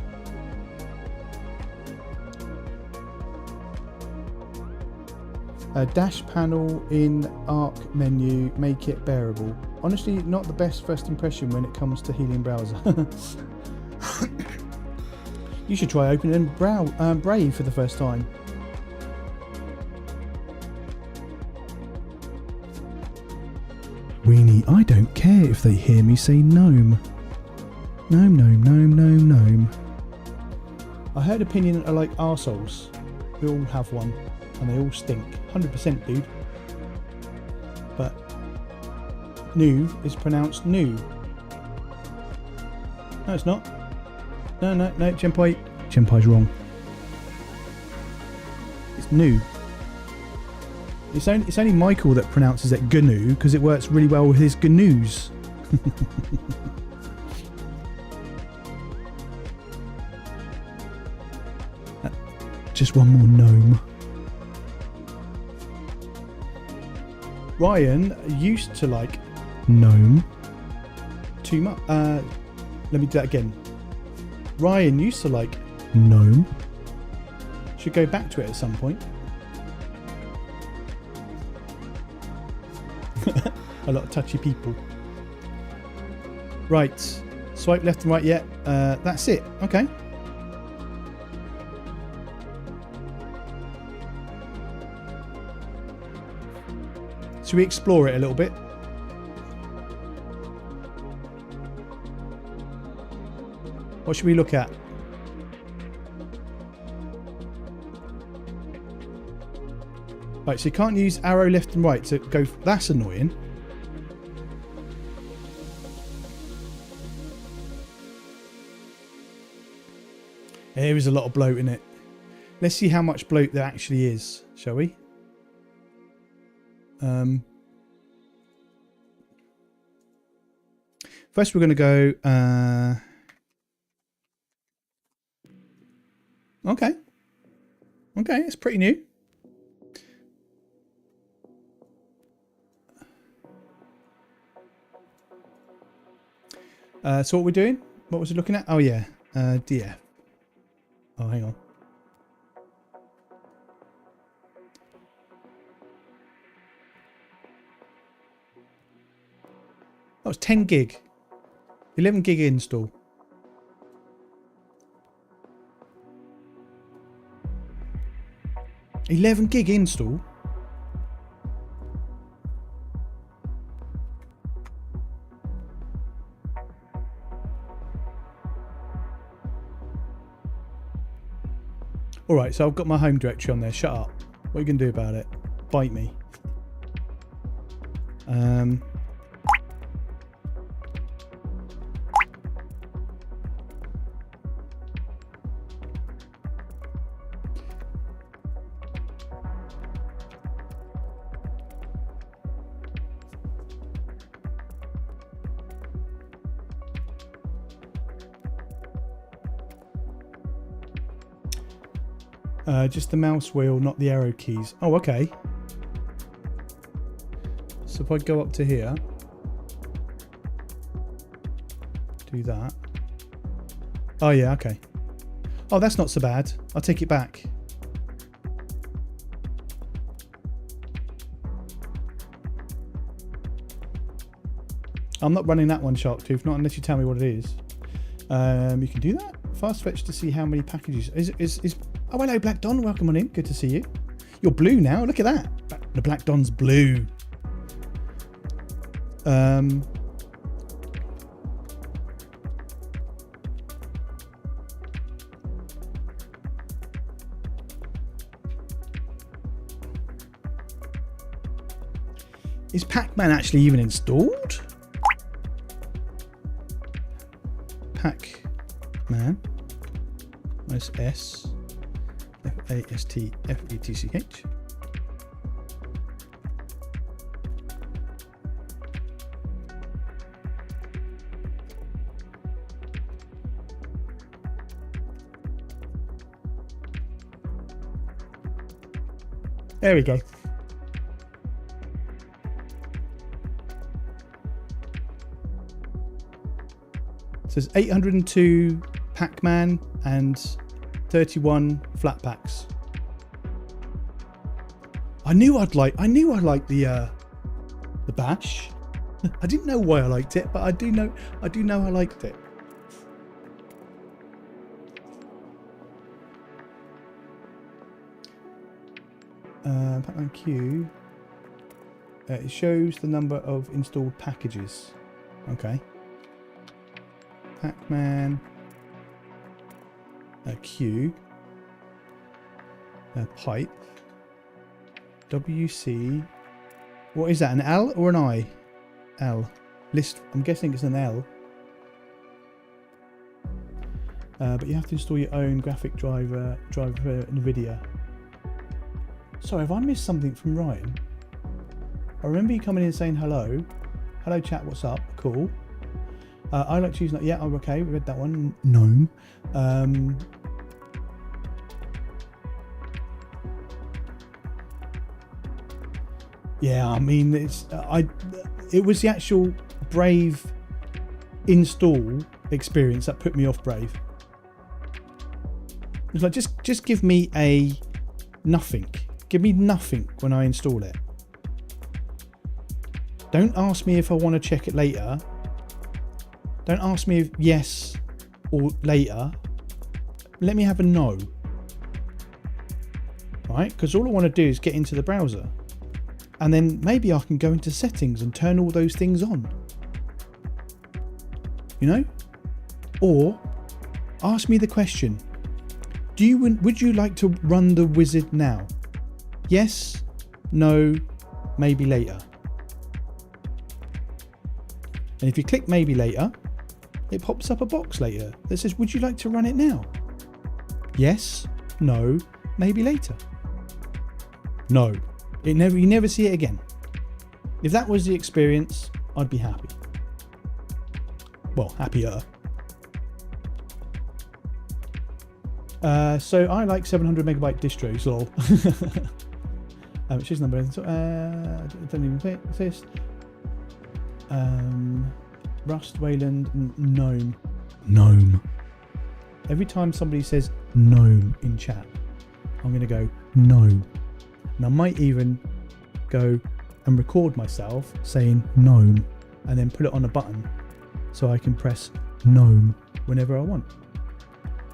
S1: Dash panel in Arc menu, make it bearable. Honestly, not the best first impression when it comes to Helium browser. You should try opening Brave for the first time. Weenie, I don't care if they hear me say gnome. Gnome, gnome, gnome, gnome, gnome. I heard opinion are like arseholes. We all have one, and they all stink. 100%, dude. But new is pronounced new. No, it's not. No, Genpai. Genpai's wrong. It's new. It's only Michael that pronounces it GNU because it works really well with his GNUs. Just one more gnome. Ryan used to like gnome too much. Let me do that again. Ryan used to like gnome. Should go back to it at some point. A lot of touchy people. Right. Swipe left and right yet. That's it. Okay. Should we explore it a little bit? What should we look at? Right, so you can't use arrow left and right to go. That's annoying. There is a lot of bloat in it. Let's see how much bloat there actually is, shall we? First, we're going to go. Okay, it's pretty new. So what we're doing? What was it looking at? Oh yeah, DF. Oh, hang on. That was 10 gig. 11 gig install. $11 gig install. Alright, so I've got my home directory on there. Shut up. What are you going to do about it? Bite me. Just the mouse wheel, not the arrow keys. Oh, okay. So if I go up to here, do that. Oh yeah, okay. Oh, that's not so bad. I'll take it back. I'm not running that one, Sharktooth, not unless you tell me what it is. You can do that. Fast fetch to see how many packages. Oh, hello, Black Don. Welcome on in. Good to see you. You're blue now. Look at that. The Black Don's blue. Is Pac-Man actually even installed? Pac-Man. Nice S. F-A-S-T-F-E-T-C-H. There we go. It says 802 Pac-Man and 31 flat packs. I knew I'd like the bash. I didn't know why I liked it, but I do know I liked it. Pac-Man-Q. It shows the number of installed packages. Okay. Pac-Man Q. Pipe. WC. What is that? An L or an I? L. List. I'm guessing it's an L. But you have to install your own graphic driver for NVIDIA. Sorry, have I missed something from Ryan? I remember you coming in and saying hello. Hello chat, what's up? Cool. I like to use... Yeah, oh, okay, we read that one. Gnome. Yeah, I mean, it was the actual Brave install experience that put me off Brave. It was like, just give me a nothing. Give me nothing when I install it. Don't ask me if I want to check it later. Don't ask me if yes or later. Let me have a no. Right? Because all I want to do is get into the browser. And then maybe I can go into settings and turn all those things on. You know? Or ask me the question. Would you like to run the wizard now? Yes, no, maybe later. And if you click maybe later, it pops up a box later that says, would you like to run it now? Yes, no, maybe later. No. You never see it again. If that was the experience, I'd be happy. Well, happier. So I like 700 megabyte distros, lol. Which is number. Don't even say it. Rust, Wayland, Gnome. Gnome. Every time somebody says gnome in chat, I'm going to go gnome. And I might even go and record myself saying gnome and then put it on a button so I can press gnome whenever I want.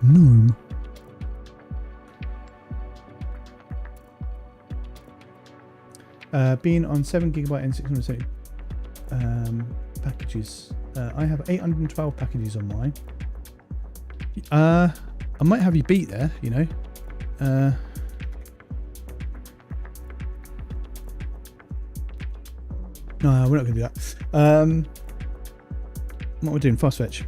S1: Gnome. Being on 7 gigabyte and 670 packages. I have 812 packages on mine. I might have you beat there, you know. No, we're not going to do that. What we're doing, fast fetch.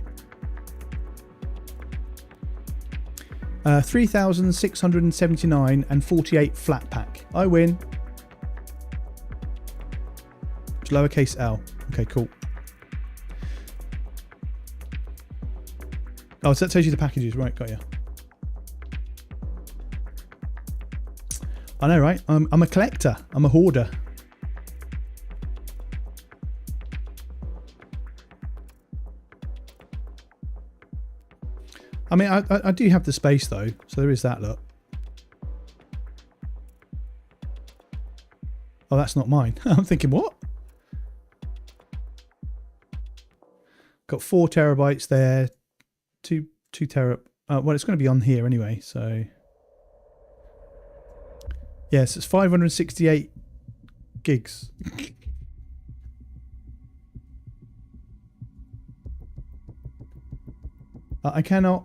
S1: 3,679 and 48 flat pack. I win. It's lowercase L. Okay, cool. Oh, so that tells you the packages, right? Got you. I know, right? I'm a collector. I'm a hoarder. I mean, I do have the space though, so there is that. Look. Oh, that's not mine. I'm thinking, what? Got 4 terabytes there, 2 tera. Well, it's going to be on here anyway. So yes, it's 568 gigs. I cannot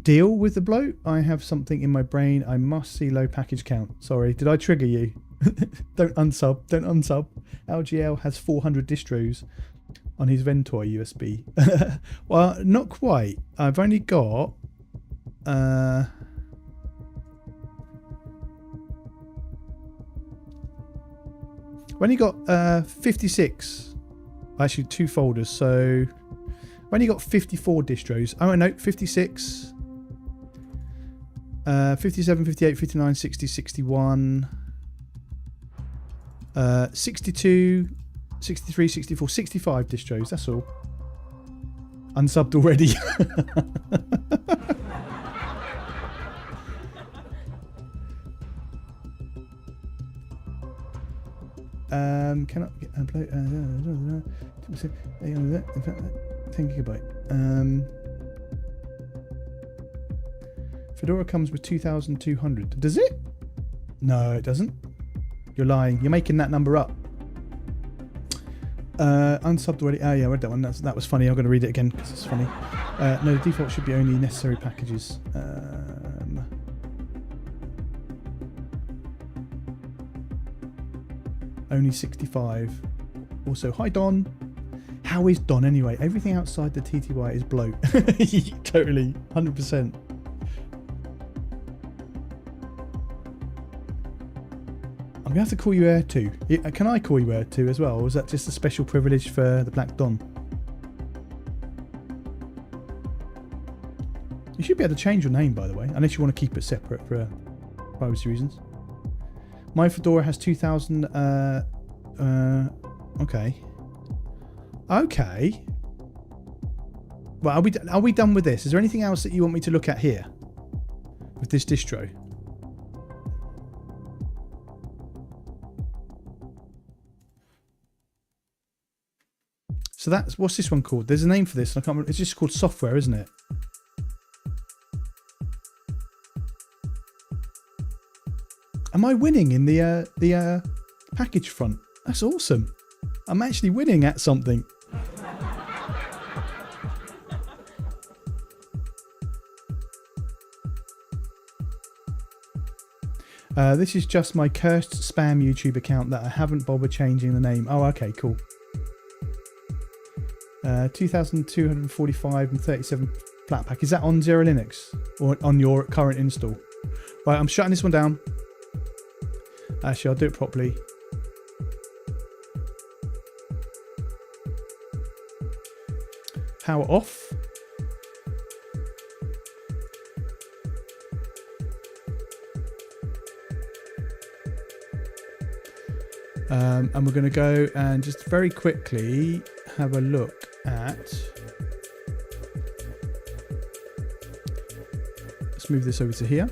S1: deal with the bloat. I have something in my brain. I must see low package count. Sorry, did I trigger you? Don't unsub. Don't unsub. LGL has 400 distros on his Ventor USB. Well, not quite. I've only got... I've only got 56. Actually, 2 folders. So I've only got 54 distros. Oh, no, 56. 57, 58, 59, 60, 61. 62, 63, 64, 65 distros. That's all. Unsubbed already. Can I get upload 10 gigabyte. Fedora comes with 2,200. Does it? No, it doesn't. You're lying. You're making that number up. Unsubbed already. Oh yeah, I read that one. That was funny. I'm going to read it again because it's funny. No, the default should be only necessary packages. Only 65. Also, hi Don. How is Don anyway? Everything outside the TTY is bloat. Totally, 100%. I'm gonna have to call you Air 2. Can I call you Air 2 as well, or is that just a special privilege for the Black Don? You should be able to change your name, by the way, unless you want to keep it separate for privacy reasons. My Fedora has 2000. Okay. Okay. Well, are we done with this? Is there anything else that you want me to look at here with this distro? So that's, what's this one called? There's a name for this. I can't remember. It's just called software, isn't it? Am I winning in the package front? That's awesome. I'm actually winning at something. This is just my cursed spam YouTube account that I haven't bothered changing the name. Oh, okay, cool. 2,245 and 37 Flatpak. Is that on Zero Linux or on your current install? Right, I'm shutting this one down. Actually, I'll do it properly. Power off. And we're going to go and just very quickly have a look at... Let's move this over to here.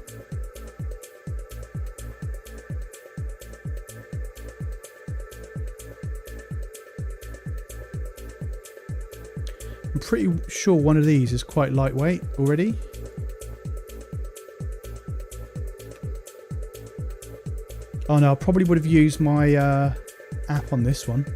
S1: I'm pretty sure one of these is quite lightweight already. Oh no, I probably would have used my app on this one.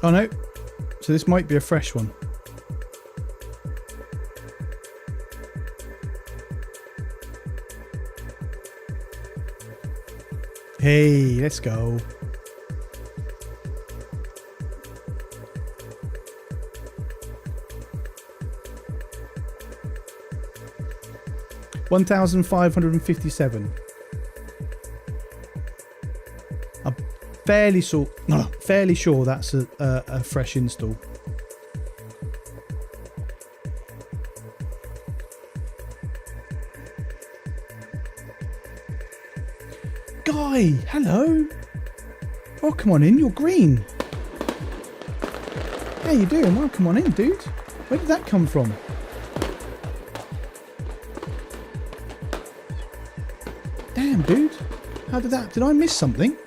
S1: Oh no, so this might be a fresh one. Hey, let's go. $1,557. I'm fairly sure that's a fresh install. Guy, hello. Welcome on in. You're green. How you doing? Welcome on in, dude. Where did that come from? Damn, dude. How did that... Did I miss something?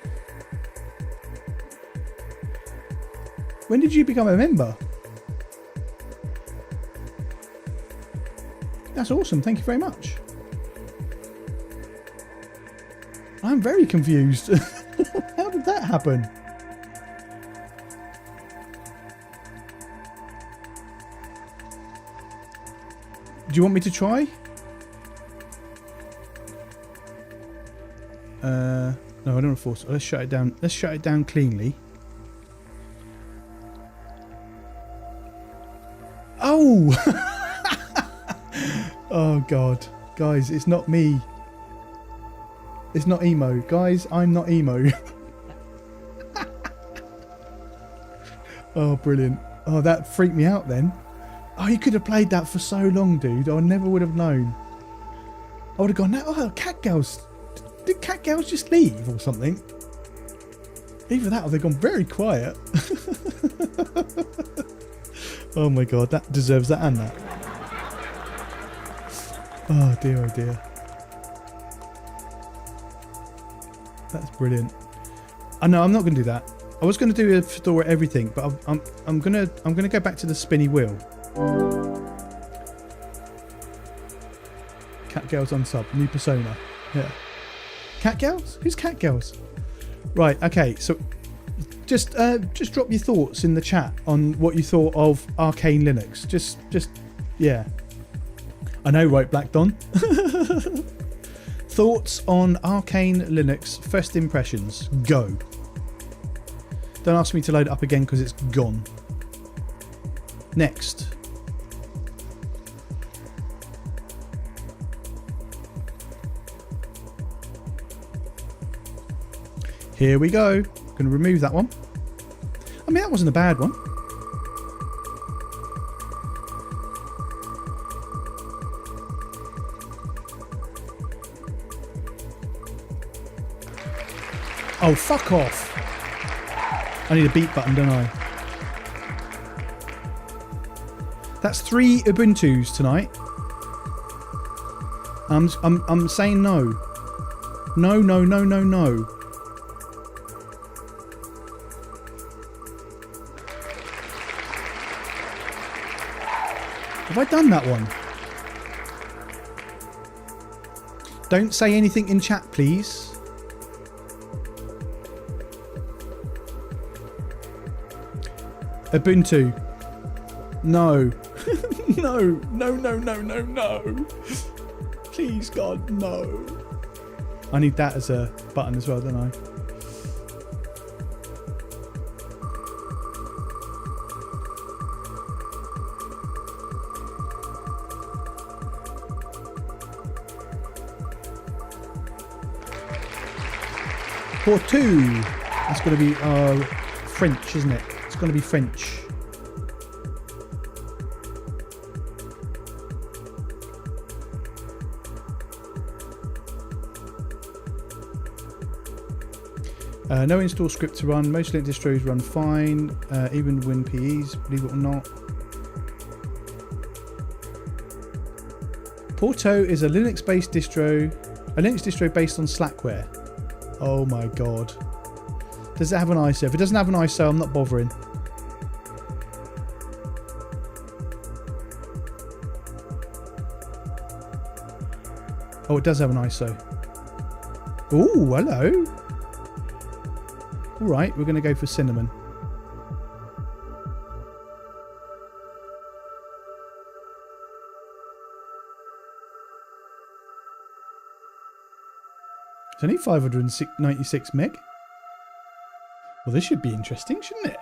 S1: When did you become a member? That's awesome. Thank you very much. I'm very confused. How did that happen? Do you want me to try? No, I don't want to force it. Let's shut it down. Let's shut it down cleanly. Oh! Oh god. Guys, it's not me. It's not emo. Guys, I'm not emo. Oh, brilliant. Oh, that freaked me out then. Oh, you could have played that for so long, dude. I never would have known. I would have gone, oh, Cat Girls. Did Cat Girls just leave or something? Either that or they've gone very quiet. Oh my god, that deserves that and that. Oh dear, oh dear. That's brilliant. Oh no, I'm not going to do that. I was going to do a Fedora everything, but I'm gonna go back to the spinny wheel. Cat girls on sub, new persona. Yeah. Cat girls? Who's cat girls? Right. Okay. So just drop your thoughts in the chat on what you thought of Arcane Linux. Just yeah. I know, right, Black Don? Thoughts on Arcane Linux, first impressions, go. Don't ask me to load it up again because it's gone. Next. Here we go. Going to remove that one. I mean, that wasn't a bad one. Oh, fuck off. I need a beat button, don't I? That's 3 Ubuntus tonight. I'm saying no. No, no, no, no, no. Have I done that one? Don't say anything in chat, please. Ubuntu. No. No, no, no, no, no, no. Please, God, no. I need that as a button as well, don't I? Portu. That's going to be French, isn't it? It's going to be French. No install script to run. Most Linux distros run fine, even WinPEs, believe it or not. Porto is a Linux-based distro, a Linux distro based on Slackware. Oh my god. Does it have an ISO? If it doesn't have an ISO, I'm not bothering. Oh, it does have an ISO. Ooh, hello. Alright, we're going to go for cinnamon. It's only 596 meg. Well, this should be interesting, shouldn't it?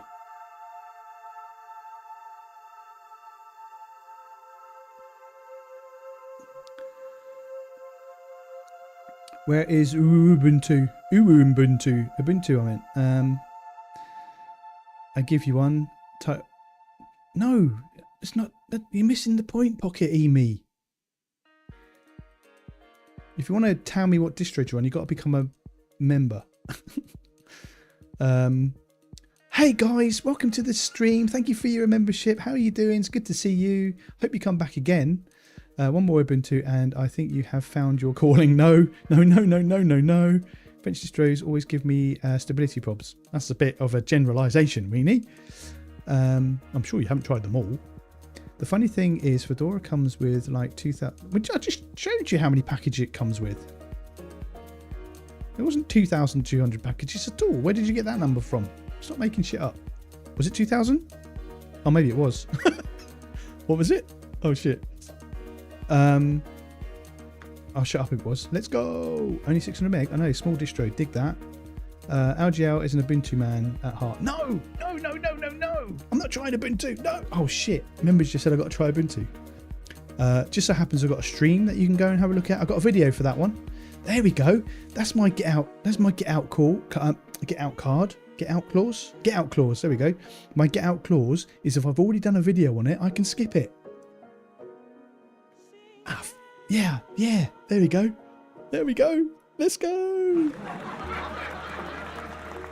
S1: Where is Ubuntu? Ubuntu. Ubuntu, I meant. I give you one. No, it's not. You're missing the point, Pocket E-me. If you want to tell me what distro you're on, you've got to become a member. Hey guys, welcome to the stream. Thank you for your membership. How are you doing? It's good to see you. Hope you come back again. One more Ubuntu, and I think you have found your calling. No, no, no, no, no, no, no. French distros always give me stability probs. That's a bit of a generalisation, really. I'm sure you haven't tried them all. The funny thing is, Fedora comes with like 2,000. Which I just showed you how many packages it comes with. It wasn't 2,200 packages at all. Where did you get that number from? Stop making shit up. Was it 2,000? Oh, maybe it was. What was it? Oh shit. Oh, shut up, it was. Let's go. Only 600 meg. I know, small distro. Dig that. LGL is an Ubuntu man at heart. No, no, no, no, no, no. I'm not trying Ubuntu. No. Oh shit. Members just said I got to try Ubuntu. Just so happens I've got a stream that you can go and have a look at. I've got a video for that one. There we go. That's my get out. That's my get out call. Get out card. Get out clause. Get out clause. There we go. My get out clause is if I've already done a video on it, I can skip it. Ah, yeah, yeah. There we go. There we go. Let's go.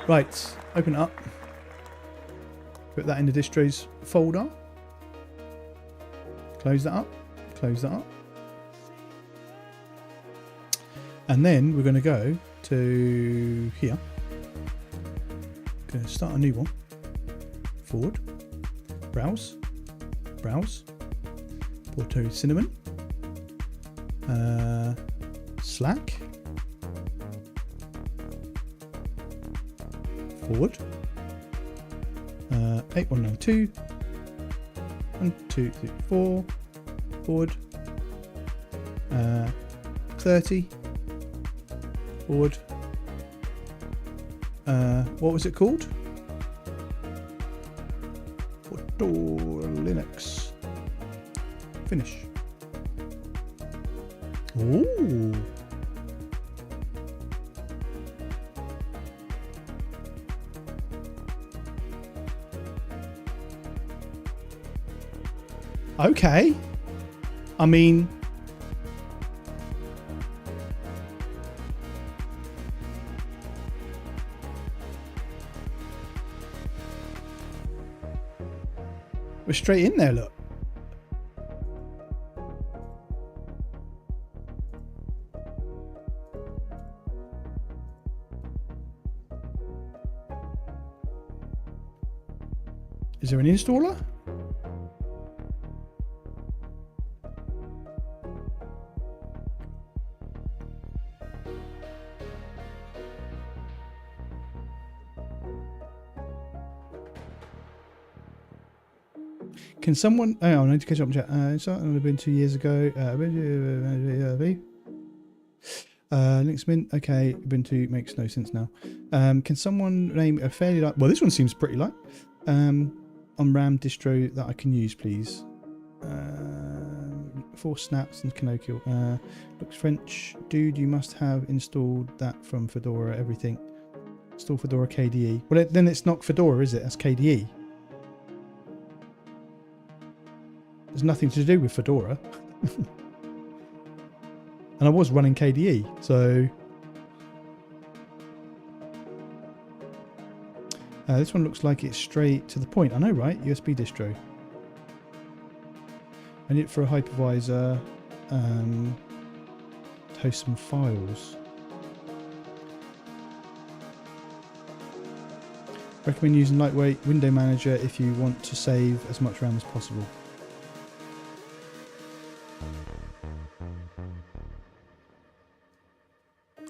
S1: Right. Open it up. Put that in the distros folder. Close that up. Close that up. And then we're going to go to here. going to start a new one. Forward. Browse. Browse. Porto Cinnamon. Slack. Forward. 8192. 1, 2, 3, 4. Forward. 30. Forward. What was it called? Linux. Finish. Ooh. Okay. I mean, we're straight in there, look. Is there an installer? Can someone... Oh, I need to catch up on chat. It's only been 2 years ago. Linux Mint. Okay, Ubuntu makes no sense now. Can someone name a fairly light... Well, this one seems pretty light. On RAM distro that I can use, please. 4 snaps and Canonical. Looks French. Dude, you must have installed that from Fedora, everything. Install Fedora KDE. Well, then it's not Fedora, is it? That's KDE. There's nothing to do with Fedora. And I was running KDE, so... this one looks like it's straight to the point. I know, right? USB distro. I need it for a hypervisor to host some files. Recommend using lightweight window manager if you want to save as much RAM as possible.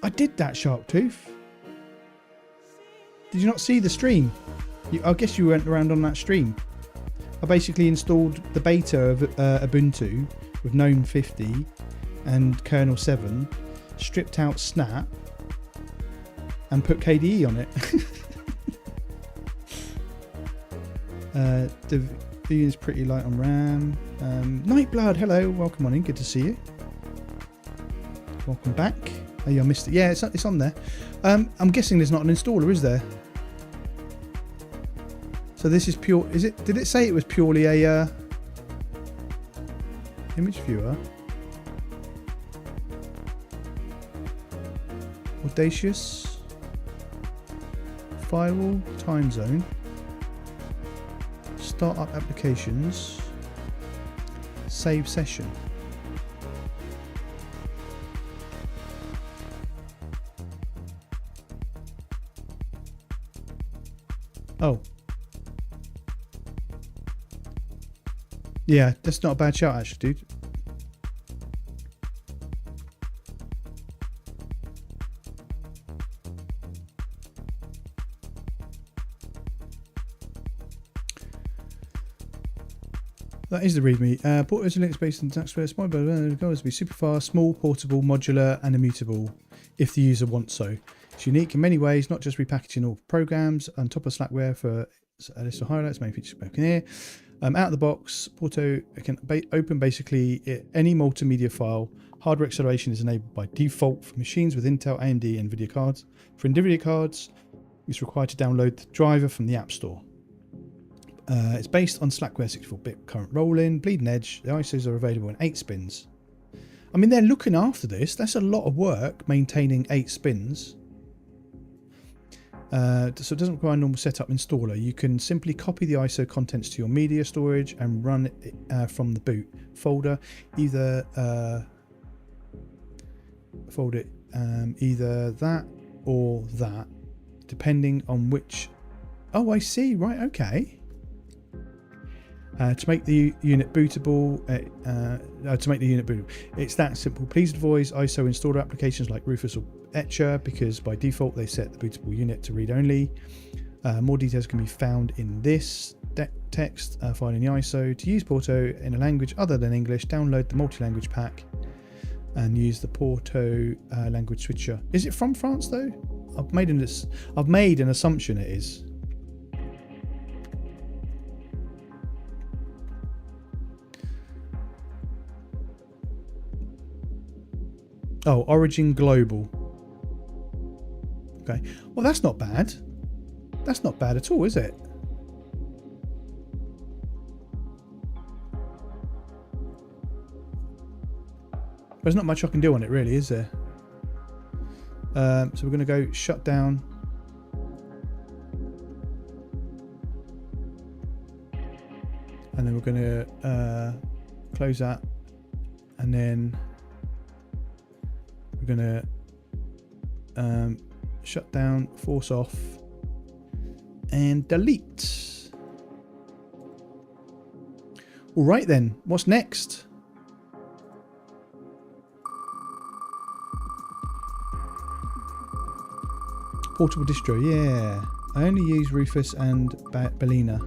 S1: I did that, Sharptooth. Did you not see the stream? I guess you went around on that stream. I basically installed the beta of Ubuntu with GNOME 50 and kernel 7, stripped out Snap, and put KDE on it. The video is pretty light on RAM. Nightblood, hello, welcome on in, good to see you. Welcome back. Oh, yeah, I missed it. Yeah, it's on there. I'm guessing there's not an installer, is there? So this is pure. Is it? Did it say it was purely a image viewer? Audacious. Firewall. Time zone. Startup applications. Save session. Oh. Yeah, that's not a bad shout actually, dude. That is the README. Port is Linux based on taxpayer. Small, but it goes to be super fast, small, portable, modular, and immutable if the user wants so. It's unique in many ways, not just repackaging all programs on top of Slackware for a list of highlights, main features spoken here. Out of the box, Porto can open basically any multimedia file. Hardware acceleration is enabled by default for machines with Intel, AMD, and NVIDIA cards. For NVIDIA cards, it's required to download the driver from the App Store. It's based on Slackware 64-bit current roll-in, bleeding edge. The ISOs are available in 8 spins. I mean, they're looking after this. That's a lot of work maintaining 8 spins. So it doesn't require a normal setup installer. You can simply copy the ISO contents to your media storage and run it from the boot folder. Either fold it either that or that, depending on which Oh, I see. Right. Okay. To make the unit bootable, it's that simple. Please avoid ISO installer applications like Rufus or Etcher because by default they set the bootable unit to read only. More details can be found in this text file in the ISO. To use Porto in a language other than English, download the multi-language pack and use the Porto language switcher. Is it from France though? I've made an assumption it is. Oh, Origin Global. Okay. Well, that's not bad. That's not bad at all, is it? There's not much I can do on it, really, is there? So we're going to go shut down. And then we're going to close that. And then we're going to shut down, force off, and delete. All right then, what's next? Portable distro, yeah. I only use Rufus and Balena.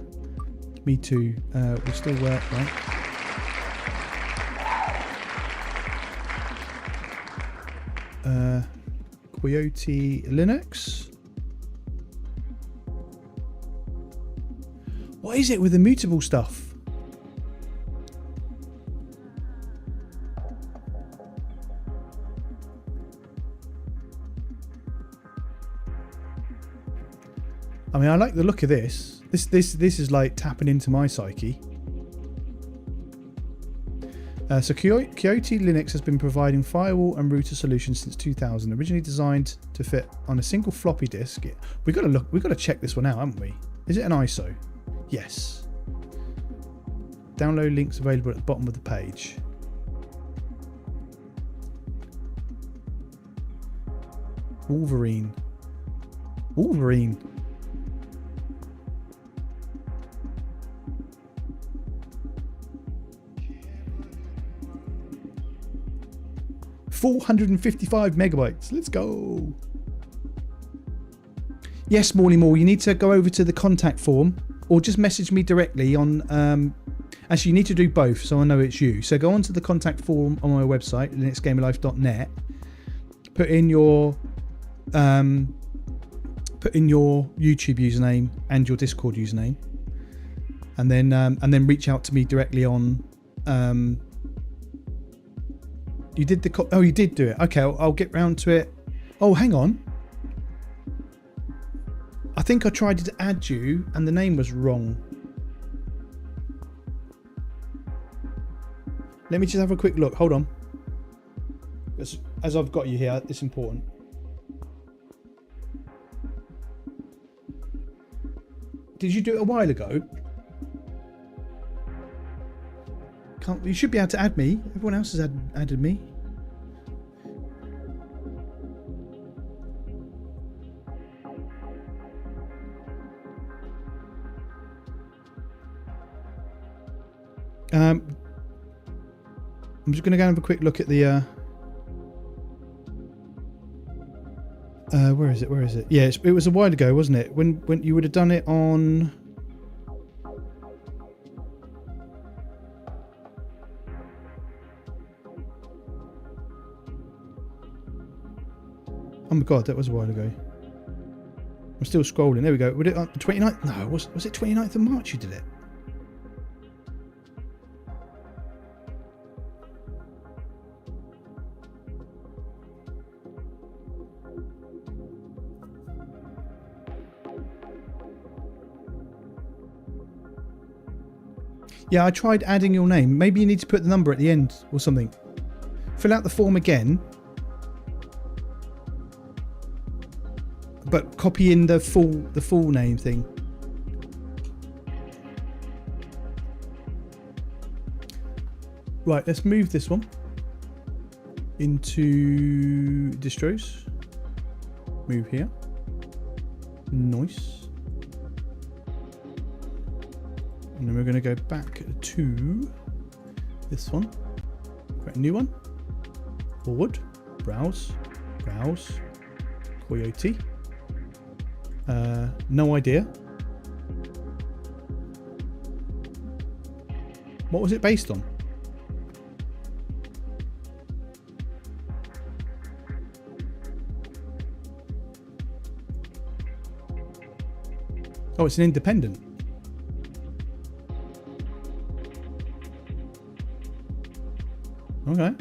S1: Me too. Will still work, right? Qt Linux. What is it with the mutable stuff? I mean, I like the look of this. This is like tapping into my psyche. So Qt Linux has been providing firewall and router solutions since 2000. Originally designed to fit on a single floppy disk. We've got to check this one out, haven't we? Is it an ISO? Yes. Download links available at the bottom of the page. Wolverine. 455 megabytes. Let's go. Yes, Morley Moore, you need to go over to the contact form or just message me directly on... actually, you need to do both so I know it's you. So go onto the contact form on my website, linuxgamerlife.net. Put in your YouTube username and your Discord username. And then reach out to me directly on... You did the... Oh, you did do it. Okay, I'll get round to it. Oh, hang on. I think I tried to add you and the name was wrong. Let me just have a quick look. Hold on. As I've got you here, it's important. Did you do it a while ago? You should be able to add me. Everyone else has added me. I'm just going to go and have a quick look at the... where is it? Yeah, it was a while ago, wasn't it? When you would have done it on... Oh my god, that was a while ago. I'm still scrolling. There we go. Would it on the 29th? No, was it 29th of March you did it? Yeah, I tried adding your name. Maybe you need to put the number at the end or something. Fill out the form again. But copy in the full name thing. Right, let's move this one into distros. Move here. Nice. And then we're going to go back to this one. Create a new one. Forward. Browse. Browse. Coyote. No idea. What was it based on? Oh, it's an independent. Okay.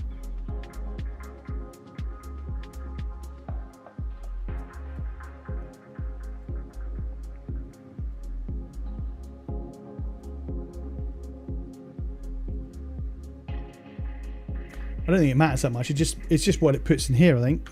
S1: I don't think it matters that much. It's just what it puts in here, I think.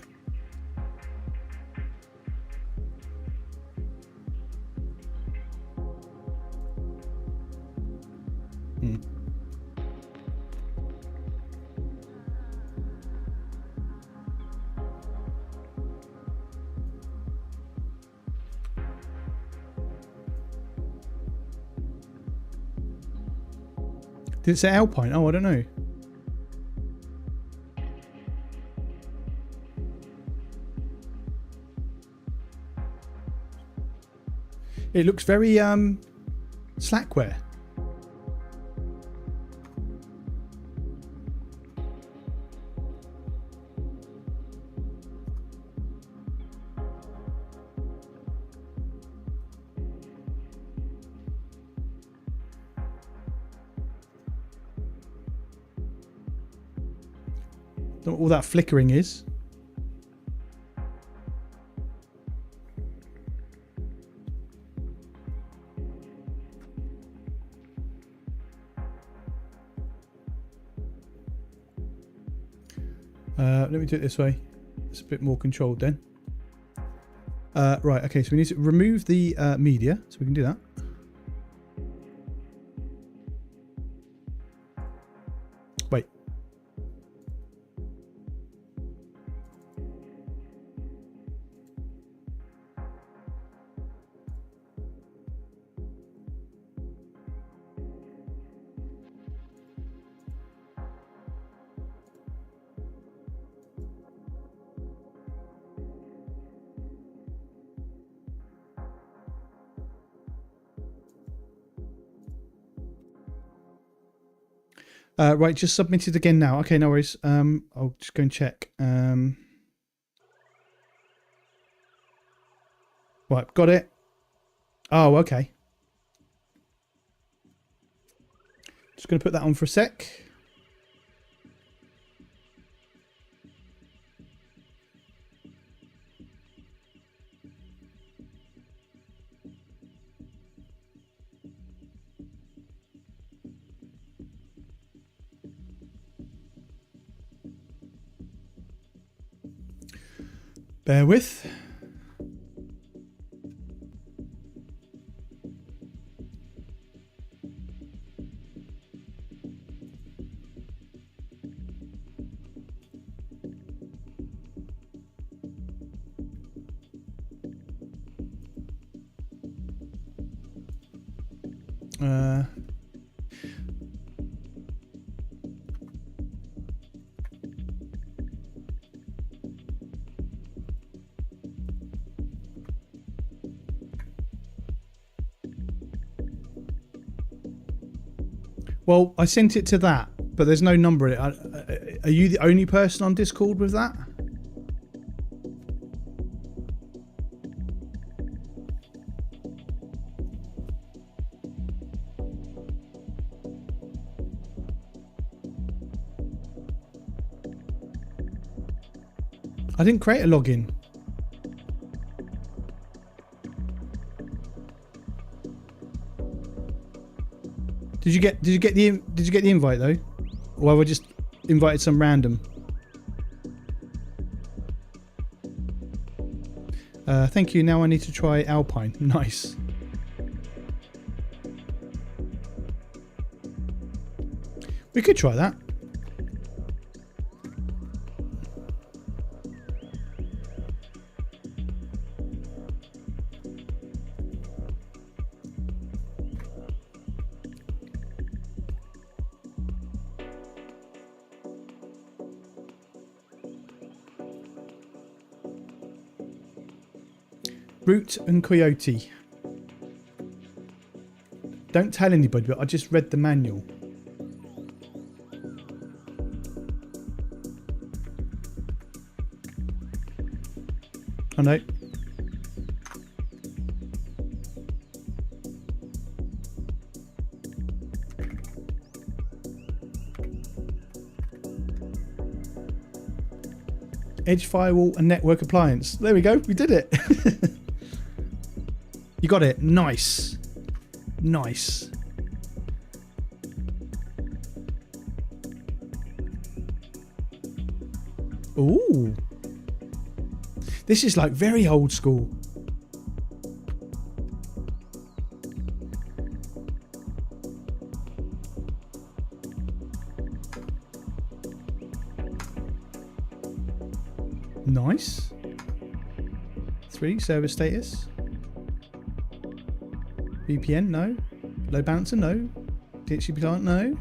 S1: Did it say Alpine? Oh, I don't know. It looks very Slackware. Don't know what all that flickering is. Let me do it this way. It's a bit more controlled then. Right, okay, so we need to remove the media, so we can do that. Wait. Right, just submitted again now. Okay, no worries. I'll just go and check. Right, got it. Oh, okay. Just going to put that on for a sec. Bear with. Well, I sent it to that, but there's no number in it. Are you the only person on Discord with that? I didn't create a login. Did you get the invite though? Or have I just invited some random? Thank you. Now I need to try Alpine. Nice. We could try that. Root and Coyote. Don't tell anybody, but I just read the manual. Oh no. Edge firewall and network appliance. There we go. We did it. You got it. Nice. Nice. Ooh. This is like very old school. Nice. 3, server status. VPN, no. Load balancer, no. DHCP client, no.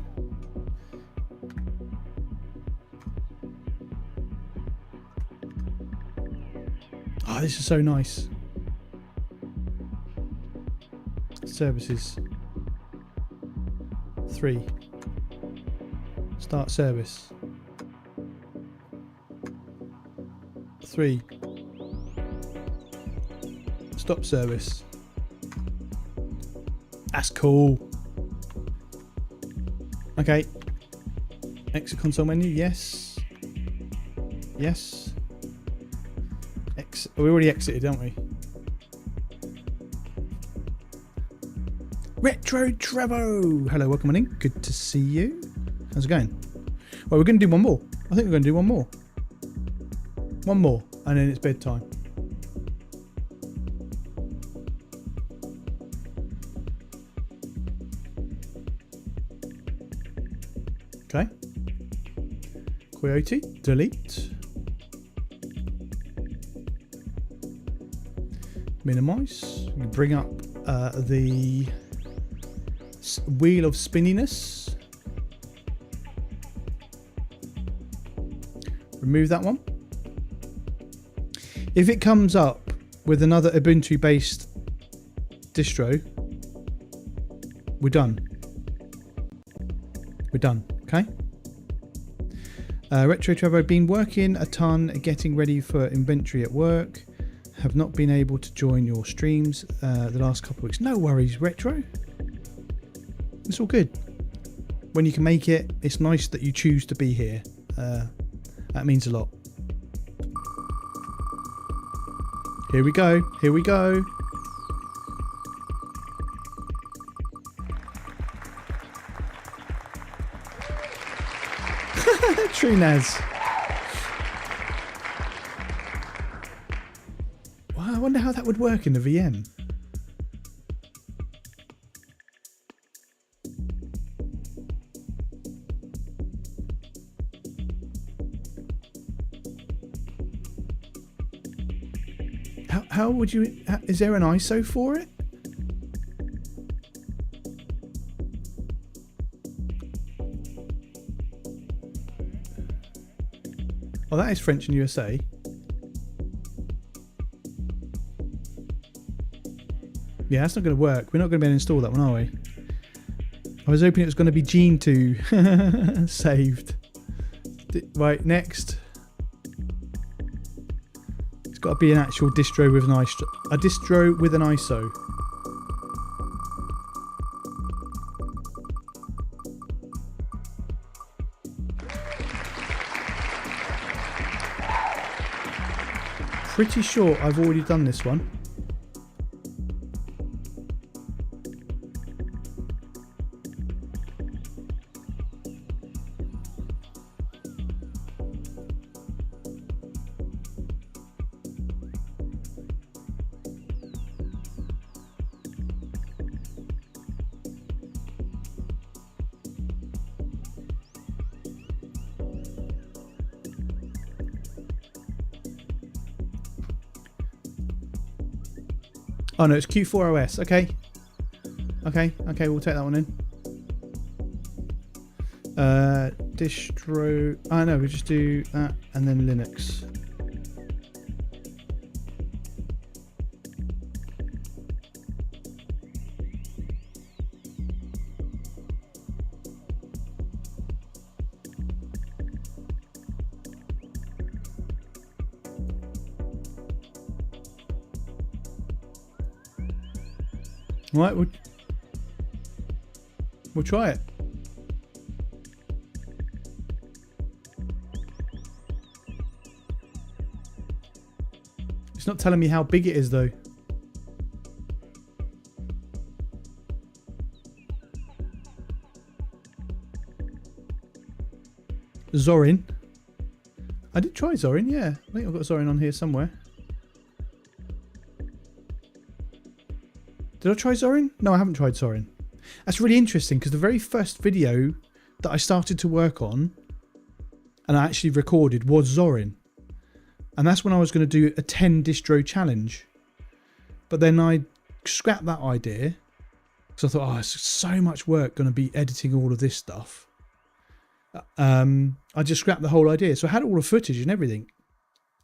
S1: Oh, this is so nice. Services. 3. Start service. 3. Stop service. That's cool. Okay. Exit console menu. Yes. Yes. We already exited, don't we? Retro Trevo. Hello, welcome on in. Good to see you. How's it going? Well, we're going to do one more. I think we're going to do one more. One more, and then it's bedtime. Okay. Coyote, delete. Minimize. Bring up the wheel of spinniness. Remove that one. If it comes up with another Ubuntu based distro, we're done. We're done, okay? Retro Trevor, been working a ton, getting ready for inventory at work. Have not been able to join your streams the last couple of weeks. No worries, Retro. It's all good. When you can make it, it's nice that you choose to be here. That means a lot. Here we go. Here we go. True Naz. Wow, I wonder how that would work in the VM. How would you... Is there an ISO for it? Oh, that is French and USA. Yeah, that's not going to work. We're not going to be able to install that one, are we? I was hoping it was going to be Gene2 saved. Right, next. It's got to be an actual distro with an ISO. A distro with an ISO. Pretty sure I've already done this one. Oh no, it's Q4 OS. Okay. Okay, we'll take that one in. Distro. Oh no, we just do that and then Linux. Right, we'll try it. It's not telling me how big it is though. Zorin. I did try Zorin, yeah. I think I've got Zorin on here somewhere. Did I try Zorin? No, I haven't tried Zorin. That's really interesting because the very first video that I started to work on and I actually recorded was Zorin. And that's when I was going to do a 10 distro challenge. But then I scrapped that idea because I thought, oh, it's so much work going to be editing all of this stuff. I just scrapped the whole idea. So I had all the footage and everything,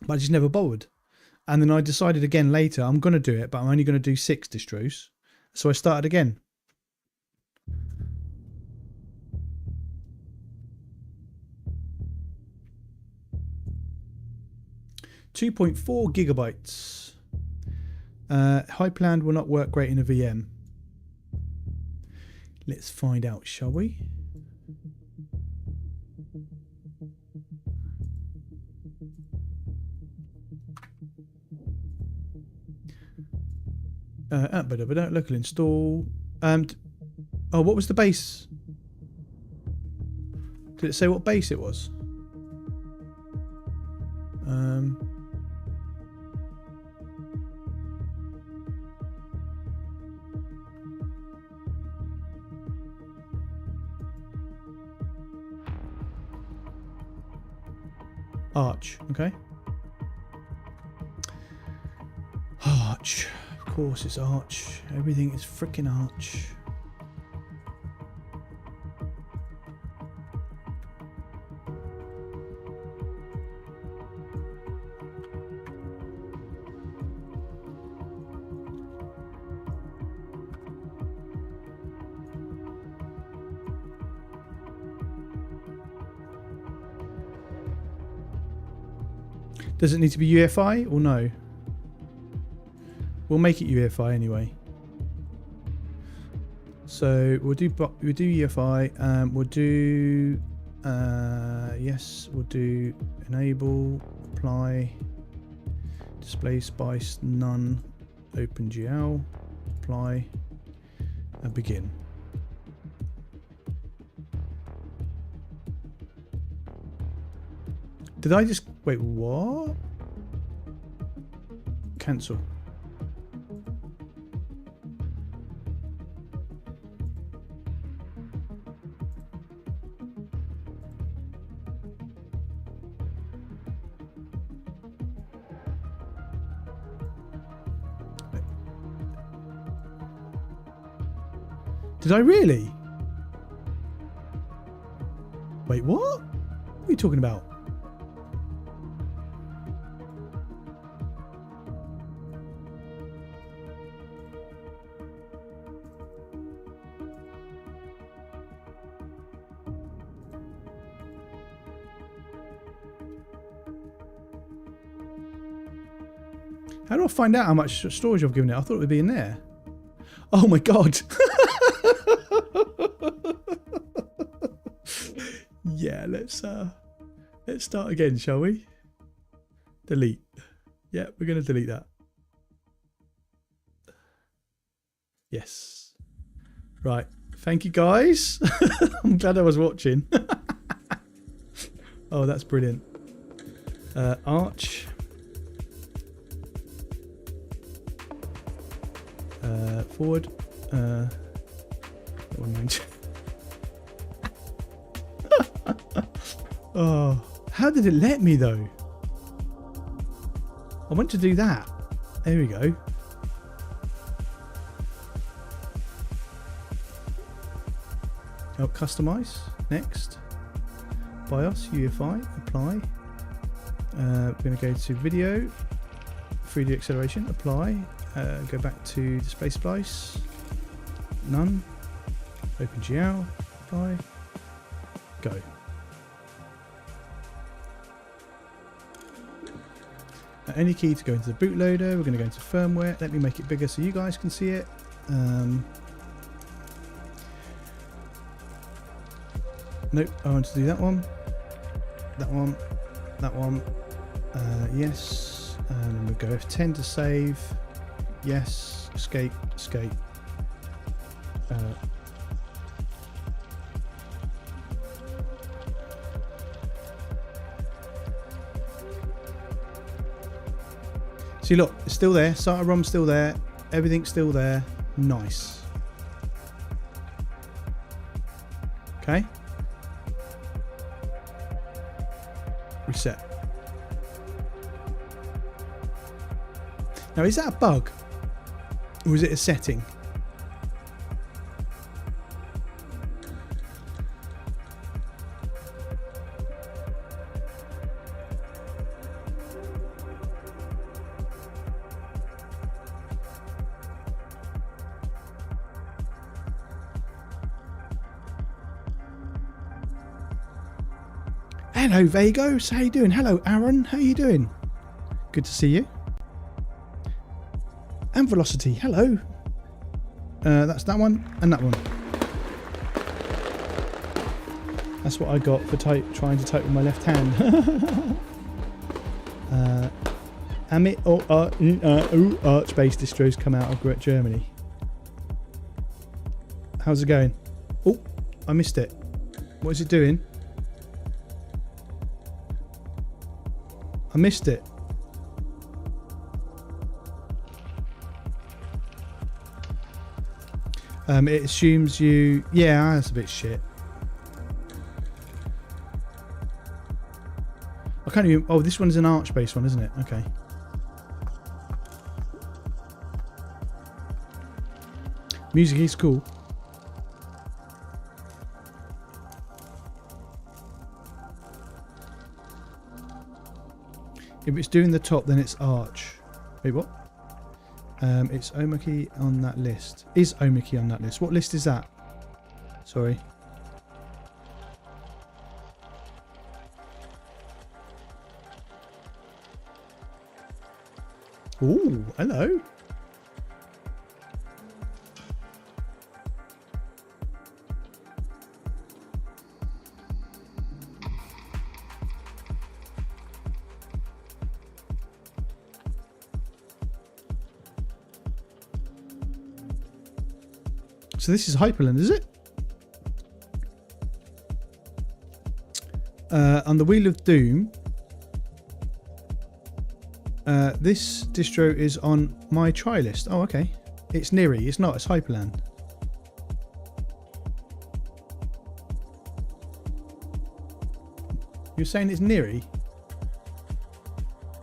S1: but I just never bothered. And then I decided again later, I'm going to do it, but I'm only going to do 6 distros. So I started again. $2.4 gigabytes. High plan will not work great in a VM. Let's find out, shall we? Local install. Oh, what was the base? Did it say what base it was? Arch, okay. Arch. Of course it's Arch. Everything is freaking Arch. Does it need to be UEFI or no? We'll make it UEFI anyway. So we'll do UEFI. We'll do yes. We'll do enable, apply, display spice, none, OpenGL, apply, and begin. Did I just wait? What? Cancel. Did I really? Wait, what? What are you talking about? How do I find out how much storage I've given it? I thought it would be in there. Oh my god. Yeah, let's start again, shall we? Delete. Yeah, we're going to delete that. Yes. Right. Thank you, guys. I'm glad I was watching. Oh, that's brilliant. Arch. Forward. 190. Oh, how did it let me though? I went to do that. There we go. Oh, customize. Next. BIOS, UEFI, apply. We're going to go to video, 3D acceleration, apply. Go back to display splice. None. OpenGL, apply. Go. Any key to go into the bootloader. We're going to go into firmware. Let me make it bigger so you guys can see it. Nope, I want to do that one. That one. That one. Yes. And then we'll go F10 to save. Yes. Escape. Escape. See, look, it's still there. SATA ROM's still there. Everything's still there. Nice. Okay. Reset. Now, is that a bug? Or is it a setting? Hello, Vagos. How you doing? Hello, Aaron. How you doing? Good to see you. And Velocity. Hello. That's that one and that one. That's what I got for trying to type with my left hand. Amit or Arch-based distros come out of Germany. How's it going? Oh, I missed it. What is it doing? I missed it. It assumes you... Yeah, that's a bit shit. I can't even... Oh, this one's an Arch-based one, isn't it? Okay. Music is cool. If it's doing the top, then it's Arch. Wait, what? It's Omaki on that list. Is Omaki on that list? What list is that? Sorry. Ooh, hello. So this is Hyperland, is it? On the Wheel of Doom, this distro is on my try list. Oh, okay. It's Niri. It's not. It's Hyperland. You're saying it's Niri?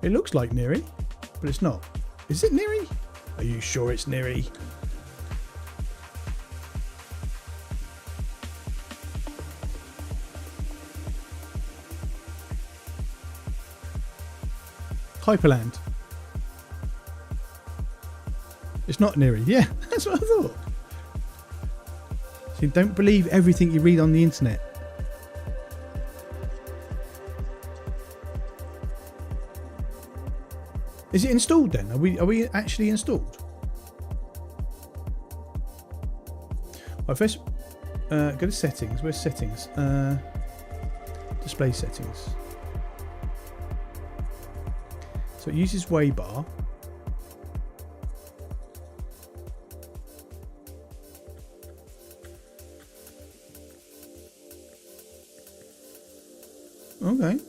S1: It looks like Niri, but it's not. Is it Niri? Are you sure it's Niri? Hyperland. It's not Niri. Yeah, that's what I thought. So you don't believe everything you read on the internet. Is it installed then? Are we actually installed? Right, first go to settings. Where's settings? Display settings. So it uses Waybar. Okay.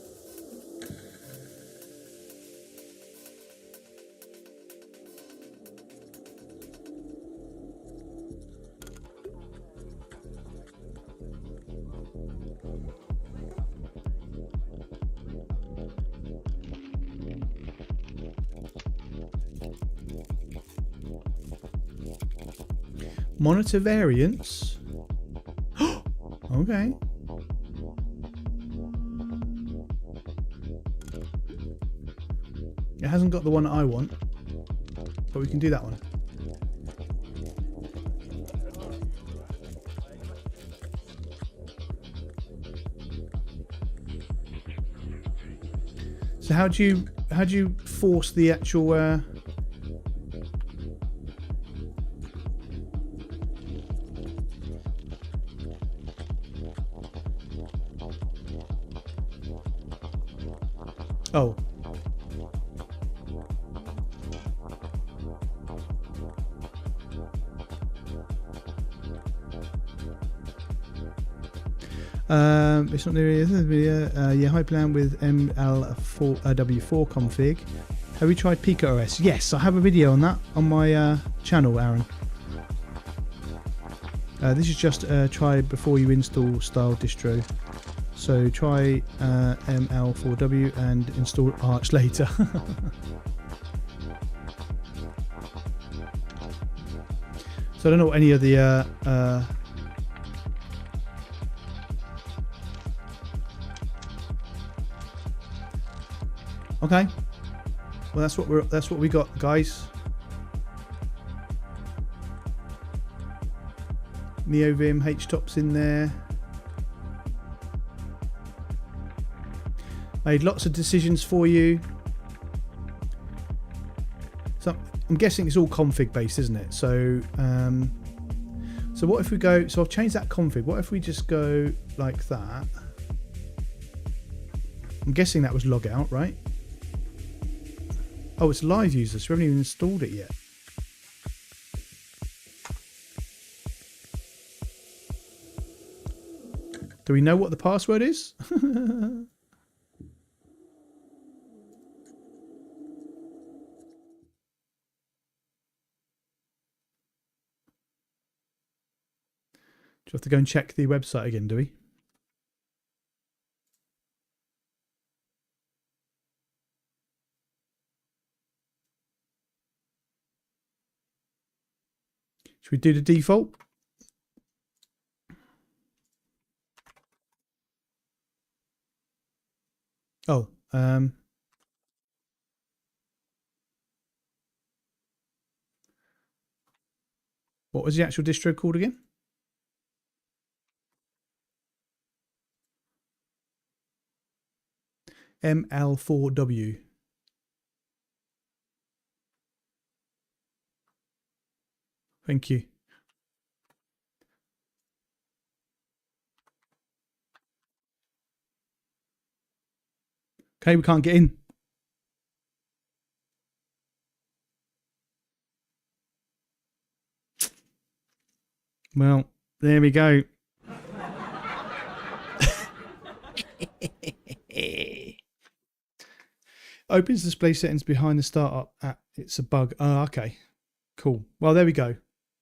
S1: Monitor variants. Okay. It hasn't got the one that I want, but we can do that one. So how do you force the actual Oh. It's not nearly yeah, high plan with ML4W4 config. Have you tried Pico OS? Yes, I have a video on that on my channel, Aaron. This is just try before you install style distro. So try ML4W and install Arch later. So I don't know what any of the okay. Well, that's what we got, guys. NeoVim HTOP's in there. Made lots of decisions for you. So I'm guessing it's all config based, isn't it? So so what if we go? So I've changed that config. What if we just go like that? I'm guessing that was log out, right? Oh, it's live users. We haven't even installed it yet. Do we know what the password is? Do you have to go and check the website again, do we? Should we do the default? Oh, what was the actual distro called again? ML4W. Thank you. Okay, we can't get in. Well, there we go. Opens display settings behind the startup app. It's a bug. Oh, okay. Cool. Well, there we go.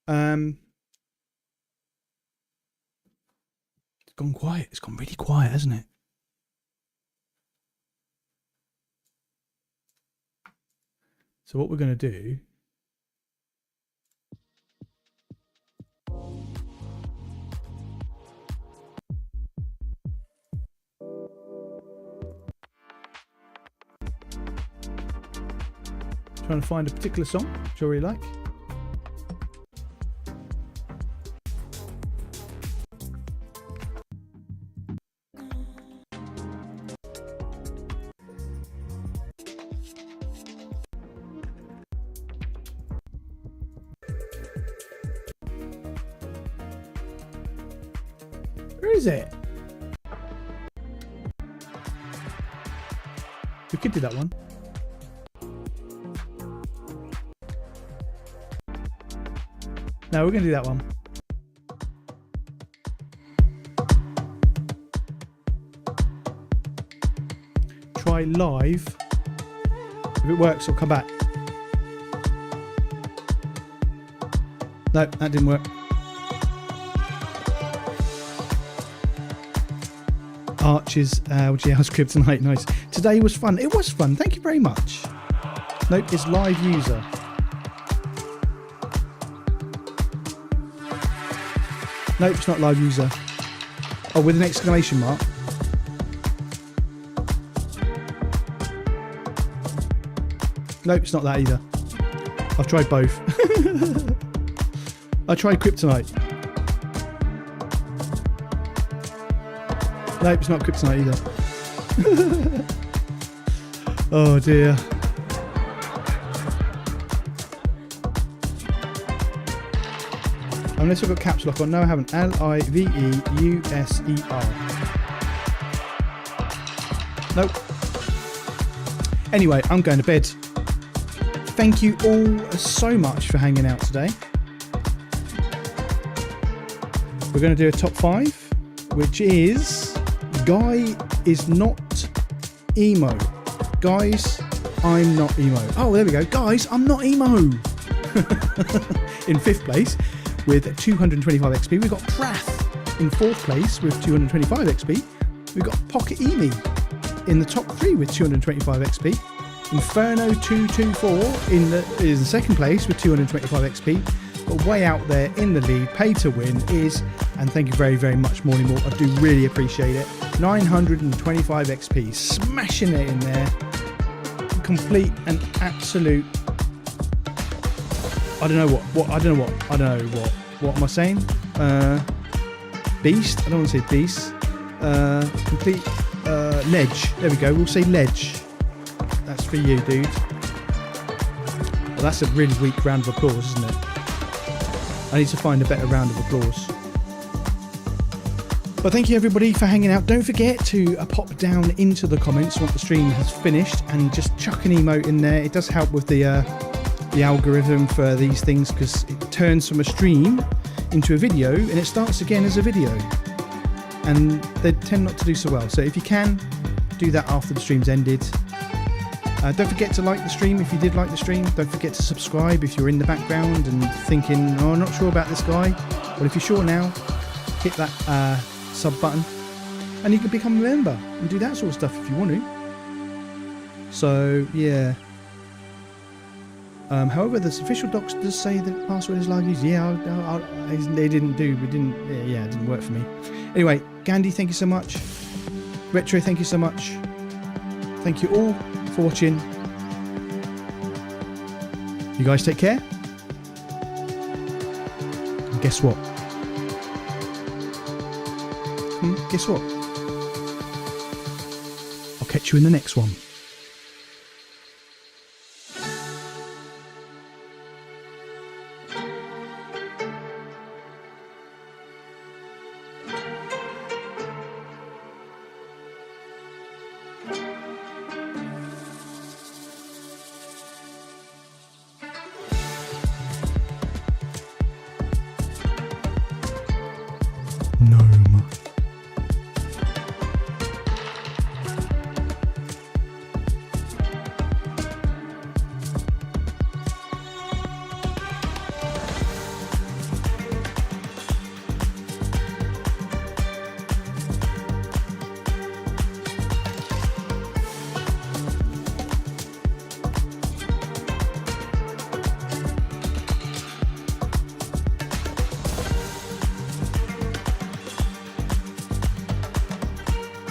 S1: It's gone quiet. It's gone really quiet, hasn't it? So what we're going to do... Trying to find a particular song which I really like. Where is it? We could do that one. No, we're going to do that one. Try live. If it works, I'll come back. No, that didn't work. Arches, JavaScript tonight. Nice. Today was fun. It was fun. Thank you very much. Nope, it's live user. Nope, it's not live user. Oh, with an exclamation mark. Nope, it's not that either. I've tried both. I tried Kryptonite. Nope, it's not Kryptonite either. Oh dear. Unless I've got caps lock on. No, I haven't. L-I-V-E-U-S-E-R. Nope. Anyway, I'm going to bed. Thank you all so much for hanging out today. We're going to do a top 5, which is Guy is not emo. Guys, I'm not emo. Oh, there we go. Guys, I'm not emo. In 5th place with 225 XP, we've got Prath in 4th place with 225 XP. We've got Pocket Emi in the top 3 with 225 XP. Inferno 224 in the 2nd place with 225 XP. But way out there in the lead, pay to win is, and thank you very, very much, Morning Mort. I do really appreciate it. 925 XP, smashing it in there. Complete and absolute. I don't know what am I saying? Beast. I don't want to say beast. Complete ledge. There we go. We'll say ledge. That's for you, dude. Well, that's a really weak round of applause, isn't it? I need to find a better round of applause. But thank you everybody for hanging out. Don't forget to pop down into the comments once the stream has finished and just chuck an emote in there. It does help with the algorithm for these things, because it turns from a stream into a video and it starts again as a video. And they tend not to do so well. So if you can, do that after the stream's ended. Don't forget to like the stream if you did like the stream. Don't forget to subscribe if you're in the background and thinking, oh, I'm not sure about this guy. Well, if you're sure now, hit that sub button and you can become a member and do that sort of stuff if you want to. So, yeah. However, the official docs does say that password is live used. Yeah, it didn't work for me. Anyway, Gandhi, thank you so much. Retro, thank you so much. Thank you all for watching. You guys take care. And guess what? Guess what? I'll catch you in the next one.